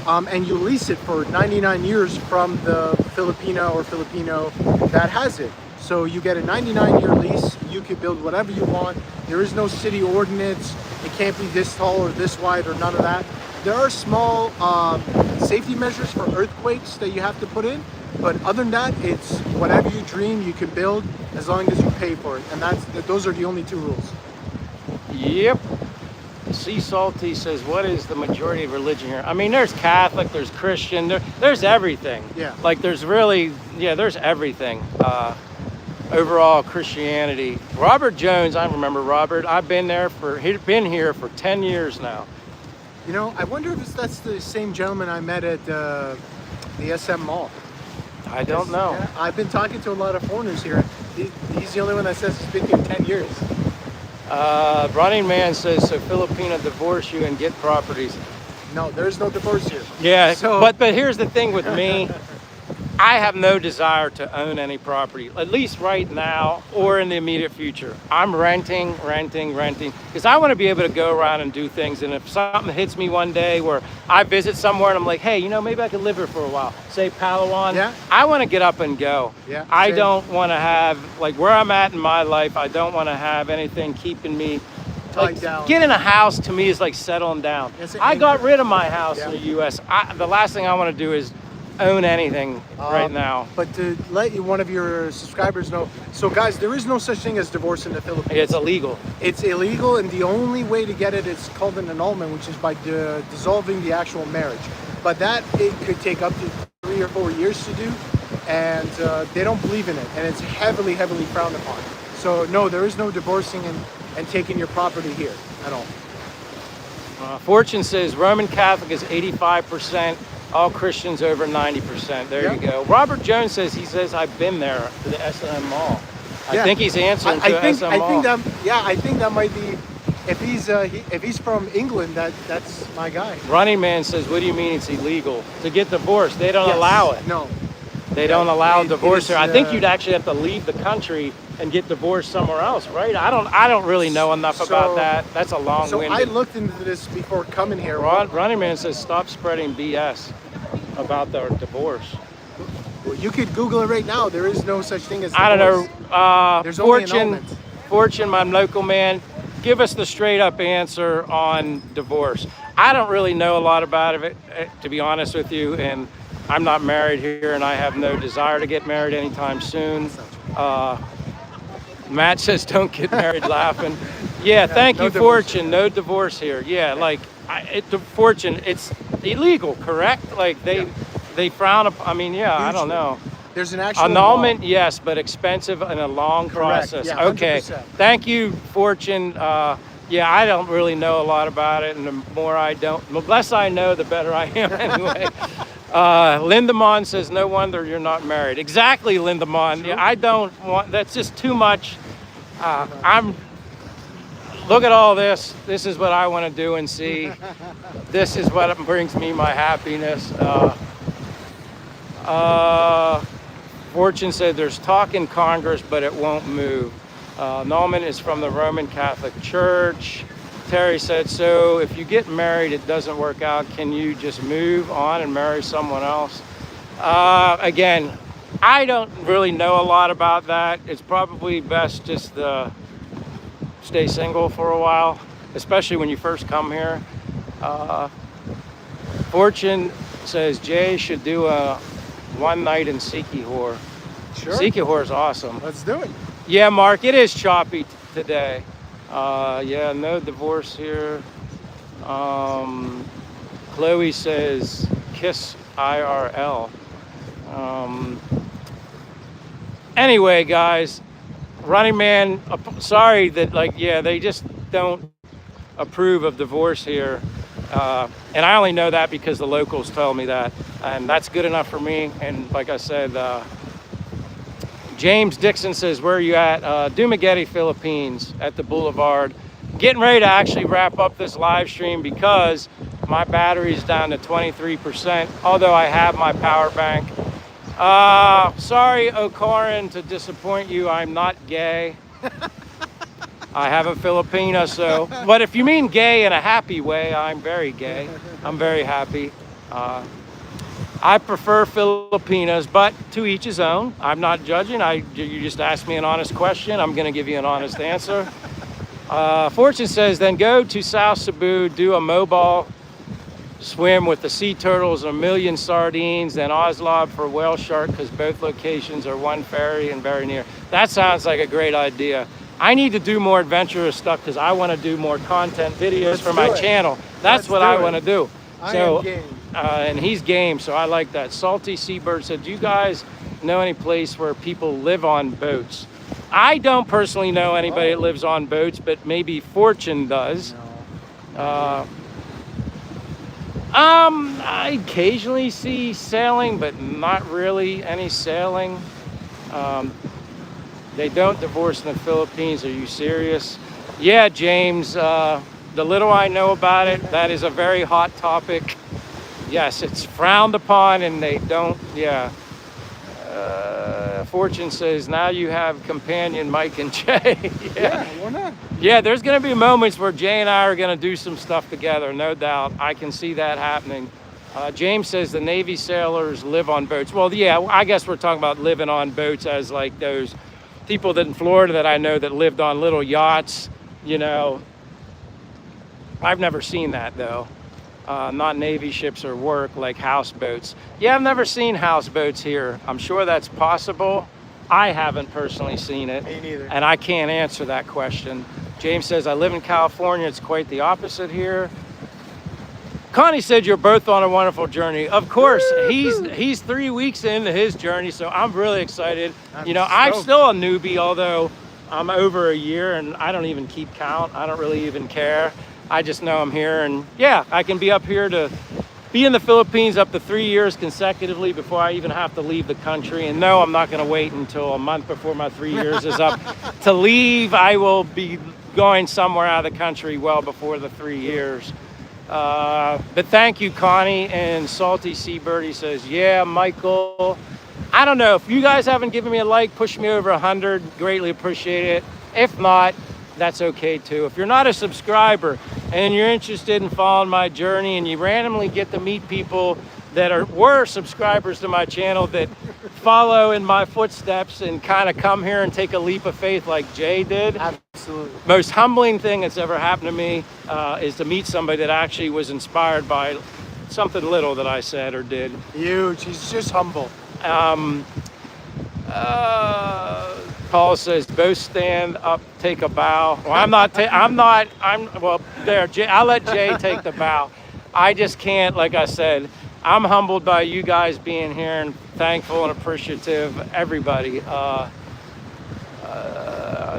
and you lease it for 99 years from the Filipina or Filipino that has it. So you get a 99-year lease, you can build whatever you want. There is no city ordinance, it can't be this tall or this wide or none of that. There are small safety measures for earthquakes that you have to put in, but other than that, it's whatever you dream you can build as long as you pay for it. And those are the only two rules. Yep. Sea Salty says, what is the majority of religion here? I mean, there's Catholic, there's Christian, there's everything. Yeah. Like there's really, there's everything. Overall Christianity. Robert Jones, I remember Robert. He'd been here for 10 years now. You know, I wonder if that's the same gentleman I met at the SM Mall. I don't know. Yeah, I've been talking to a lot of foreigners here. He's the only one that says he's been here 10 years. Running Man says, so Filipina divorce you and get properties. No, there's no divorce here. Yeah, but here's the thing with me. I have no desire to own any property, at least right now or in the immediate future. I'm renting, because I want to be able to go around and do things. And if something hits me one day where I visit somewhere and I'm like, hey, maybe I could live here for a while, say Palawan, I want to get up and go. Yeah, I don't want to have, like where I'm at in my life, I don't want to have anything keeping me tied down. Getting a house to me is like settling down. I got rid of my house in the U.S. The last thing I want to do is own anything right now. But to let one of your subscribers know, so guys, there is no such thing as divorce in the Philippines. It's illegal. It's illegal, and the only way to get it is called an annulment, which is by dissolving the actual marriage. But it could take up to 3 or 4 years to do, and they don't believe in it, and it's heavily frowned upon. So no, there is no divorcing and taking your property here at all. Fortune says Roman Catholic is 85%. All Christians over 90%. There you go. Robert Jones says I've been there to the SM Mall. I think he's answering to SM Mall. I think that might be. If he's from England, that's my guy. Running Man says, what do you mean it's illegal to get divorced? They don't allow it. No, they don't allow divorce here. I think you'd actually have to leave the country and get divorced somewhere else, right? I don't really know enough about that. That's a long-winded. So I looked into this before coming here. Running Man says, stop spreading BS about their divorce. Well, you could Google it right now. There is no such thing as divorce. I don't know. There's only annulment. Fortune, my local man, give us the straight up answer on divorce. I don't really know a lot about it, to be honest with you, and I'm not married here, and I have no desire to get married anytime soon. Matt says, don't get married laughing. Yeah, thank you, Fortune. No divorce here. Yeah, Fortune, it's illegal, correct? Like they frown upon, I mean, I don't know. There's an actual annulment, law. yes, but expensive and a long process. Yeah, okay, thank you, Fortune. I don't really know a lot about it, and the less I know, the better I am anyway. Lindemon says, no wonder you're not married. Exactly, Lindemon. Yeah, I don't want, that's just too much. Look at all this. This is what I want to do and see. This is what brings me my happiness. Fortune said there's talk in Congress, but it won't move. Norman is from the Roman Catholic Church. Terry said, so if you get married, it doesn't work out, can you just move on and marry someone else? Again, I don't really know a lot about that. It's probably best just to stay single for a while, especially when you first come here. Fortune says Jay should do a one night in Sikihor. Sure. Sikihor is awesome. Let's do it. Yeah, Mark, it is choppy today. No divorce here. Chloe says, kiss IRL. Anyway, guys, Running Man, sorry that, like, yeah, they just don't approve of divorce here. And I only know that because the locals tell me that. And that's good enough for me. And like I said, James Dixon says, where are you at? Dumaguete, Philippines, at the Boulevard. Getting ready to actually wrap up this live stream because my battery's down to 23%, although I have my power bank. Sorry, O'Corin, to disappoint you. I'm not gay. I have a Filipina, so. But if you mean gay in a happy way, I'm very gay. I'm very happy. I prefer Filipinas, but to each his own. I'm not judging. You just asked me an honest question. I'm going to give you an honest answer. Fortune says, then go to South Cebu, do a mobile swim with the sea turtles and a million sardines, then Oslob for whale shark, because both locations are one ferry and very near. That sounds like a great idea. I need to do more adventurous stuff because I want to do more content videos for my channel. That's what I want to do. So, and he's game, so I like that. Salty Seabird said, do you guys know any place where people live on boats? I don't personally know anybody that lives on boats, but maybe Fortune does. I occasionally see sailing, but not really any sailing. They don't divorce in the Philippines. Are you serious? Yeah, James, the little I know about it, that is a very hot topic. Yes, it's frowned upon and they don't, yeah. Fortune says, now you have companion Mike and Jay. Yeah, why not? Yeah, there's going to be moments where Jay and I are going to do some stuff together, no doubt. I can see that happening. James says the Navy sailors live on boats. Well, yeah, I guess we're talking about living on boats as like those people that in Florida that I know that lived on little yachts, you know. I've never seen that, though. Not Navy ships or work, like houseboats. Yeah, I've never seen houseboats here. I'm sure that's possible. I haven't personally seen it. Me neither. And I can't answer that question. James says, I live in California. It's quite the opposite here. Connie said, you're both on a wonderful journey. Of course, he's 3 weeks into his journey, so I'm really excited. I'm still a newbie, although I'm over a year and I don't even keep count. I don't really even care. I just know I'm here, and yeah, I can be up here to be in the Philippines up to 3 years consecutively before I even have to leave the country. And no, I'm not going to wait until a month before my 3 years is up to leave. I will be going somewhere out of the country well before the 3 years. But thank you, Connie. And Salty Seabird, says, yeah, Michael. I don't know. If you guys haven't given me a like, push me over 100. Greatly appreciate it. If not, that's okay too. If you're not a subscriber and you're interested in following my journey and you randomly get to meet people that were subscribers to my channel that follow in my footsteps and kind of come here and take a leap of faith like Jay did. Absolutely. Most humbling thing that's ever happened to me is to meet somebody that actually was inspired by something little that I said or did. Huge. He's just humble. Paul says, both stand up, take a bow. Well, I'll let Jay take the bow. I just can't, like I said, I'm humbled by you guys being here and thankful and appreciative, everybody.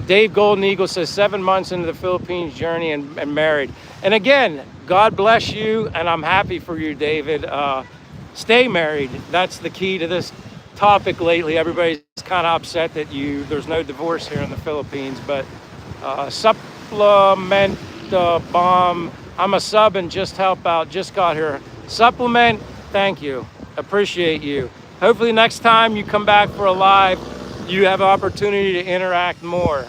Dave Golden Eagle says 7 months into the Philippines journey and married. And again, God bless you, and I'm happy for you, David. Stay married. That's the key to this topic lately. Everybody's kind of upset that there's no divorce here in the Philippines, but supplement bomb. I'm a sub and just help out. Just got here. Supplement. Thank you. Appreciate you. Hopefully next time you come back for a live, you have an opportunity to interact more.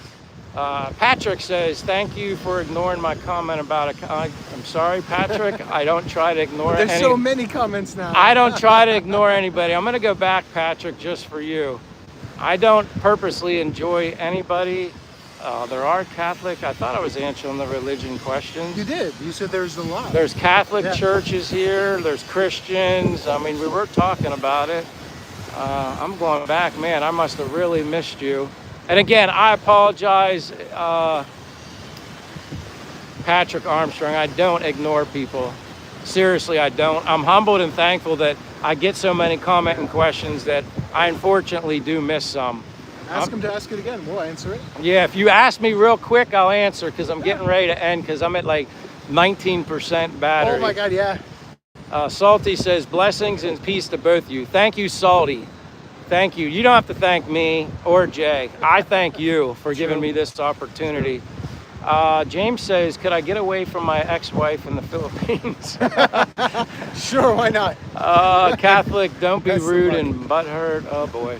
Patrick says, thank you for ignoring my comment about it. I'm sorry, Patrick. I don't try to ignore There's so many comments now. I don't try to ignore anybody. I'm going to go back, Patrick, just for you. I don't purposely enjoy anybody. There are Catholic. I thought I was answering the religion questions. You did. You said there's a lot. There's Catholic churches here. There's Christians. I mean, we were talking about it. I'm going back. Man, I must have really missed you. And again, I apologize. Patrick Armstrong. I don't ignore people. Seriously, I don't. I'm humbled and thankful that I get so many comment and questions that I unfortunately do miss some. Ask him to ask it again. We'll answer it. Yeah, if you ask me real quick, I'll answer because I'm getting ready to end because I'm at like 19% battery. Oh my God, yeah. Salty says, blessings and peace to both of you. Thank you, Salty. Thank you. You don't have to thank me or Jay. I thank you for giving me this opportunity. James says, could I get away from my ex-wife in the Philippines? Sure, why not? Catholic, don't be rude and butthurt. Oh boy.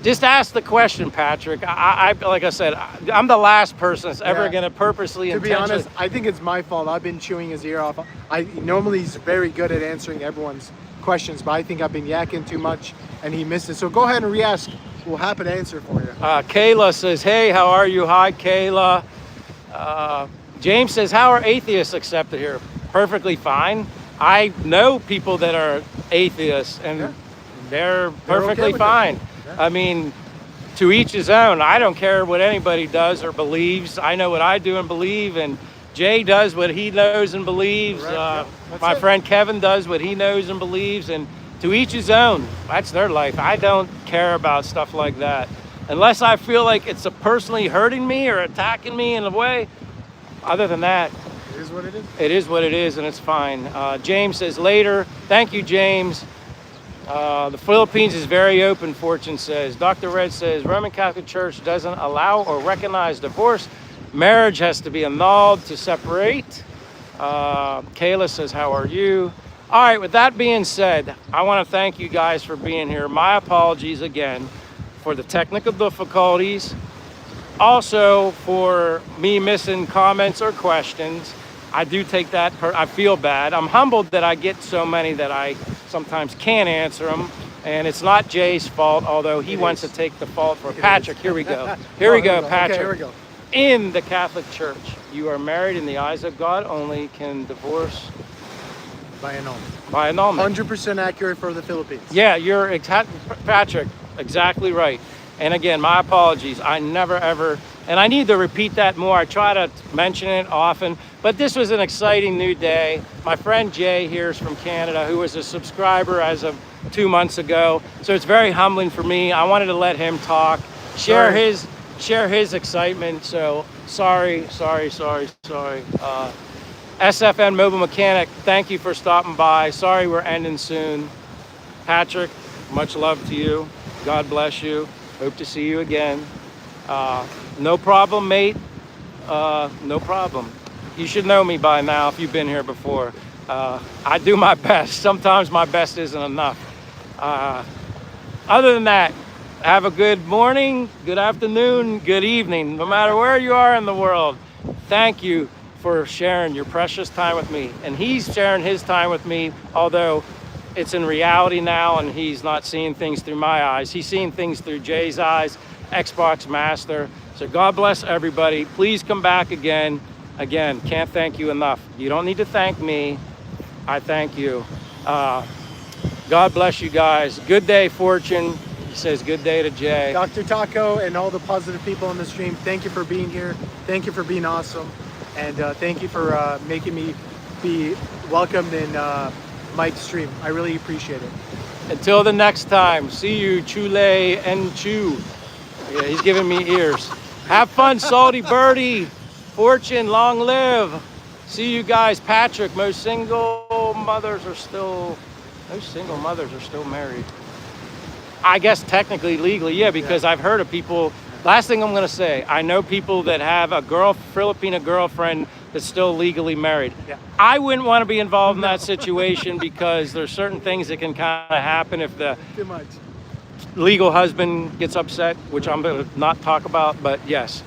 Just ask the question, Patrick. I like I said, I'm the last person that's ever going to purposely, to be honest, I think it's my fault. I've been chewing his ear off. Normally he's very good at answering everyone's questions, but I think I've been yakking too much and he missed it. So go ahead and re-ask. We'll happy to answer for you. Kayla says, hey, how are you? Hi, Kayla. James says, how are atheists accepted here? Perfectly fine. I know people that are atheists and they're perfectly okay fine. Yeah. I mean, to each his own. I don't care what anybody does or believes. I know what I do and believe, and Jay does what he knows and believes. My friend Kevin does what he knows and believes, and to each his own. That's their life. I don't care about stuff like that. Unless I feel like it's personally hurting me or attacking me in a way. Other than that, it is what it is. It is what it is, and it's fine. James says later. Thank you, James. The Philippines is very open, Fortune says. Dr. Red says Roman Catholic Church doesn't allow or recognize divorce. Marriage has to be annulled to separate. Kayla says, how are you? All right, with that being said, I want to thank you guys for being here. My apologies again for the technical difficulties. Also for me missing comments or questions. I do take that, I feel bad. I'm humbled that I get so many that I sometimes can't answer them. And it's not Jay's fault, although he wants to take the fault for Patrick. Here we go. Here we go, Patrick. Okay, here we go. In the Catholic Church, you are married in the eyes of God only, can divorce by annulment. By annulment. 100% accurate for the Philippines. Yeah, you're Patrick, exactly right. And again, my apologies. I never ever, and I need to repeat that more. I try to mention it often, but this was an exciting new day. My friend Jay here is from Canada, who was a subscriber as of 2 months ago. So it's very humbling for me. I wanted to let him talk, share his excitement. So sorry. SFN Mobile Mechanic, thank you for stopping by. Sorry we're ending soon. Patrick, much love to you. God bless you. Hope to see you again. No problem, mate. No problem. You should know me by now if you've been here before. I do my best. Sometimes my best isn't enough. Other than that, have a good morning, good afternoon, good evening, no matter where you are in the world. Thank you for sharing your precious time with me. And he's sharing his time with me, although it's in reality now and he's not seeing things through my eyes. He's seeing things through Jay's eyes, Xbox Master. So God bless everybody. Please come back again. Again, can't thank you enough. You don't need to thank me. I thank you. God bless you guys. Good day, Fortune. He says good day to Jay. Dr. Taco and all the positive people on the stream, thank you for being here. Thank you for being awesome. And thank you for making me be welcomed in Mike's stream. I really appreciate it. Until the next time, see you, Chule and Chew. Yeah, he's giving me ears. Have fun, Salty Birdie. Fortune, long live. See you guys. Patrick, most single mothers are still married. I guess technically, legally, yeah, because I've heard of people. Last thing I'm going to say, I know people that have a Filipina girlfriend that's still legally married. Yeah. I wouldn't want to be involved in that situation because there's certain things that can kind of happen if the legal husband gets upset, which I'm going to not talk about, but yes.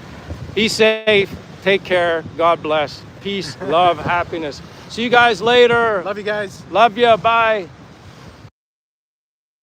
Be safe, take care, God bless, peace, love, happiness. See you guys later. Love you guys. Love you, bye.